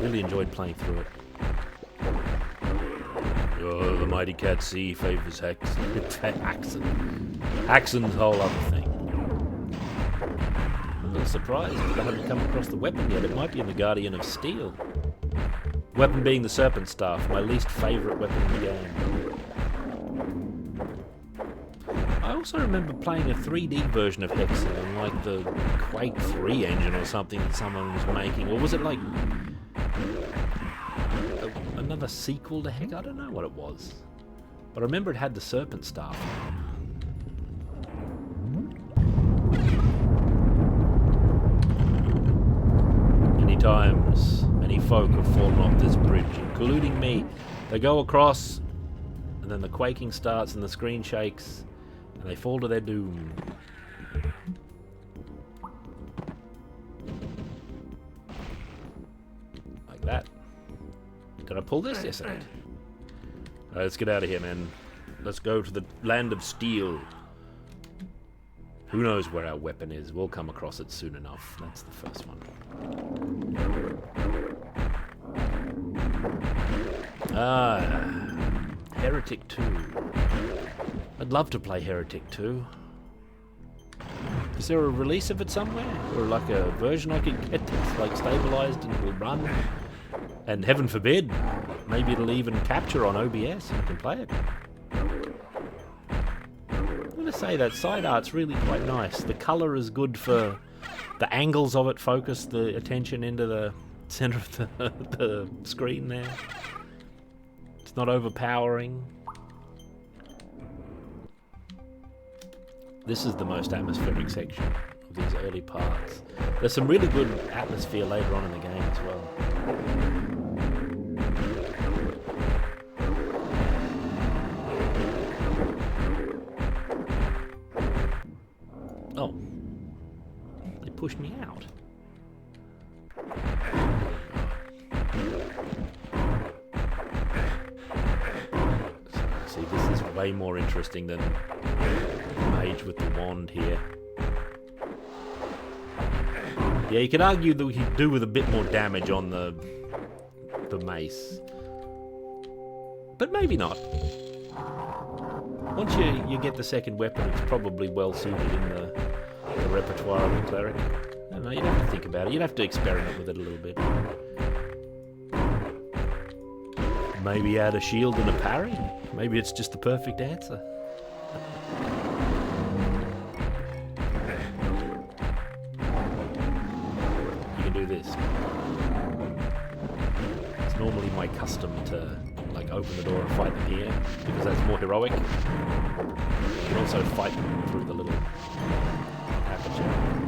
Speaker 2: Really enjoyed playing through it. Oh, the mighty cat C favors Haxon. Haxon's whole other thing. I'm a little surprised that I haven't come across the weapon yet. It might be in the Guardian of Steel. Weapon being the Serpent Staff, my least favourite weapon in the game. I also remember playing a 3D version of Hexen on like the Quake 3 engine or something that someone was making. Or was it like another sequel to Hex? I don't know what it was. But I remember it had the Serpent Staff. Many times, many folk have fallen off this bridge, including me. They go across, and then the quaking starts and the screen shakes, and they fall to their doom. Like that. Did I pull this? Yes, I did. Alright, let's get out of here, man. Let's go to the land of steel. Who knows where our weapon is? We'll come across it soon enough. That's the first one. Heretic 2. I'd love to play Heretic 2. Is there a release of it somewhere? Or like a version I could get that's like stabilized and will run? And heaven forbid, maybe it'll even capture on OBS and I can play it. I'm going to say that side art's really quite nice. The colour is good for the angles of it, focus the attention into the centre of the screen there. It's not overpowering. This is the most atmospheric section of these early parts. There's some really good atmosphere later on in the game as well. Oh. They pushed me out. See, this is way more interesting than Mage with the wand here. Yeah, you could argue that we could do with a bit more damage on the mace. But maybe not. Once you get the second weapon, it's probably well suited in the repertoire of the cleric. I don't know, you'd have to think about it. You'd have to experiment with it a little bit. Maybe add a shield and a parry? Maybe it's just the perfect answer. You can do this. It's normally my custom to like open the door and fight them here, because that's more heroic. You can also fight them through the little aperture.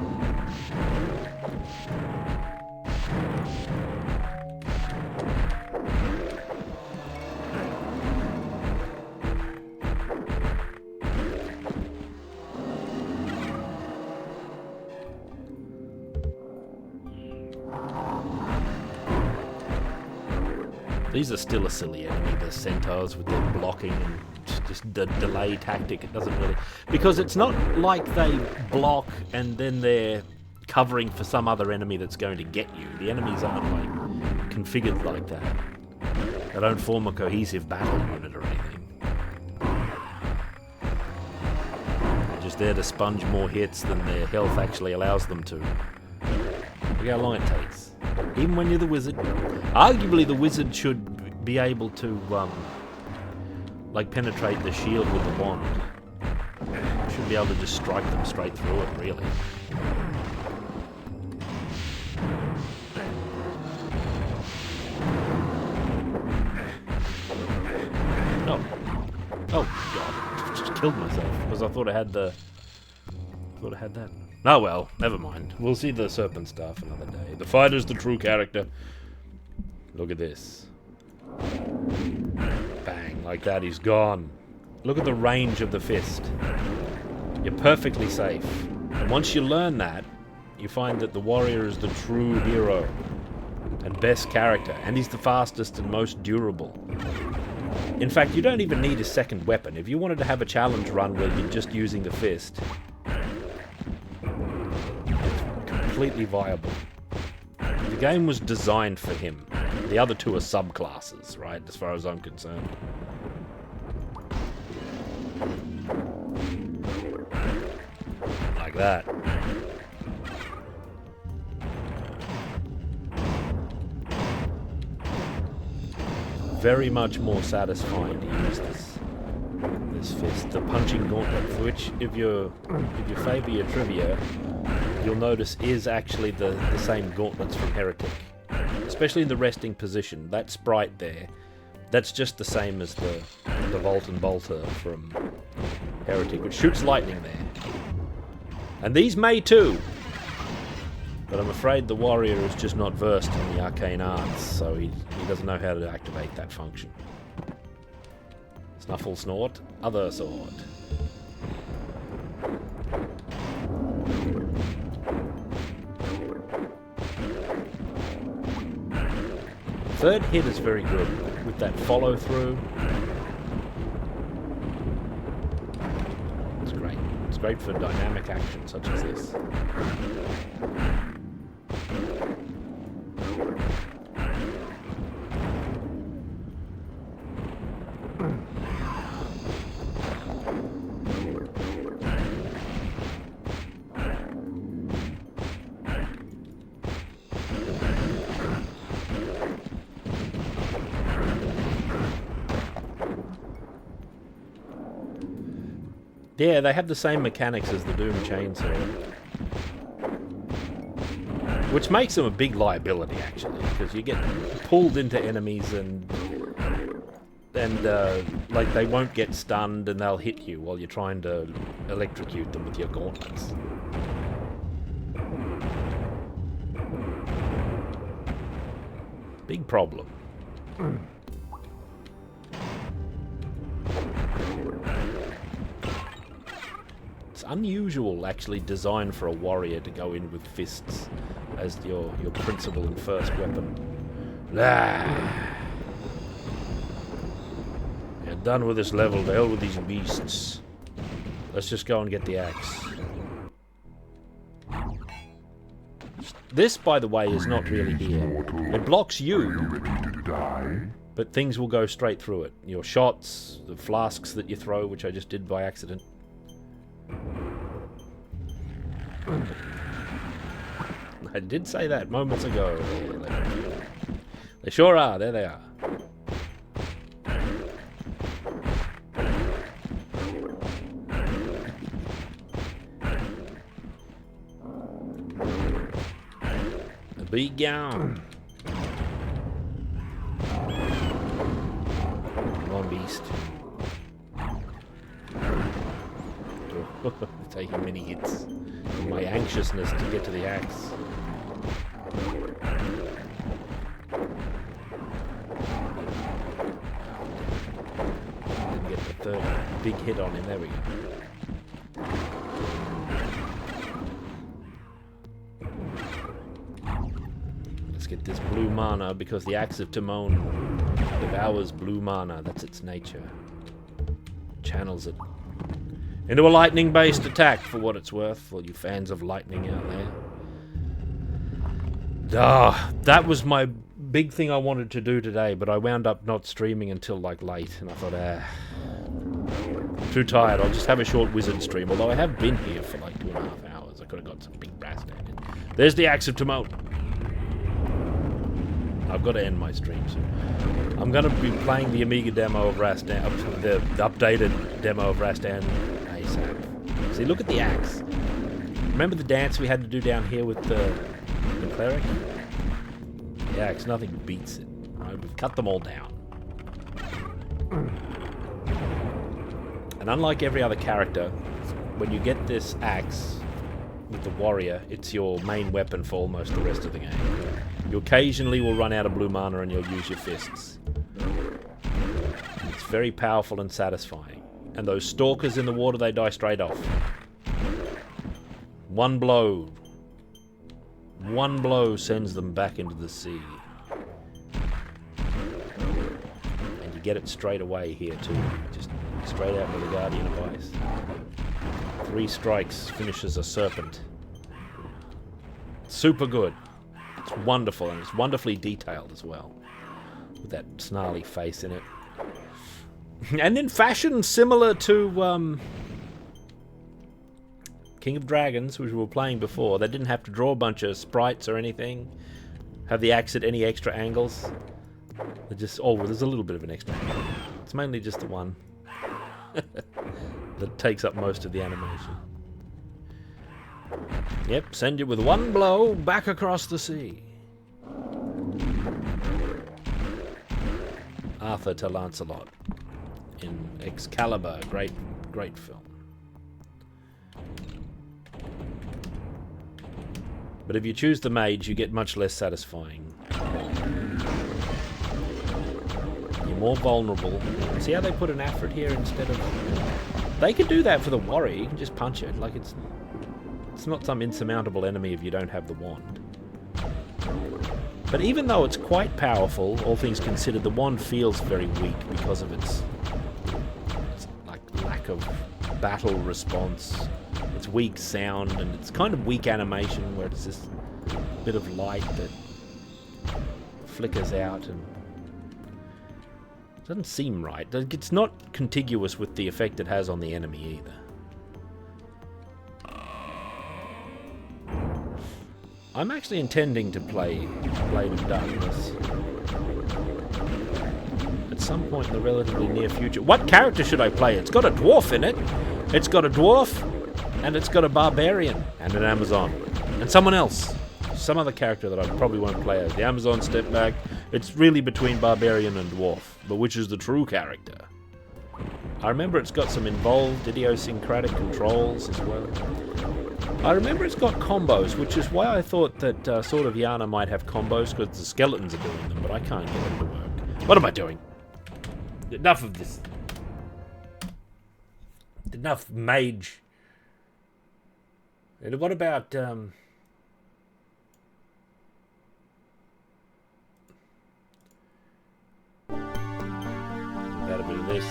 Speaker 2: These are still a silly enemy, the centaurs with their blocking and just the delay tactic. It doesn't really... Because it's not like they block and then they're covering for some other enemy that's going to get you. The enemies aren't like configured like that. They don't form a cohesive battle unit or anything. They're just there to sponge more hits than their health actually allows them to. Look how long it takes. Even when you're the wizard. Arguably the wizard should be able to like penetrate the shield with the wand. Should be able to just strike them straight through it, really. Oh god, just killed myself because I thought I had the that. Oh well, never mind. We'll see the serpent staff another day. The fighter's the true character. Look at this. Bang, like that, he's gone. Look at the range of the fist. You're perfectly safe. And once you learn that, you find that the warrior is the true hero and best character, and he's the fastest and most durable. In fact, you don't even need a second weapon. If you wanted to have a challenge run where you're just using the fist, completely viable. The game was designed for him. The other two are subclasses, right, as far as I'm concerned. Like that. Very much more satisfying to use this fist. The punching gauntlet, for which if you favour your trivia, you'll notice is actually the same gauntlets from Heretic. Especially in the resting position. That sprite there, that's just the same as the Volt and Bolter from Heretic, which shoots lightning there. And these may too. But I'm afraid the warrior is just not versed in the arcane arts, so he doesn't know how to activate that function. Snuffle snort, other sword. Third hit is very good with that follow through. It's great. It's great for dynamic action such as this. Yeah, they have the same mechanics as the Doom Chainsaw. Which makes them a big liability, actually, because you get pulled into enemies and like they won't get stunned and they'll hit you while you're trying to electrocute them with your gauntlets. Big problem. unusual, actually, design for a warrior to go in with fists as your principal and first weapon. Ah. We're done with this level. To hell with these beasts. Let's just go and get the axe. This, by the way, is not really here. It blocks
Speaker 1: Are you
Speaker 2: you,
Speaker 1: ready to die?
Speaker 2: but things will go straight through it. Your shots, the flasks that you throw, which I just did by accident. I did say that moments ago. They sure are. There they are. Be gone. Come on, beast. Taking many hits. In my anxiousness to get to the axe. Didn't get the third big hit on him. There we go. Let's get this blue mana, because the Axe of Timon devours blue mana. That's its nature. Channels it into a lightning-based attack, for what it's worth, for you fans of lightning out there. That was my big thing I wanted to do today, but I wound up not streaming until like late, and I thought, too tired, I'll just have a short wizard stream, although I have been here for like 2.5 hours. I could have got some big brass down in. There's the Axe of Timon. I've got to end my stream soon. I'm going to be playing the Amiga demo of Rastan, the updated demo of Rastan ASAP. See, look at the axe. Remember the dance we had to do down here with the cleric? The axe, nothing beats it. Right? We've cut them all down. And unlike every other character, when you get this axe with the warrior, it's your main weapon for almost the rest of the game. You occasionally will run out of blue mana and you'll use your fists. It's very powerful and satisfying. And those stalkers in the water, they die straight off. One blow sends them back into the sea. And you get it straight away here too. Just straight out with the Guardian of Ice. 3 strikes finishes a serpent. Super good. It's wonderful, and it's wonderfully detailed as well, with that snarly face in it. And in fashion similar to King of Dragons, which we were playing before, they didn't have to draw a bunch of sprites or anything, have the axe at any extra angles. They just, there's a little bit of an extra angle. It's mainly just the one that takes up most of the animation. Yep, send you with one blow back across the sea. Arthur to Lancelot in Excalibur, great film. But if you choose the mage, you get much less satisfying. You're more vulnerable. See how they put an Afrit here instead of... They could do that for the warrior. You can just punch it. Like it's not some insurmountable enemy if you don't have the wand. But even though it's quite powerful, all things considered, the wand feels very weak because of its like lack of battle response. Its weak sound and its kind of weak animation where it's this bit of light that flickers out and doesn't seem right. It's not contiguous with the effect it has on the enemy either. I'm actually intending to play Blade of Darkness at some point in the relatively near future. What character should I play? It's got a dwarf in it. It's got a dwarf, and it's got a barbarian, and an Amazon, and someone else. Some other character that I probably won't play as. The Amazon step back. It's really between barbarian and dwarf, but which is the true character? I remember it's got some involved idiosyncratic controls as well. I remember it's got combos, which is why I thought that Sword of Yana might have combos, because the skeletons are doing them, but I can't get them to work. What am I doing? Enough of this. Enough mage And what about about a bit of this?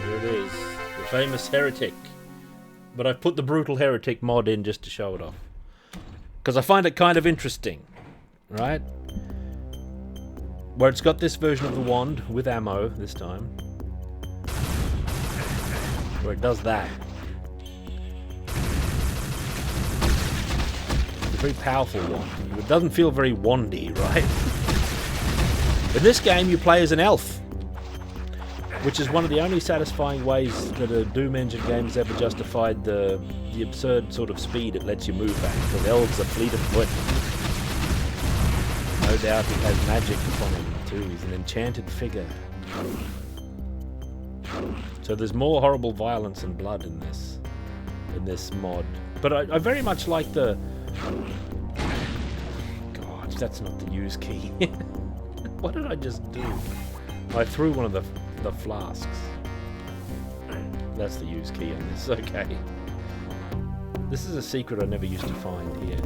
Speaker 2: Here it is, the famous heretic. But I've put the brutal heretic mod in just to show it off, because I find it kind of interesting, right? Where it's got this version of the wand with ammo this time, where it does that. It's a very powerful wand. It doesn't feel very wandy, right? In this game, you play as an elf, which is one of the only satisfying ways that a Doom engine game has ever justified the absurd sort of speed it lets you move at, because elves are fleet of foot. No doubt he has magic upon him too. He's an enchanted figure. So there's more horrible violence and blood in this mod. But I very much like the... God, that's not the use key. What did I just do? I threw one of the flasks. That's the use key on this. Okay. This is a secret I never used to find here.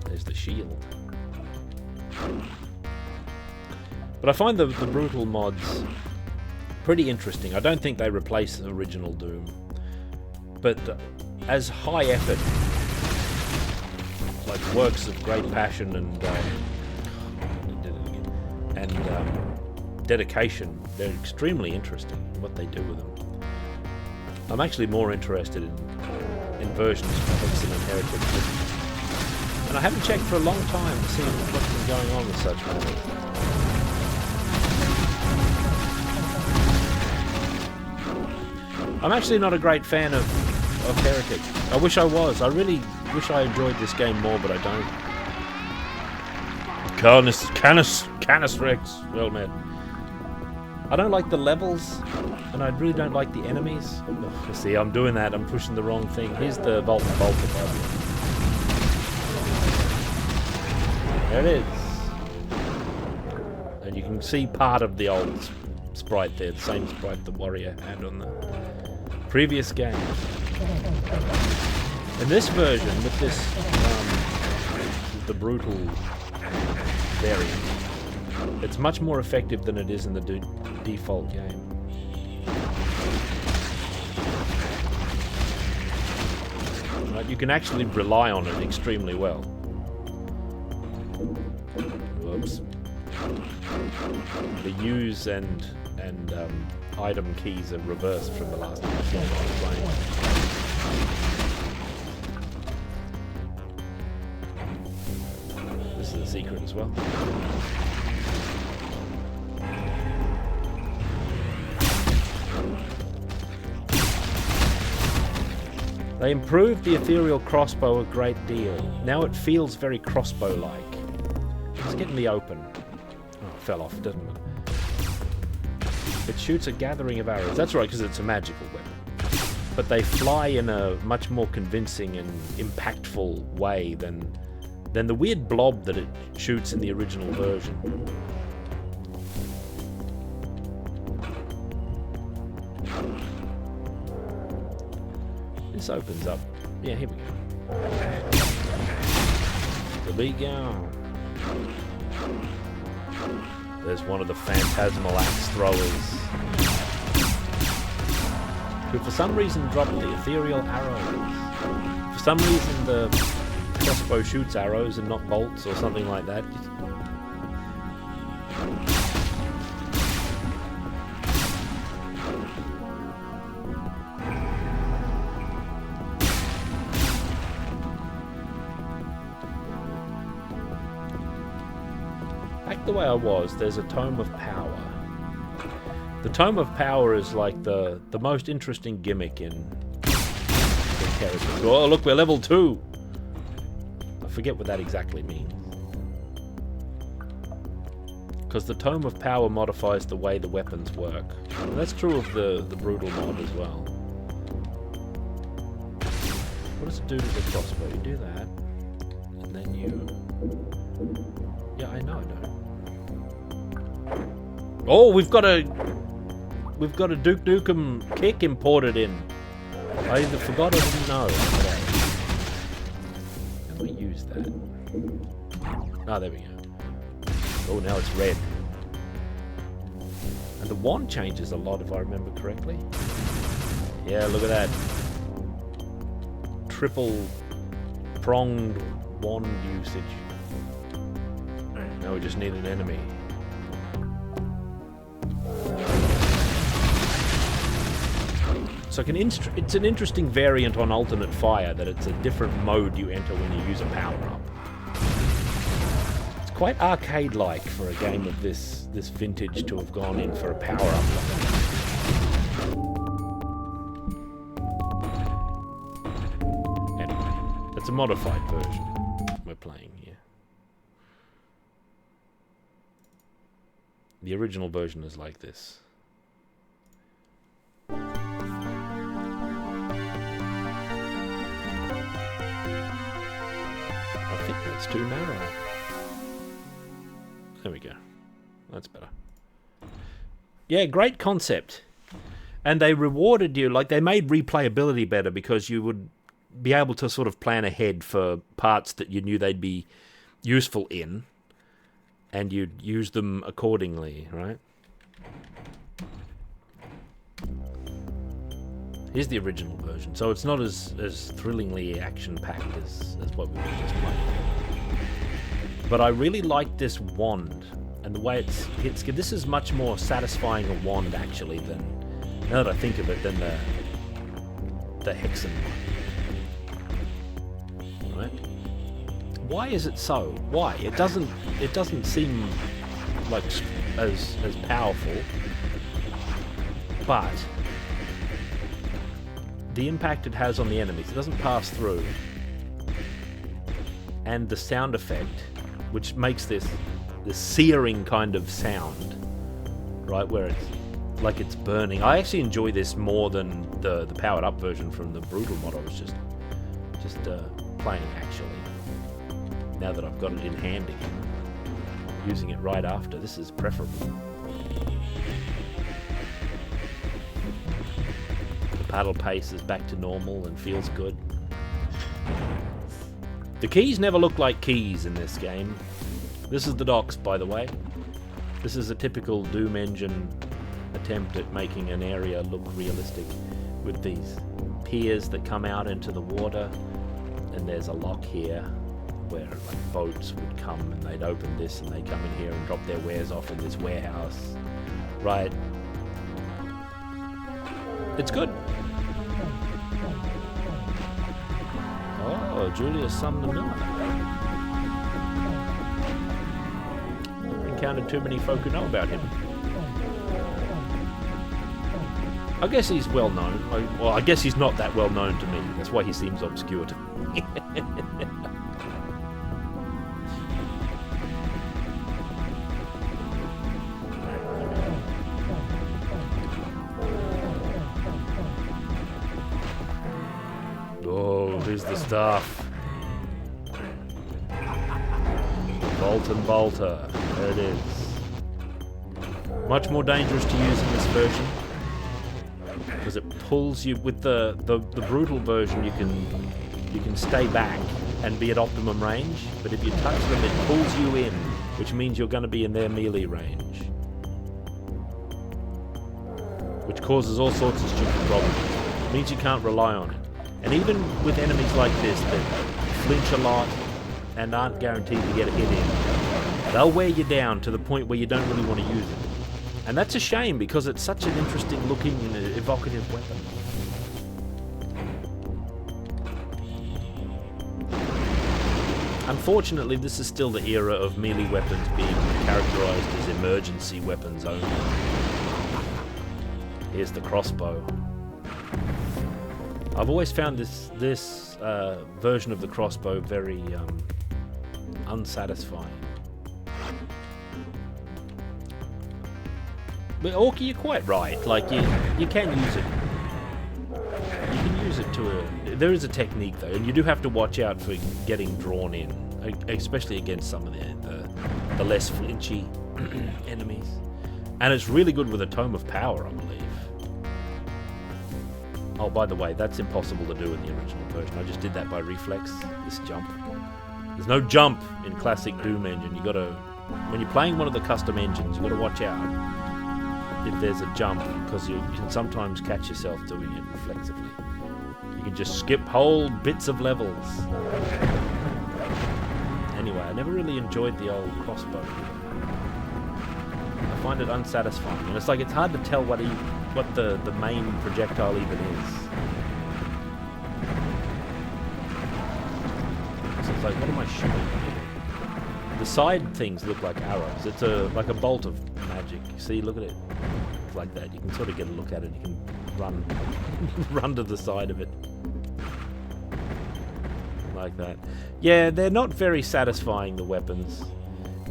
Speaker 2: There's the shield. But I find the brutal mods pretty interesting. I don't think they replace the original Doom, but as high effort, like works of great passion and dedication, they're extremely interesting in what they do with them. I'm actually more interested in versions of Hexen and Heretic, and I haven't checked for a long time to see what's been going on with such mods. I'm actually not a great fan of Heretic. I wish I was. I really wish I enjoyed this game more, but I don't. Canis Rex. Well met. I don't like the levels, and I really don't like the enemies. Oh, see, I'm doing that. I'm pushing the wrong thing. Here's the Vault and Bolter button. There it is. And you can see part of the old sprite there, the same sprite the warrior had on the previous game. In this version, with this, the brutal variant, it's much more effective than it is in the default game. Right, you can actually rely on it extremely well. Whoops. The use and item keys are reversed from the last time I was playing. This is a secret as well. They improved the ethereal crossbow a great deal. Now it feels very crossbow-like. It's getting me open. Oh, it fell off, doesn't it? It shoots a gathering of arrows. That's right, because it's a magical weapon. But they fly in a much more convincing and impactful way than the weird blob that it shoots in the original version. This opens up. Yeah, here we go. Here we go. There's one of the phantasmal axe throwers, who for some reason dropped the ethereal arrows. For some reason the crossbow shoots arrows and not bolts or something like that. Back the way I was, there's a Tome of Power. The Tome of Power is like the most interesting gimmick in characters. Oh, look, we're level 2! I forget what that exactly means. Because the Tome of Power modifies the way the weapons work. And that's true of the Brutal mod as well. What does it do to the crossbow? You do that, and then you... Yeah, I know, I know. Oh, we've got a we've got a Duke Nukem kick imported in. I either forgot or didn't know. How do we use that? Ah, there we go. Oh, now it's red. And the wand changes a lot, if I remember correctly. Yeah, look at that. Triple pronged wand usage. Now we just need an enemy. So it's an interesting variant on alternate fire that it's a different mode you enter when you use a power-up. It's quite arcade-like for a game of this vintage to have gone in for a power-up. Anyway, it's a modified version we're playing here. The original version is like this. I think that's too narrow. There we go. That's better. Yeah, great concept. And they rewarded you, like they made replayability better because you would be able to sort of plan ahead for parts that you knew they'd be useful in, and you'd use them accordingly, right? Here's the original version, so it's not as thrillingly action-packed as what we were just playing. But I really like this wand, and the way it hits. This is much more satisfying a wand, actually, than, now that I think of it, than the Hexen one. Right? Why is it so? Why? It doesn't seem like as powerful, but the impact it has on the enemies, it doesn't pass through, and the sound effect, which makes this searing kind of sound, right, where it's like it's burning. I actually enjoy this more than the powered up version from the brutal mod I was just playing, actually. Now that I've got it in hand again, using it right after, this is preferable. The paddle pace is back to normal and feels good. The keys never look like keys in this game. This is the docks, by the way. This is a typical Doom engine attempt at making an area look realistic, with these piers that come out into the water, and there's a lock here where like boats would come and they'd open this and they'd come in here and drop their wares off in this warehouse. Right. It's good. Oh, Julius Sumner Miller. Never encountered too many folk who know about him. I guess he's well known. Well, I guess he's not that well known to me. That's why he seems obscure to me. Oh, here's the stuff. Bolton Bolter. There it is. Much more dangerous to use in this version, because it pulls you. With the brutal version, you can stay back and be at optimum range, but if you touch them, it pulls you in, which means you're going to be in their melee range, which causes all sorts of stupid problems. It means you can't rely on it. And even with enemies like this that flinch a lot and aren't guaranteed to get a hit in, they'll wear you down to the point where you don't really want to use it. And that's a shame, because it's such an interesting looking and evocative weapon. Unfortunately, this is still the era of melee weapons being characterized as emergency weapons only. Here's the crossbow. I've always found this version of the crossbow very unsatisfying. But Orky, you're quite right. Like you can use it. You can use it to a. There is a technique though, and you do have to watch out for getting drawn in, especially against some of the less flinchy enemies. And it's really good with a Tome of Power, I believe. Oh, by the way, that's impossible to do in the original version. I just did that by reflex, this jump. There's no jump in classic Doom engine. You gotta, when you're playing one of the custom engines, you gotta watch out if there's a jump, because you can sometimes catch yourself doing it reflexively. You can just skip whole bits of levels. Anyway, I never really enjoyed the old crossbow. I find it unsatisfying, and it's like it's hard to tell what the main projectile even is. So it's like, what am I shooting? The side things look like arrows. It's like a bolt of magic. See, look at it. It's like that. You can sort of get a look at it. You can run to the side of it. Like that. Yeah, they're not very satisfying, the weapons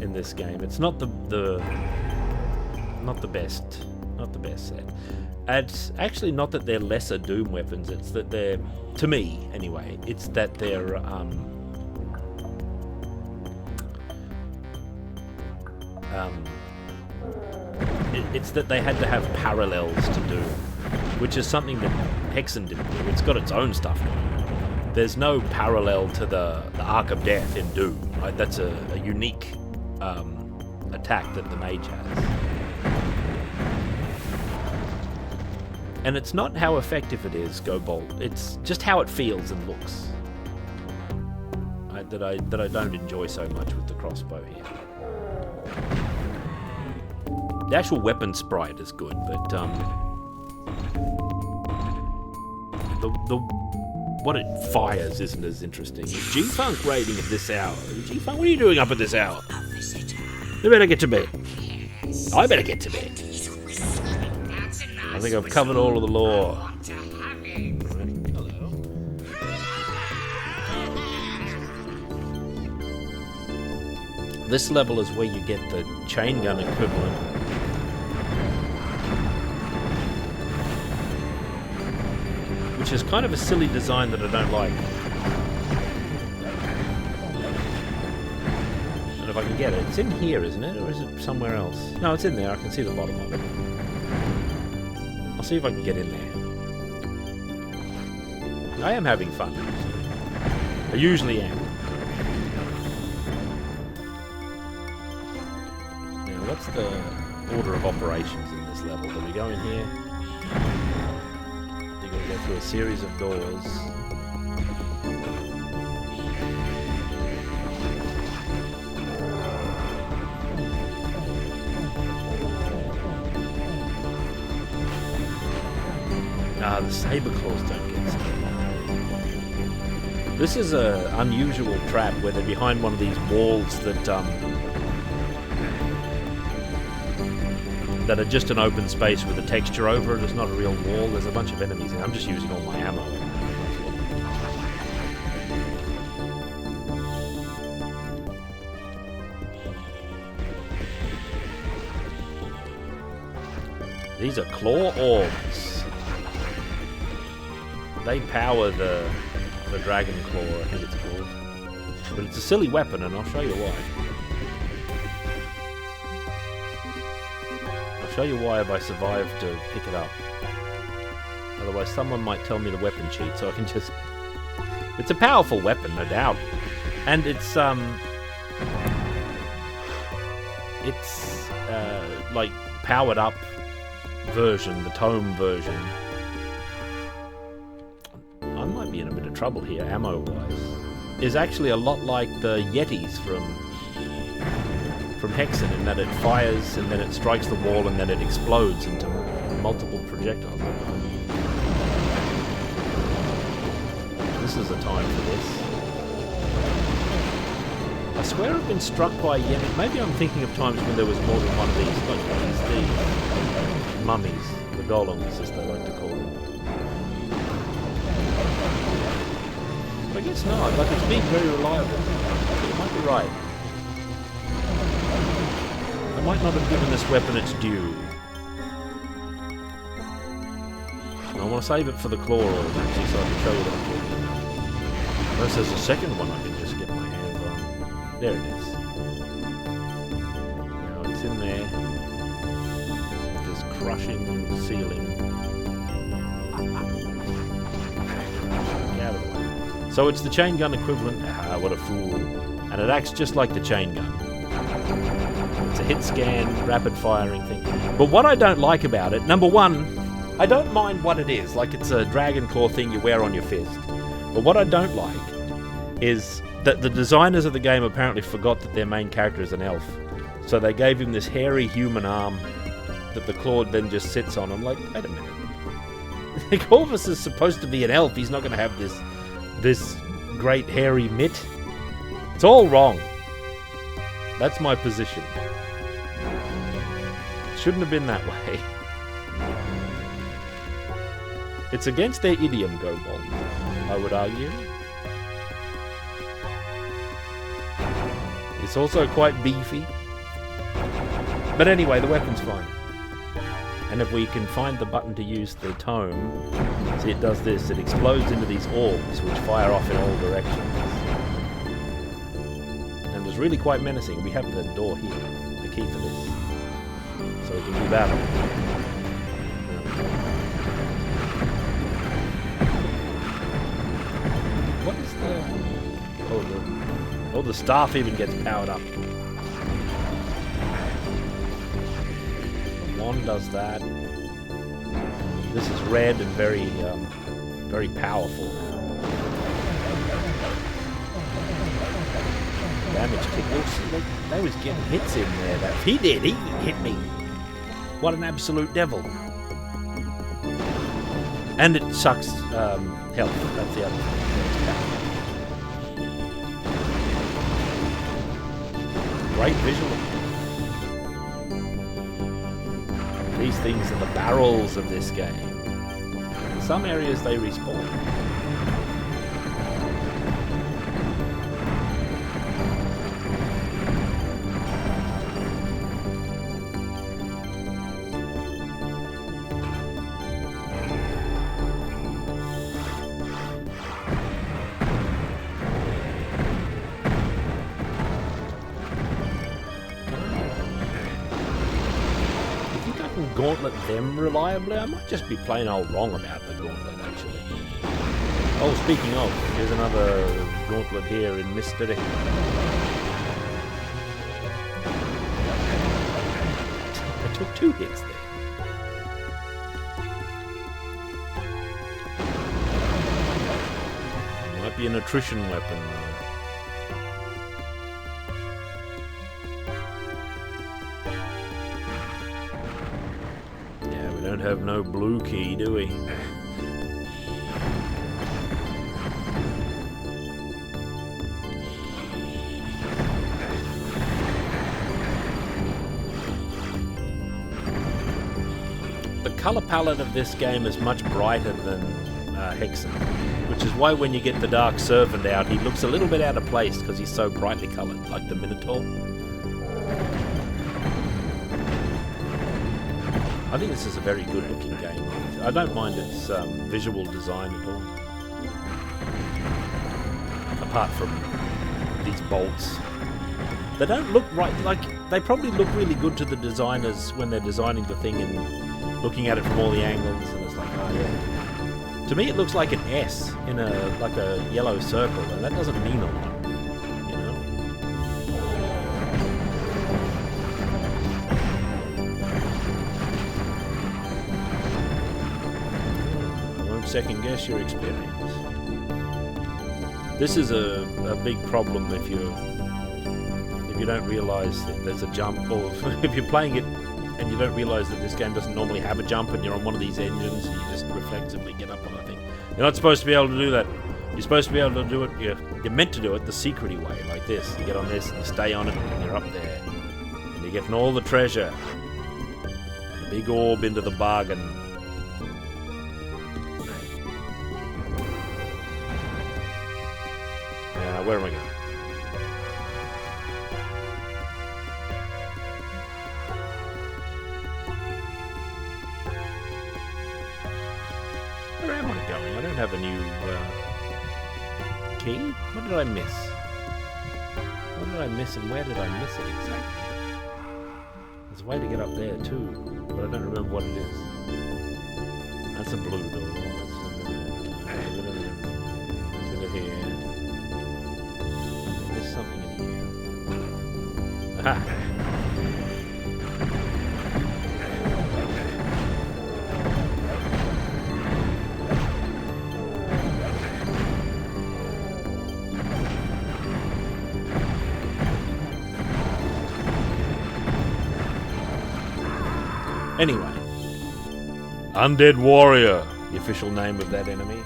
Speaker 2: in this game. It's not the best set. It's actually not that they're lesser Doom weapons, it's that they're, to me anyway, it's that they're it's that they had to have parallels to Doom, which is something that Hexen didn't do. It's got its own stuff going on. There's no parallel to the Arc of Death in Doom, right? That's a unique attack that the Mage has. And it's not how effective it is, go bold. It's just how it feels and looks. That I don't enjoy so much with the crossbow here. The actual weapon sprite is good, but what it fires isn't as interesting. G-Funk rating at this hour. G-Funk, what are you doing up at this hour? You better get to bed. I better get to bed. I think I've covered all of the lore.
Speaker 3: Hello.
Speaker 2: This level is where you get the chain gun equivalent. Which is kind of a silly design that I don't like. And if I can get it, it's in here, isn't it? Or is it somewhere else? No, it's in there. I can see the bottom of it. I'll see if I can get in there. I am having fun. I usually am. Now, what's the order of operations in this level? Do we go in here? You're going to go through a series of doors. The saber claws don't get stuck. This is an unusual trap where they're behind one of these walls that are just an open space with a texture over it. It's not a real wall. There's a bunch of enemies, and I'm just using all my ammo. These are claw orbs. They power the Dragon Claw, I think it's called. But it's a silly weapon, and I'll show you why. I'll show you why if I survive to pick it up. Otherwise, someone might tell me the weapon cheat, so I can just... It's a powerful weapon, no doubt. And it's, like, powered up version, the tome version. I might be in a bit of trouble here, ammo-wise. Is actually a lot like the Yetis from Hexen, in that it fires and then it strikes the wall and then it explodes into multiple projectiles. This is the time for this. I swear I've been struck by Yeti. Maybe I'm thinking of times when there was more than one of these, like these mummies, the golems as they like to call them. But I guess not, like it's being very reliable. You might be right. I might not have given this weapon its due. I want to save it for the claw orb, actually, so I can show you what I'm talking about. Unless there's a second one I can just get my hands on. There it is. Now it's in there. crushing the ceiling. Get out of the way. So it's the chain gun equivalent. Ah, what a fool. And it acts just like the chain gun. It's a hit scan, rapid firing thing. But what I don't like about it, number one, I don't mind what it is. Like it's a dragon claw thing you wear on your fist. But what I don't like is that the designers of the game apparently forgot that their main character is an elf. So they gave him this hairy human arm that the claw then just sits on. I'm like, wait a minute. Corvus is supposed to be an elf. He's not going to have this great hairy mitt. It's all wrong. That's my position. It shouldn't have been that way. It's against their idiom, Gobold, I would argue. It's also quite beefy. But anyway, the weapon's fine. And if we can find the button to use the tome, see it does this, it explodes into these orbs which fire off in all directions. And it's really quite menacing. We have the door here, the key for this. So we can do battle. What is the... Oh, the staff even gets powered up. One does that. This is red and very, very powerful. Damage kick. Oh, they was getting hits in there. That he did. He hit me. What an absolute devil. And it sucks health. That's the other thing. Great visual. These things are the barrels of this game. In some areas they respawn. Gauntlet them reliably. I might just be plain old wrong about the gauntlet, actually. Oh, speaking of, there's another gauntlet here in Mystery. I took 2 hits there. Might be an attrition weapon, though. Don't have no blue key, do we? The color palette of this game is much brighter than Hexen, which is why when you get the Dark Servant out, he looks a little bit out of place because he's so brightly colored, like the Minotaur. I think this is a very good looking game. I don't mind its visual design at all. Apart from these bolts. They don't look right, like, they probably look really good to the designers when they're designing the thing and looking at it from all the angles, and it's like, oh yeah. To me it looks like an S in like a yellow circle, and that doesn't mean a lot. Second guess your experience. This is a big problem if you don't realise that there's a jump, or if you're playing it and you don't realise that this game doesn't normally have a jump and you're on one of these engines and you just reflexively get up on a thing. You're not supposed to be able to do that. You're supposed to be able to do it, you're meant to do it the secret-y way, like this. You get on this and you stay on it and you're up there. And you're getting all the treasure. And a big orb into the bargain. Where am I going? Where am I going? I don't have a new key. What did I miss? What did I miss and where did I miss it exactly? There's a way to get up there too, but I don't remember what it is. That's a blue door. That's a bit of here. There's something in here. Aha! Anyway, Undead Warrior, the official name of that enemy.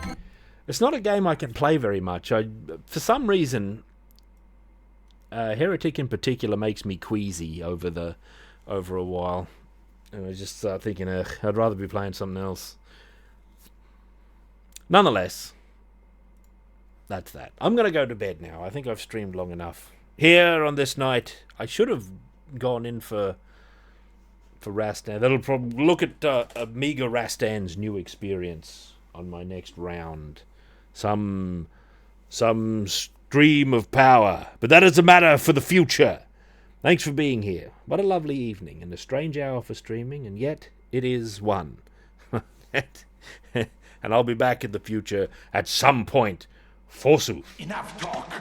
Speaker 2: It's not a game I can play very much. For some reason, Heretic in particular makes me queasy over a while, and I just start thinking, I'd rather be playing something else. Nonetheless, that's that. I'm gonna go to bed now. I think I've streamed long enough here on this night. I should have gone in for Rastan. That'll probably look at Amiga Rastan's new experience on my next round. Some stream of power. But that is a matter for the future. Thanks for being here. What a lovely evening and a strange hour for streaming, and yet it is one. And I'll be back in the future at some point, forsooth.
Speaker 1: Enough talk.